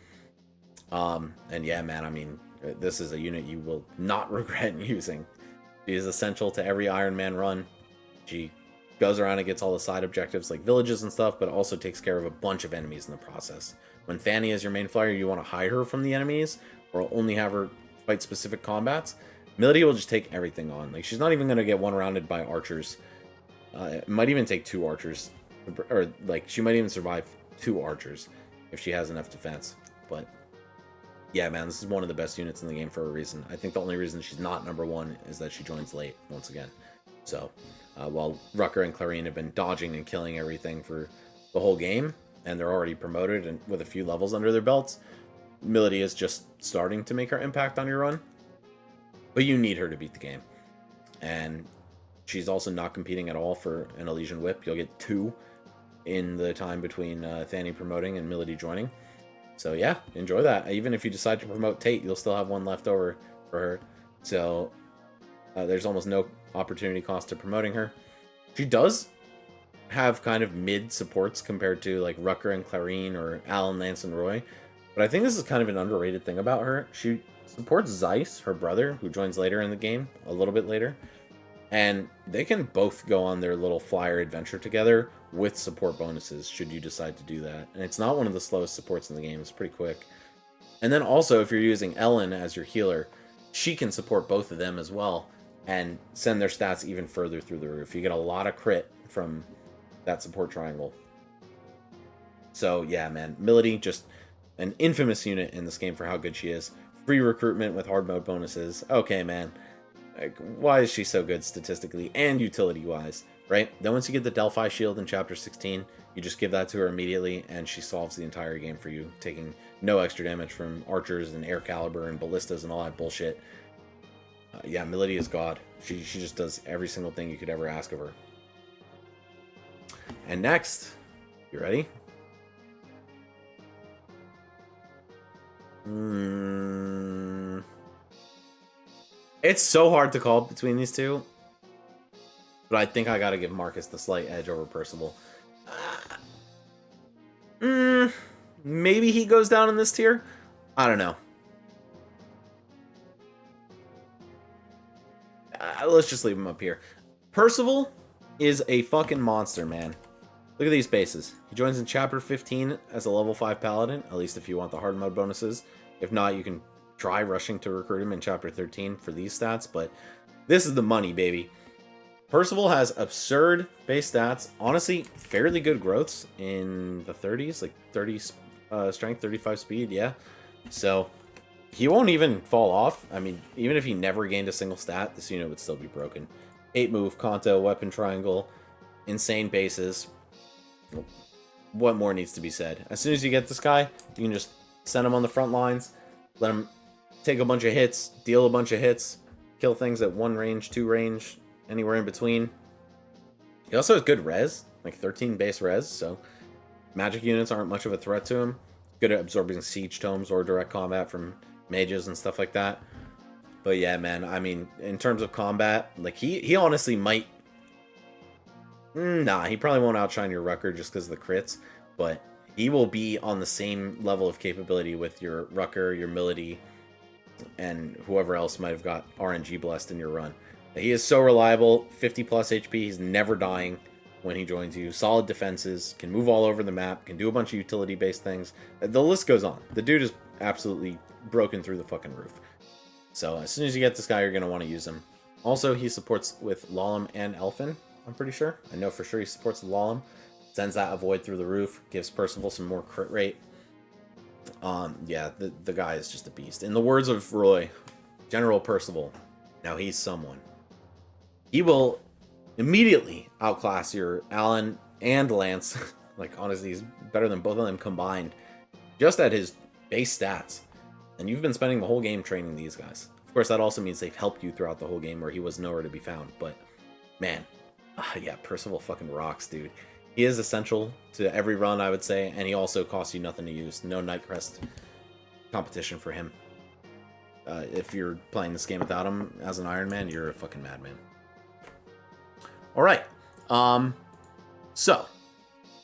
And yeah, man, I mean, this is a unit you will not regret using. She is essential to every Iron Man run. She goes around and gets all the side objectives like villages and stuff, but also takes care of a bunch of enemies in the process. When Thany is your main flyer, you want to hide her from the enemies, or only have her fight specific combats. Milady will just take everything on. Like, she's not even going to get one-rounded by archers. It might even take 2 archers. Or, like, she might even survive 2 archers if she has enough defense. But yeah, man, this is one of the best units in the game for a reason. I think the only reason she's not number 1 is that she joins late, once again. So, while Rucker and Clarine have been dodging and killing everything for the whole game, and they're already promoted and with a few levels under their belts, Milady is just starting to make her impact on your run. But you need her to beat the game. And she's also not competing at all for an Elysian Whip. You'll get 2 in the time between Thany promoting and Milady joining. So yeah, enjoy that. Even if you decide to promote Tate, you'll still have 1 left over for her. So there's almost no opportunity cost to promoting her. She does have kind of mid supports compared to like Rucker and Clarine or Alan, Lance, and Roy. But I think this is kind of an underrated thing about her. She supports Zeiss, her brother, who joins later in the game, a little bit later. And they can both go on their little flyer adventure together with support bonuses, should you decide to do that. And it's not one of the slowest supports in the game. It's pretty quick. And then also, if you're using Ellen as your healer, she can support both of them as well and send their stats even further through the roof. You get a lot of crit from that support triangle. So yeah, man, Milady, just an infamous unit in this game for how good she is. Free recruitment with hard mode bonuses. Okay, man. Like, why is she so good statistically and utility-wise, right? Then once you get the Delphi shield in Chapter 16, you just give that to her immediately, and she solves the entire game for you, taking no extra damage from archers and air caliber and ballistas and all that bullshit. Yeah, Milady is God. She just does every single thing you could ever ask of her. And next, you ready? It's so hard to call between these two, but I think I gotta give Marcus the slight edge over Percival. Maybe he goes down in this tier. I don't know. Let's just leave him up here. Percival is a fucking monster, man. Look at these bases. He joins in Chapter 15 as a level 5 Paladin, at least if you want the hard mode bonuses. If not, you can try rushing to recruit him in Chapter 13 for these stats, but this is the money, baby. Percival has absurd base stats. Honestly, fairly good growths in the 30s, like 30 strength, 35 speed, yeah. So he won't even fall off. I mean, even if he never gained a single stat, this unit would still be broken. 8 move, Kanto, weapon triangle, insane bases. What more needs to be said? As soon as you get this guy, you can just send him on the front lines, let him take a bunch of hits, deal a bunch of hits, kill things at 1 range, 2 range, anywhere in between. He also has good res, like 13 base res, so magic units aren't much of a threat to him. Good at absorbing siege tomes or direct combat from mages and stuff like that. But yeah, man, I mean, in terms of combat, like he honestly might... Nah, he probably won't outshine your Rucker just because of the crits, but he will be on the same level of capability with your Rucker, your Milady, and whoever else might have got RNG blessed in your run. He is so reliable, 50 plus HP, he's never dying when he joins you. Solid defenses, can move all over the map, can do a bunch of utility-based things. The list goes on. The dude is absolutely broken through the fucking roof. So as soon as you get this guy, you're going to want to use him. Also, he supports with Lalum and Elfin, I'm pretty sure. I know for sure he supports Lalum. Sends that Avoid through the roof, gives Percival some more crit rate. Yeah, the guy is just a beast. In the words of Roy, General Percival, now he's someone. He will immediately outclass your Alan and Lance. Like, honestly, he's better than both of them combined. Just at his base stats. And you've been spending the whole game training these guys. Of course, that also means they've helped you throughout the whole game where he was nowhere to be found. But, man, yeah, Percival fucking rocks, dude. He is essential to every run, I would say, and he also costs you nothing to use. No Nightcrest competition for him. If you're playing this game without him as an Iron Man, you're a fucking madman. Alright, so,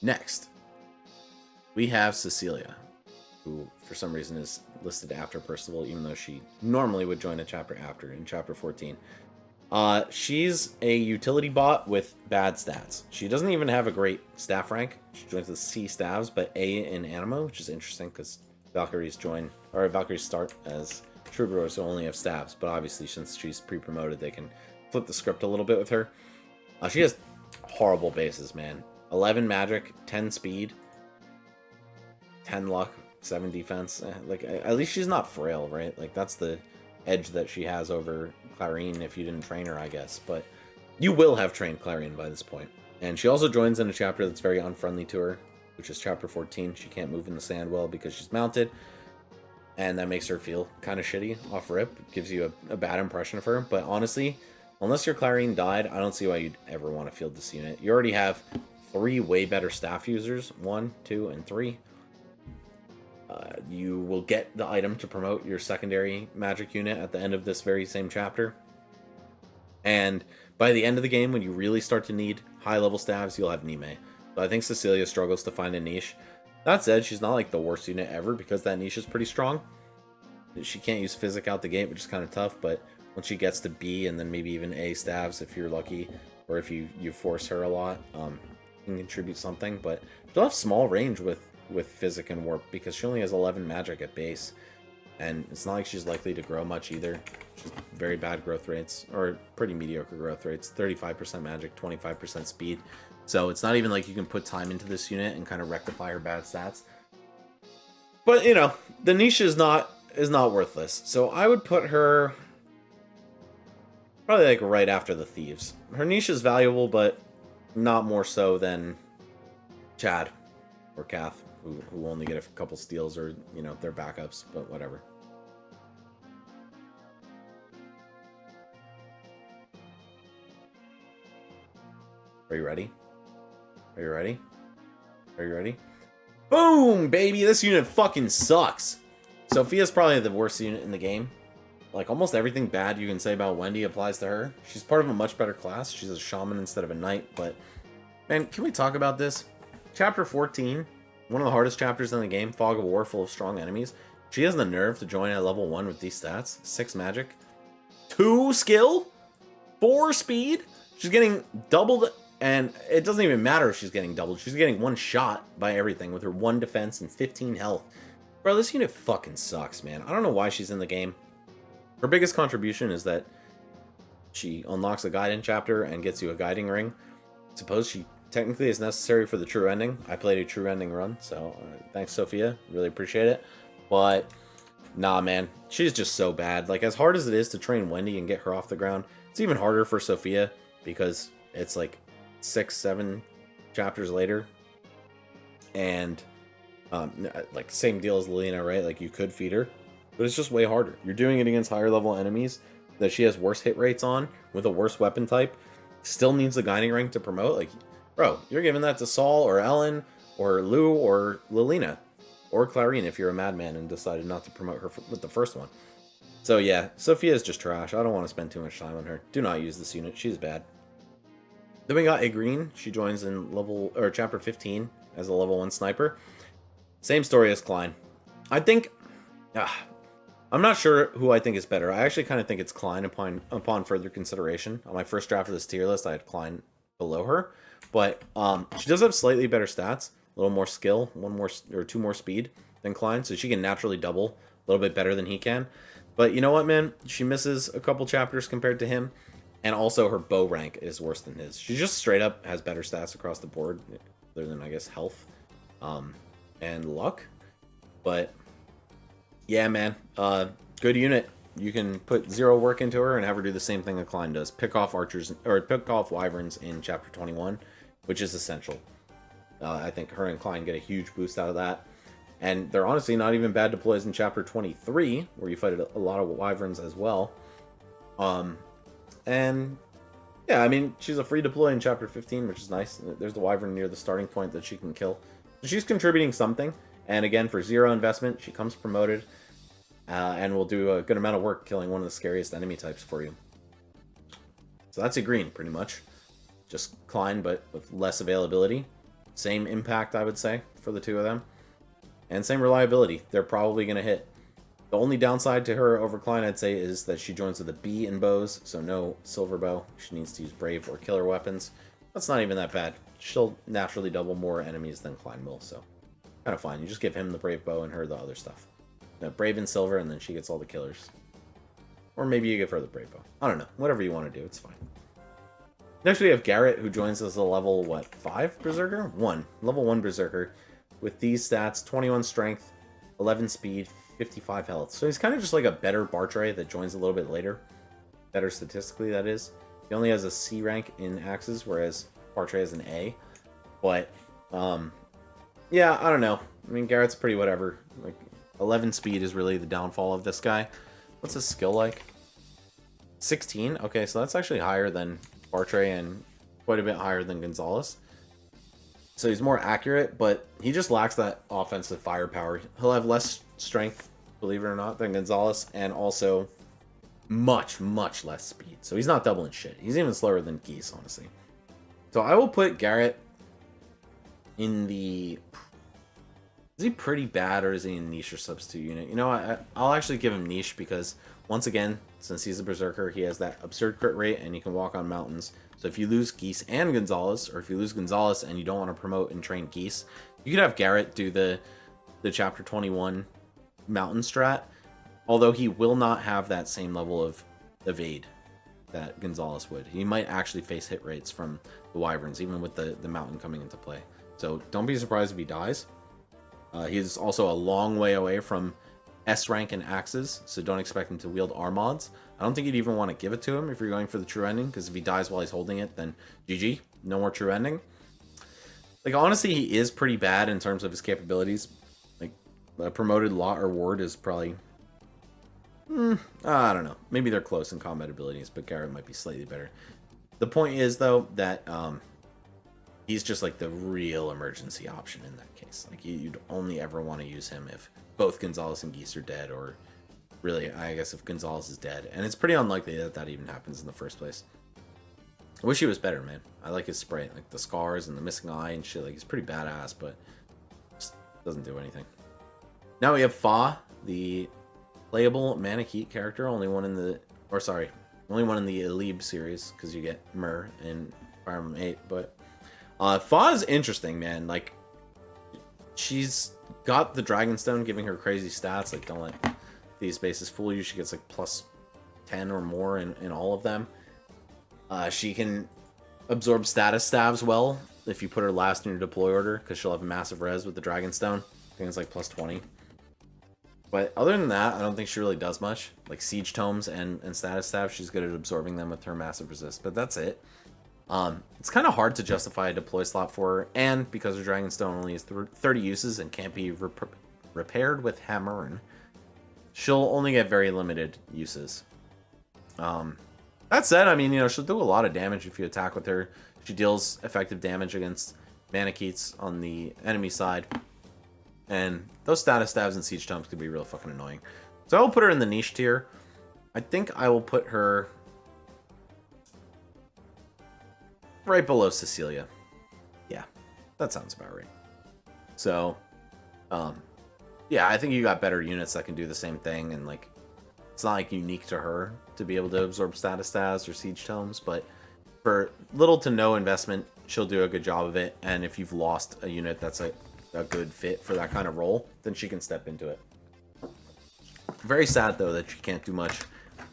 next, we have Cecilia, who for some reason is listed after Percival, even though she normally would join a chapter after, in chapter 14. She's a utility bot with bad stats. She doesn't even have a great staff rank. She joins with C staves, but A in Animo, which is interesting because Valkyries start as troubadours who only have staves. But obviously, since she's pre-promoted, they can flip the script a little bit with her. She has horrible bases, man. 11 magic, 10 speed, 10 luck, 7 defense. Like, at least she's not frail, right? Like, that's the edge that she has over Clarine if you didn't train her, I guess. But you will have trained Clarine by this point. And she also joins in a chapter that's very unfriendly to her, which is chapter 14. She can't move in the sand well because she's mounted. And that makes her feel kind of shitty off rip. It gives you a bad impression of her. But honestly, unless your Clarine died, I don't see why you'd ever want to field this unit. You already have 3 way better staff users. 1, 2, and 3. You will get the item to promote your secondary magic unit at the end of this very same chapter. And by the end of the game, when you really start to need high-level staves, you'll have Nime. So I think Cecilia struggles to find a niche. That said, she's not like the worst unit ever because that niche is pretty strong. She can't use Physic out the gate, which is kind of tough, but once she gets to B and then maybe even A staves if you're lucky, or if you force her a lot, you can contribute something. But she'll have small range with Physic and Warp because she only has 11 magic at base. And it's not like she's likely to grow much either. She's very bad growth rates, or pretty mediocre growth rates. 35% magic, 25% speed. So it's not even like you can put time into this unit and kind of rectify her bad stats. But, you know, the niche is not worthless. So I would put her probably like right after the Thieves. Her niche is valuable, but not more so than Chad or Kath, who only get a couple steals or, you know, their backups, but whatever. Are you ready? Are you ready? Are you ready? Boom, baby! This unit fucking sucks. Sophia's probably the worst unit in the game. Like, almost everything bad you can say about Wendy applies to her. She's part of a much better class. She's a shaman instead of a knight, but... Man, can we talk about this? Chapter 14, one of the hardest chapters in the game, Fog of War, full of strong enemies. She has the nerve to join at level 1 with these stats. 6 magic. 2 skill? 4 speed? She's getting doubled, and it doesn't even matter if she's getting doubled. She's getting 1 shot by everything with her 1 defense and 15 health. Bro, this unit fucking sucks, man. I don't know why she's in the game. Her biggest contribution is that she unlocks a guiding chapter and gets you a guiding ring. I suppose she technically is necessary for the true ending. I played a true ending run, so thanks, Sophia. Really appreciate it. But, nah, man. She's just so bad. Like, as hard as it is to train Wendy and get her off the ground, it's even harder for Sophia because it's like 6, 7 chapters later. And, like, same deal as Lilina, right? Like, you could feed her. But it's just way harder. You're doing it against higher level enemies that she has worse hit rates on with a worse weapon type. Still needs the guiding ring to promote. Like, bro, you're giving that to Saul or Ellen or Lou or Lilina or Clarine if you're a madman and decided not to promote her with the first one. So yeah, Sophia is just trash. I don't want to spend too much time on her. Do not use this unit. She's bad. Then we got a green. She joins in chapter 15 as a level 1 sniper. Same story as Klein. I think... I'm not sure who I think is better. I actually kind of think it's Klein upon further consideration. On my first draft of this tier list, I had Klein below her. But she does have slightly better stats, a little more skill, 2 more speed than Klein, so she can naturally double a little bit better than he can. But you know what, man? She misses a couple chapters compared to him, and also her bow rank is worse than his. She just straight up has better stats across the board, other than, I guess, health and luck. But... yeah, man. Good unit. You can put 0 work into her and have her do the same thing that Klein does. Pick off archers, or pick off wyverns in chapter 21, which is essential. I think her and Klein get a huge boost out of that. And they're honestly not even bad deploys in chapter 23, where you fight a lot of wyverns as well. And yeah, I mean, she's a free deploy in chapter 15, which is nice. There's the wyvern near the starting point that she can kill. So she's contributing something. And again, for 0 investment, she comes promoted and will do a good amount of work killing one of the scariest enemy types for you. So that's a green, pretty much. Just Klein, but with less availability. Same impact, I would say, for the 2 of them. And same reliability. They're probably going to hit. The only downside to her over Klein, I'd say, is that she joins with a B in bows, so no silver bow. She needs to use brave or killer weapons. That's not even that bad. She'll naturally double more enemies than Klein will, so... kind of fine. You just give him the brave bow and her the other stuff. Brave and silver, and then she gets all the killers. Or maybe you give her the brave bow. I don't know. Whatever you want to do, it's fine. Next we have Garrett, who joins as a level, 5 Berserker? 1. Level 1 Berserker. With these stats, 21 strength, 11 speed, 55 health. So he's kind of just like a better Bartray that joins a little bit later. Better statistically, that is. He only has a C rank in axes, whereas Bartray has an A. But, yeah, I don't know. I mean, Garrett's pretty whatever. Like, 11 speed is really the downfall of this guy. What's his skill like? 16? Okay, so that's actually higher than Bartray and quite a bit higher than Gonzalez. So he's more accurate, but he just lacks that offensive firepower. He'll have less strength, believe it or not, than Gonzalez, and also much, much less speed. So he's not doubling shit. He's even slower than Geese, honestly. So I will put Garrett in the... is he pretty bad, or is he a niche or substitute unit? You know, I'll actually give him niche because, once again, since he's a Berserker, he has that absurd crit rate and he can walk on mountains. So if you lose Geese and Gonzalez, or if you lose Gonzalez and you don't want to promote and train Geese, you could have Garrett do the chapter 21 mountain strat, although he will not have that same level of evade that Gonzalez would. He might actually face hit rates from the wyverns, even with the mountain coming into play. So don't be surprised if he dies. He's also a long way away from S rank and axes, so don't expect him to wield Armods. I don't think you'd even want to give it to him if you're going for the true ending, because if he dies while he's holding it, then GG, no more true ending. Like, honestly, he is pretty bad in terms of his capabilities. Like, a promoted Lot or Ward is probably... I don't know. Maybe they're close in combat abilities, but Garrett might be slightly better. The point is, though, that he's just like the real emergency option in that case. Like you'd only ever want to use him if both Gonzalez and Geese are dead, or really, I guess if Gonzalez is dead. And it's pretty unlikely that that even happens in the first place. I wish he was better, man. I like his sprite, like the scars and the missing eye and shit. Like he's pretty badass, but just doesn't do anything. Now we have Fa, the playable Manakete character, only one in the Elib series, because you get Myrrh in Fire Emblem 8. But Fa is interesting, man. Like, she's got the Dragonstone giving her crazy stats. Like, don't let these bases fool you. She gets like plus 10 or more in all of them. She can absorb status stabs well if you put her last in your deploy order, because she'll have a massive res with the Dragonstone. I think it's like plus 20. But other than that, I don't think she really does much. Like Siege Tomes and status stabs, she's good at absorbing them with her massive resist, but that's it. It's kind of hard to justify a deploy slot for her, and because her Dragonstone only has 30 uses and can't be repaired with Hammer'n, she'll only get very limited uses. That said, I mean, you know, she'll do a lot of damage if you attack with her. She deals effective damage against Manaketes on the enemy side. And those status stabs and siege tomes could be real fucking annoying. So I will put her in the niche tier. I think I will put her right below Cecilia. Yeah, that sounds about right. So, yeah, I think you got better units that can do the same thing, and like, it's not like unique to her to be able to absorb status stabs or siege tomes, but for little to no investment, she'll do a good job of it. And if you've lost a unit that's a good fit for that kind of role, then she can step into it. Very sad though that she can't do much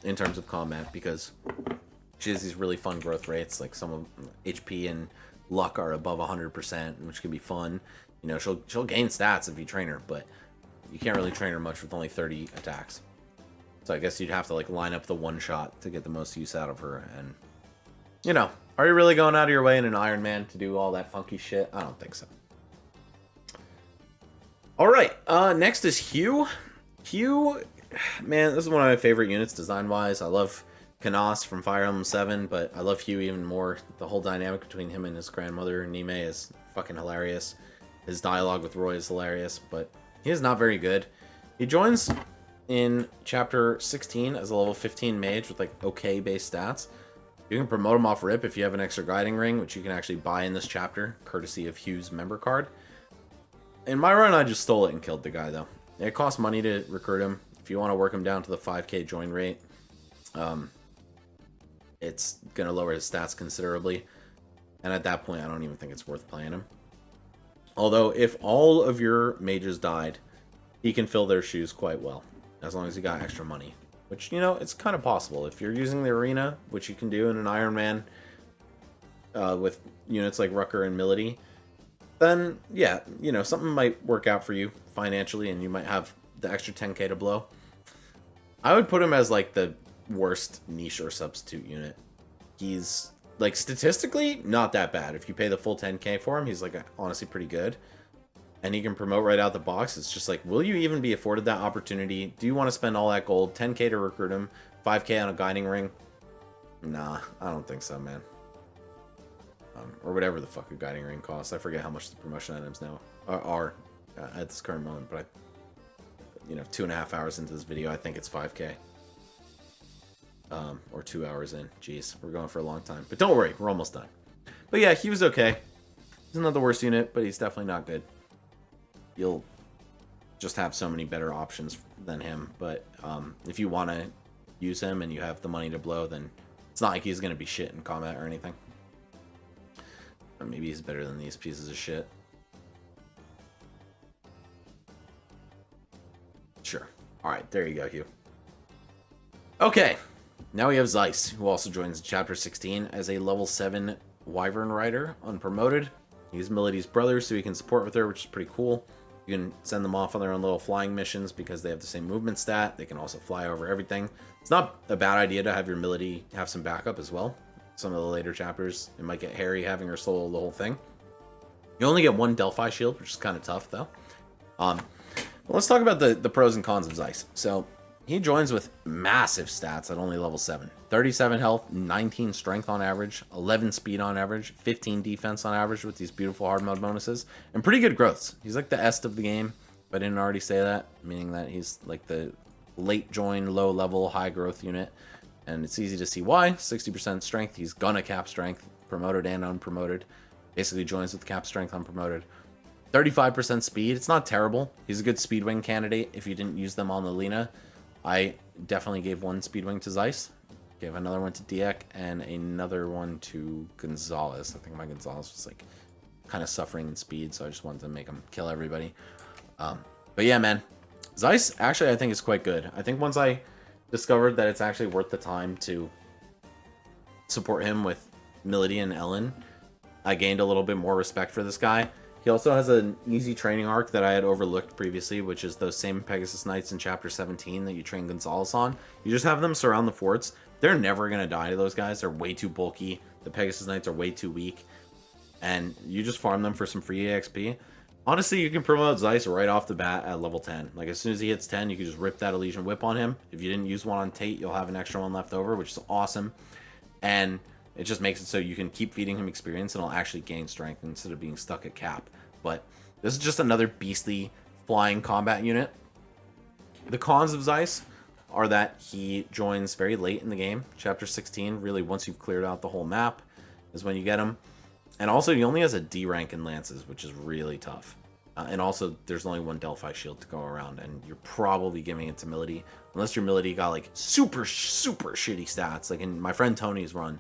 in terms of combat, because she has these really fun growth rates. Like some of HP and luck are above 100%, which can be fun. You know, she'll gain stats if you train her, but you can't really train her much with only 30 attacks. So I guess you'd have to like line up the one shot to get the most use out of her. And you know, are you really going out of your way in an Iron Man to do all that funky shit? I don't think so. All right, next is Hugh. Hugh, man, this is one of my favorite units design-wise. I love Canas from Fire Emblem 7, but I love Hugh even more. The whole dynamic between him and his grandmother, Nime, is fucking hilarious. His dialogue with Roy is hilarious, but he is not very good. He joins in Chapter 16 as a level 15 mage with, like, okay base stats. You can promote him off rip if you have an extra guiding ring, which you can actually buy in this chapter, courtesy of Hugh's member card. In my run, I just stole it and killed the guy, though. It costs money to recruit him. If you want to work him down to the 5k join rate, it's going to lower his stats considerably. And at that point, I don't even think it's worth playing him. Although, if all of your mages died, he can fill their shoes quite well, as long as you got extra money. Which, you know, it's kind of possible. If you're using the arena, which you can do in an Iron Man with units like Rucker and Milady, then, yeah, you know, something might work out for you financially, and you might have the extra 10k to blow. I would put him as, like, the worst niche or substitute unit. He's, like, statistically, not that bad. If you pay the full 10k for him, he's, like, honestly pretty good. And he can promote right out the box. It's just like, will you even be afforded that opportunity? Do you want to spend all that gold? 10k to recruit him? 5k on a guiding ring? Nah, I don't think so, man. Or whatever the fuck a guiding ring costs. I forget how much the promotion items now are at this current moment, but you know, 2.5 hours into this video, I think it's 5k. Or 2 hours in. Jeez, we're going for a long time. But don't worry, we're almost done. But yeah, he was okay. He's not the worst unit, but he's definitely not good. You'll just have so many better options than him. But if you want to use him and you have the money to blow, then it's not like he's going to be shit in combat or anything. Or maybe he's better than these pieces of shit. Sure. Alright, there you go, Hugh. Okay, now we have Zeiss, who also joins Chapter 16 as a level 7 Wyvern Rider, unpromoted. He's Milady's brother, so he can support with her, which is pretty cool. You can send them off on their own little flying missions because they have the same movement stat. They can also fly over everything. It's not a bad idea to have your Milady have some backup as well. Some of the later chapters, it might get hairy having her solo the whole thing. You only get one Delphi shield, which is kind of tough, though. Let's talk about the pros and cons of Zeiss. So, he joins with massive stats at only level 7. 37 health, 19 strength on average, 11 speed on average, 15 defense on average with these beautiful hard mode bonuses, and pretty good growths. He's like the est of the game, if I didn't already say that, meaning that he's like the late join, low level, high growth unit. And it's easy to see why. 60% strength, he's gonna cap strength, promoted and unpromoted. Basically joins with cap strength unpromoted. 35% speed, it's not terrible. He's a good speed wing candidate if you didn't use them on the Lina. I definitely gave one speed wing to Zeiss, gave another one to Diek, and another one to Gonzalez. I think my Gonzalez was like kind of suffering in speed, so I just wanted to make him kill everybody. But yeah, man, Zeiss actually I think is quite good. I think once I discovered that it's actually worth the time to support him with Milady and Ellen, I gained a little bit more respect for this guy. He also has an easy training arc that I had overlooked previously, which is those same Pegasus Knights in Chapter 17 that you train Gonzalez on. You just have them surround the forts. They're never going to die to those guys. They're way too bulky. The Pegasus Knights are way too weak. And you just farm them for some free EXP. Honestly, you can promote Zeiss right off the bat at level 10. Like, as soon as he hits 10, you can just rip that Elysian Whip on him. If you didn't use one on Tate, you'll have an extra one left over, which is awesome. And it just makes it so you can keep feeding him experience and he'll actually gain strength instead of being stuck at cap. But this is just another beastly flying combat unit. The cons of Zeiss are that he joins very late in the game. Chapter 16, really once you've cleared out the whole map, is when you get him. And also, he only has a D rank in Lances, which is really tough. And also, there's only one Delphi shield to go around, and you're probably giving it to Milady. Unless your Milady got, like, super shitty stats. Like, in my friend Tony's run,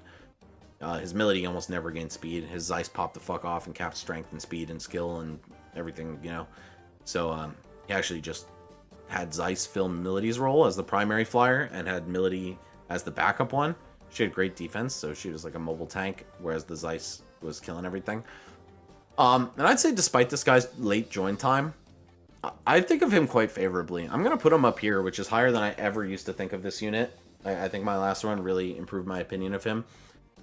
his Milady almost never gained speed. His Zeiss popped the fuck off and capped strength and speed and skill and everything, you know. So, he actually just had Zeiss fill Milady's role as the primary flyer and had Milady as the backup one. She had great defense, so she was like a mobile tank, whereas the Zeiss was killing everything. And I'd say despite this guy's late join time, I think of him quite favorably. I'm going to put him up here, which is higher than I ever used to think of this unit. I think my last run really improved my opinion of him.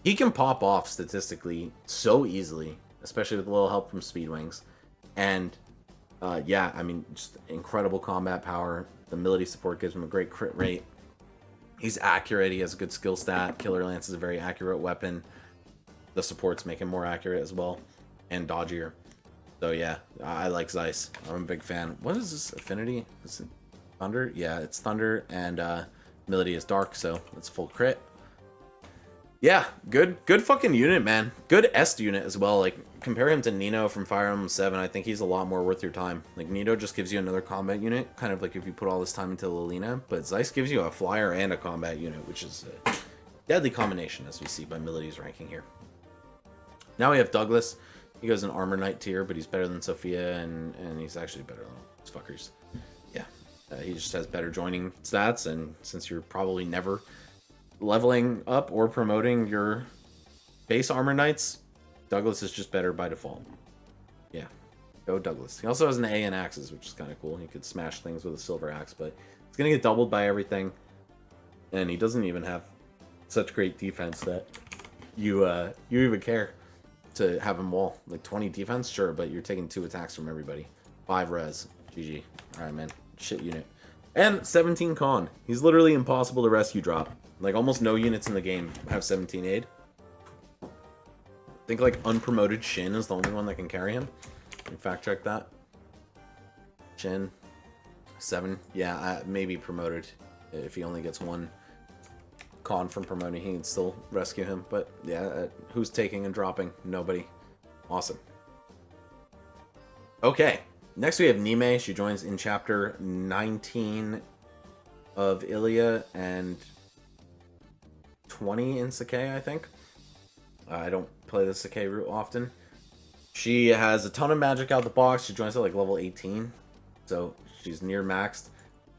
He can pop off statistically so easily, especially with a little help from Speed Wings. And yeah, I mean, just incredible combat power. The Milady support gives him a great crit rate. He's accurate. He has a good skill stat. Killer Lance is a very accurate weapon. The supports make him more accurate as well. And dodgier. So yeah, I like Zeiss. I'm a big fan. What is this affinity? Is it Thunder? Yeah, it's Thunder, and Milady is Dark, so it's full crit. Yeah, good fucking unit, man. Good Est unit as well. Like, compare him to Nino from Fire Emblem 7. I think he's a lot more worth your time. Like, Nino just gives you another combat unit, kind of like if you put all this time into Lilina, but Zeiss gives you a flyer and a combat unit, which is a deadly combination, as we see by Milady's ranking here. Now we have Douglas. He goes in Armor Knight tier, but he's better than Sophia, and he's actually better than these fuckers. Yeah, he just has better joining stats, and since you're probably never leveling up or promoting your base Armor Knights, Douglas is just better by default. Yeah, go Douglas. He also has an A in axes, which is kind of cool. He could smash things with a silver axe, but he's going to get doubled by everything, and he doesn't even have such great defense that you even care to have him wall. Like 20 defense, sure, but you're taking 2 attacks from everybody. 5 res. GG. Alright, man. Shit unit. And 17 con. He's literally impossible to rescue drop. Like, almost no units in the game have 17 aid. I think, like, unpromoted Shin is the only one that can carry him. Let me fact check that. Shin. 7. Yeah, maybe promoted. If he only gets 1 con from promoting, he can still rescue him. But yeah, who's taking and dropping? Nobody. Awesome. Okay, next we have Nime. She joins in chapter 19 of Ilia and 20 in Sakai, I think. I don't play the Sakai route often. She has a ton of magic out the box. She joins at like level 18, so she's near maxed.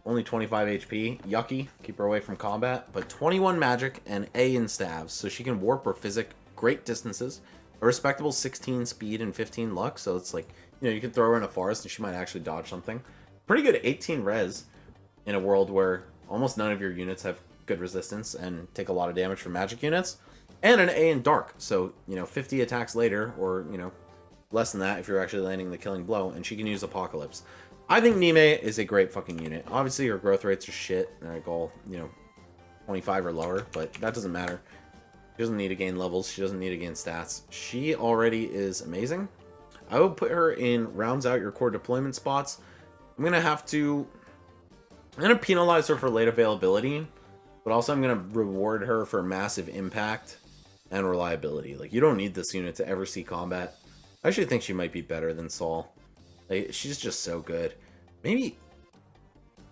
Only 25 HP. Yucky. Keep her away from combat. But 21 magic and A in stabs. So she can warp or physic great distances. A respectable 16 speed and 15 luck. So it's like, you know, you could throw her in a forest and she might actually dodge something. Pretty good 18 res in a world where almost none of your units have good resistance and take a lot of damage from magic units. And an A in dark. So, you know, 50 attacks later, or, you know, less than that if you're actually landing the killing blow. And she can use Apocalypse. I think Nime is a great fucking unit. Obviously, her growth rates are shit. They're like all, 25 or lower, but that doesn't matter. She doesn't need to gain levels. She doesn't need to gain stats. She already is amazing. I would put her in rounds out your core deployment spots. I'm going to penalize her for late availability, but also I'm going to reward her for massive impact and reliability. Like, you don't need this unit to ever see combat. I actually think she might be better than Saul. Like, she's just so good. Maybe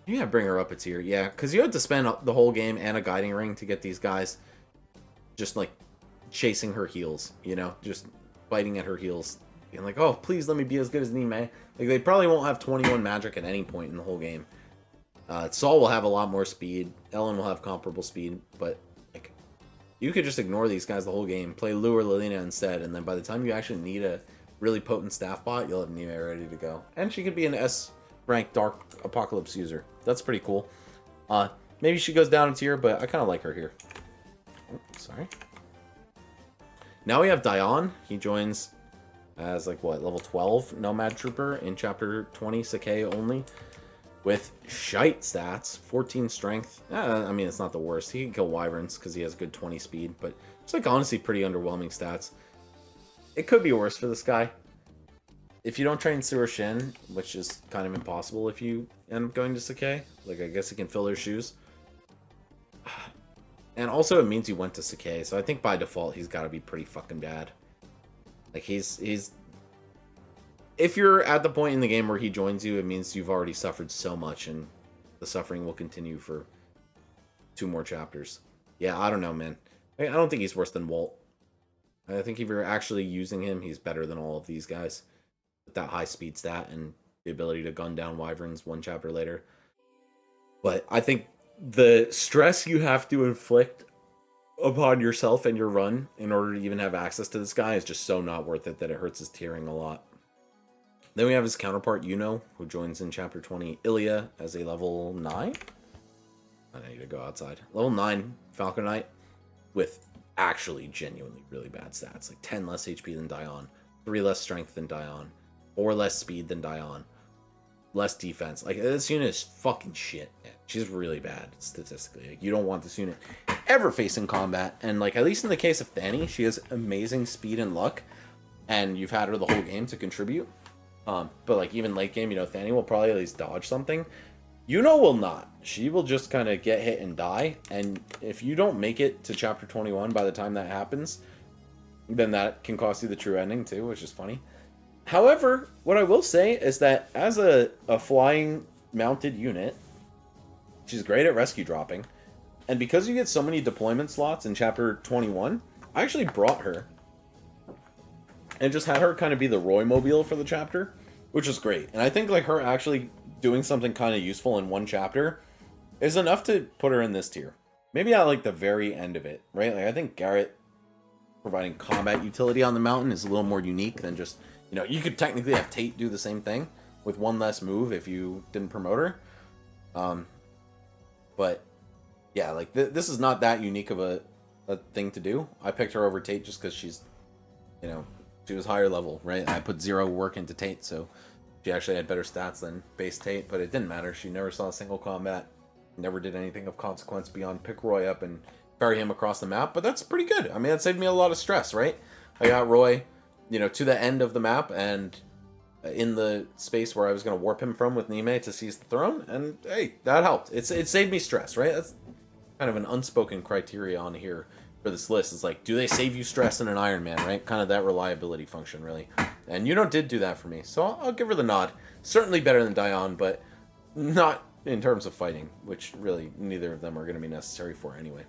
I bring her up a tier. Yeah, because you have to spend the whole game and a guiding ring to get these guys just, like, chasing her heals, just biting at her heels. Being like, oh, please let me be as good as Nime. Like, they probably won't have 21 magic at any point in the whole game. Saul will have a lot more speed. Ellen will have comparable speed, but, like, you could just ignore these guys the whole game. Play Lou or Lilina instead, and then by the time you actually need a really potent staff bot, you'll have Nime ready to go. And she could be an S-rank Dark Apocalypse user. That's pretty cool. Maybe she goes down a tier, but I kind of like her here. Oh, sorry. Now we have Dion. He joins as, like, what, level 12 Nomad Trooper in Chapter 20, Sakai only, with shite stats, 14 strength. I mean, it's not the worst. He can kill wyverns because he has good 20 speed, but it's, like, honestly pretty underwhelming stats. It could be worse for this guy. If you don't train Sewer Shin, which is kind of impossible if you end up going to Sakai, like, I guess he can fill her shoes. And also it means you went to Sakai, so I think by default he's got to be pretty fucking bad. Like, he's... If you're at the point in the game where he joins you, it means you've already suffered so much, and the suffering will continue for 2 more chapters. Yeah, I don't know, man. I don't think he's worse than Walt. I think if you're actually using him, he's better than all of these guys. With that high speed stat and the ability to gun down wyverns 1 chapter later. But I think the stress you have to inflict upon yourself and your run in order to even have access to this guy is just so not worth it that it hurts his tiering a lot. Then we have his counterpart, Yuno, who joins in Chapter 20, Ilya, as a level 9? I need to go outside. Level 9 Falcon Knight with actually genuinely really bad stats. Like 10 less HP than Dion, 3 less strength than Dion, 4 less speed than Dion, less defense. Like, this unit is fucking shit, man. She's really bad statistically. Like, you don't want this unit ever facing combat. And, like, at least in the case of Fanny, she has amazing speed and luck, and you've had her the whole game to contribute. But, like, even late game, Fanny will probably at least dodge something. Yuno will not. She will just kind of get hit and die. And if you don't make it to Chapter 21 by the time that happens, then that can cost you the true ending too, which is funny. However, what I will say is that as a flying mounted unit, she's great at rescue dropping. And because you get so many deployment slots in Chapter 21, I actually brought her and just had her kind of be the Roy Mobile for the chapter, which is great. And I think, like, her actually doing something kind of useful in 1 chapter is enough to put her in this tier. Maybe at, like, the very end of it, right? Like, I think Garrett providing combat utility on the mountain is a little more unique than just, you could technically have Tate do the same thing with 1 less move if you didn't promote her. But yeah, like, this is not that unique of a thing to do. I picked her over Tate just because she's, she was higher level, right? I put 0 work into Tate, so she actually had better stats than base Tate, but it didn't matter. She never saw a single combat, never did anything of consequence beyond pick Roy up and ferry him across the map, but that's pretty good. I mean, that saved me a lot of stress, right? I got Roy, to the end of the map, and in the space where I was going to warp him from with Nime to seize the throne, and hey, that helped. It saved me stress, right? That's kind of an unspoken criteria on here for this list. It's like, do they save you stress in an Iron Man, right? Kind of that reliability function, really. And Yuno did do that for me, so I'll give her the nod. Certainly better than Dion, but not in terms of fighting, which really neither of them are going to be necessary for anyway.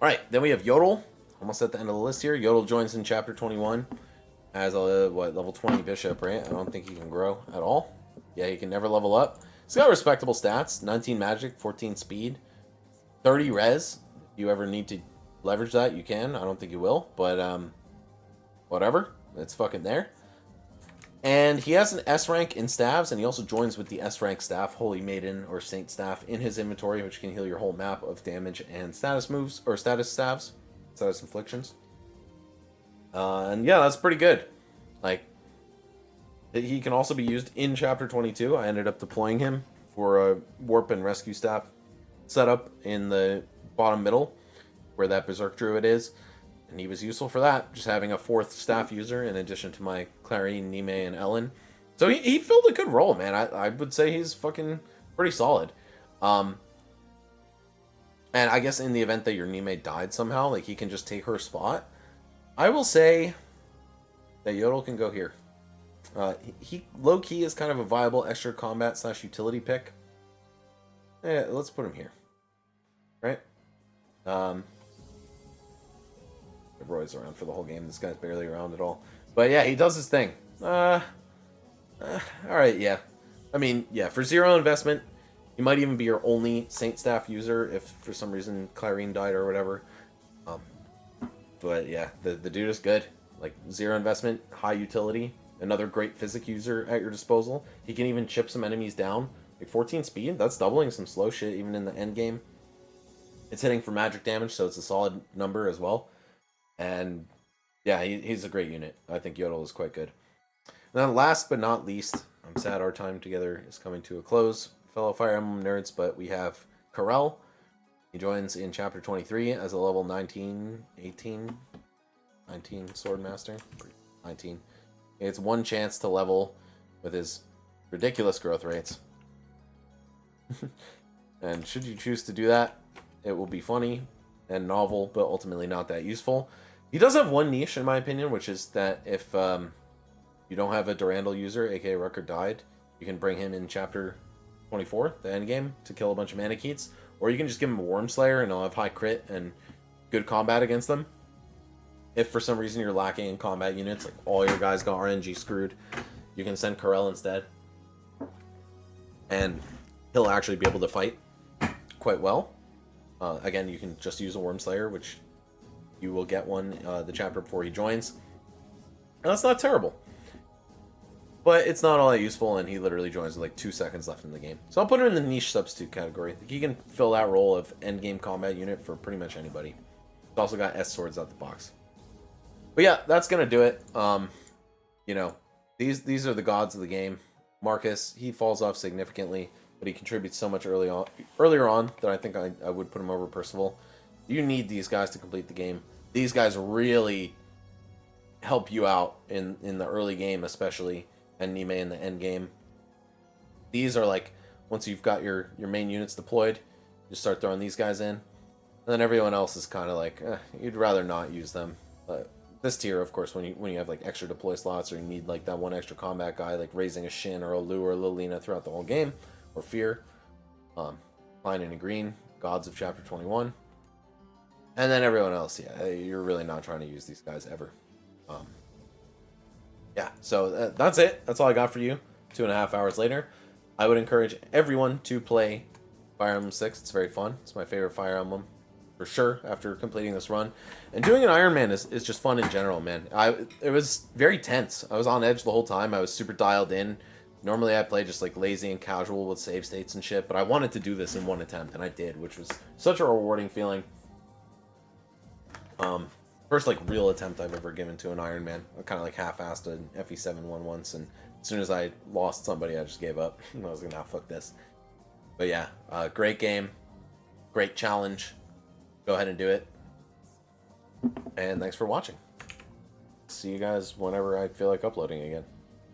Alright, then we have Yodel, almost at the end of the list here. Yodel joins in Chapter 21 as a, level 20 bishop, right? I don't think he can grow at all. Yeah, he can never level up. He's got respectable stats, 19 magic, 14 speed, 30 res. If you ever need to leverage that, you can. I don't think you will, but whatever. It's fucking there. And he has an S rank in staves, and he also joins with the S rank staff, Holy Maiden or Saint staff, in his inventory, which can heal your whole map of damage and status moves, or status staves, status inflictions. And yeah, that's pretty good. Like, He can also be used in Chapter 22. I ended up deploying him for a warp and rescue staff setup in the bottom middle, where that Berserk Druid is. And he was useful for that, just having a 4th staff user in addition to my Clarine, Nime, and Ellen. So he filled a good role, man. I would say he's fucking pretty solid. And I guess in the event that your Nime died somehow, like, he can just take her spot. I will say that Yodel can go here. He low-key is kind of a viable extra combat / utility pick. Yeah, let's put him here. Right? Roy's around for the whole game. This guy's barely around at all. But yeah, he does his thing. Alright, yeah. I mean, yeah, for 0 investment, he might even be your only Saint Staff user if for some reason Clarine died or whatever. But yeah, the dude is good. Like, 0 investment, high utility, another great physic user at your disposal. He can even chip some enemies down. Like, 14 speed, that's doubling some slow shit even in the end game. It's hitting for magic damage, so it's a solid number as well. And yeah, he's a great unit. I think Yodel is quite good. And then last but not least, I'm sad our time together is coming to a close, fellow Fire Emblem nerds, but we have Karel. He joins in Chapter 23 as a level 19 Sword Master. 19. He gets 1 chance to level with his ridiculous growth rates. And should you choose to do that, it will be funny and novel, but ultimately not that useful. He does have one niche, in my opinion, which is that if you don't have a Durandal user, aka Rucker died, you can bring him in Chapter 24, the end game, to kill a bunch of Manicheets. Or you can just give him a Worm Slayer and he'll have high crit and good combat against them. If for some reason you're lacking in combat units, like all your guys got RNG screwed, you can send Karel instead. And he'll actually be able to fight quite well. Again, you can just use a Worm Slayer, which you will get one the chapter before he joins. And that's not terrible. But it's not all that useful, and he literally joins with like 2 seconds left in the game. So I'll put him in the niche substitute category. He can fill that role of endgame combat unit for pretty much anybody. He's also got S swords out the box. But yeah, that's gonna do it. You know, these are the gods of the game. Marcus, he falls off significantly, but he contributes so much earlier on that I think I would put him over Percival. You need these guys to complete the game. These guys really help you out in the early game, especially, and Nime in the end game. These are like, once you've got your main units deployed, you start throwing these guys in. And then everyone else is kind of like, you'd rather not use them. But this tier, of course, when you have like extra deploy slots, or you need like that one extra combat guy, like raising a Shin or a Lu or a Lilina throughout the whole game, or Fear, Fine and Green, Gods of Chapter 21. And then everyone else, yeah, you're really not trying to use these guys ever. Yeah, so that's it. That's all I got for you. 2.5 hours later. I would encourage everyone to play Fire Emblem 6. It's very fun. It's my favorite Fire Emblem, for sure, after completing this run. And doing an Iron Man is just fun in general, man. It was very tense. I was on edge the whole time. I was super dialed in. Normally I play just like lazy and casual with save states and shit, but I wanted to do this in one attempt, and I did, which was such a rewarding feeling. First like real attempt I've ever given to an Iron Man. I kind of like half-assed an FE7 one once, and as soon as I lost somebody, I just gave up. I was like, nah, fuck this. But yeah, great game, great challenge. Go ahead and do it. And thanks for watching. See you guys whenever I feel like uploading again.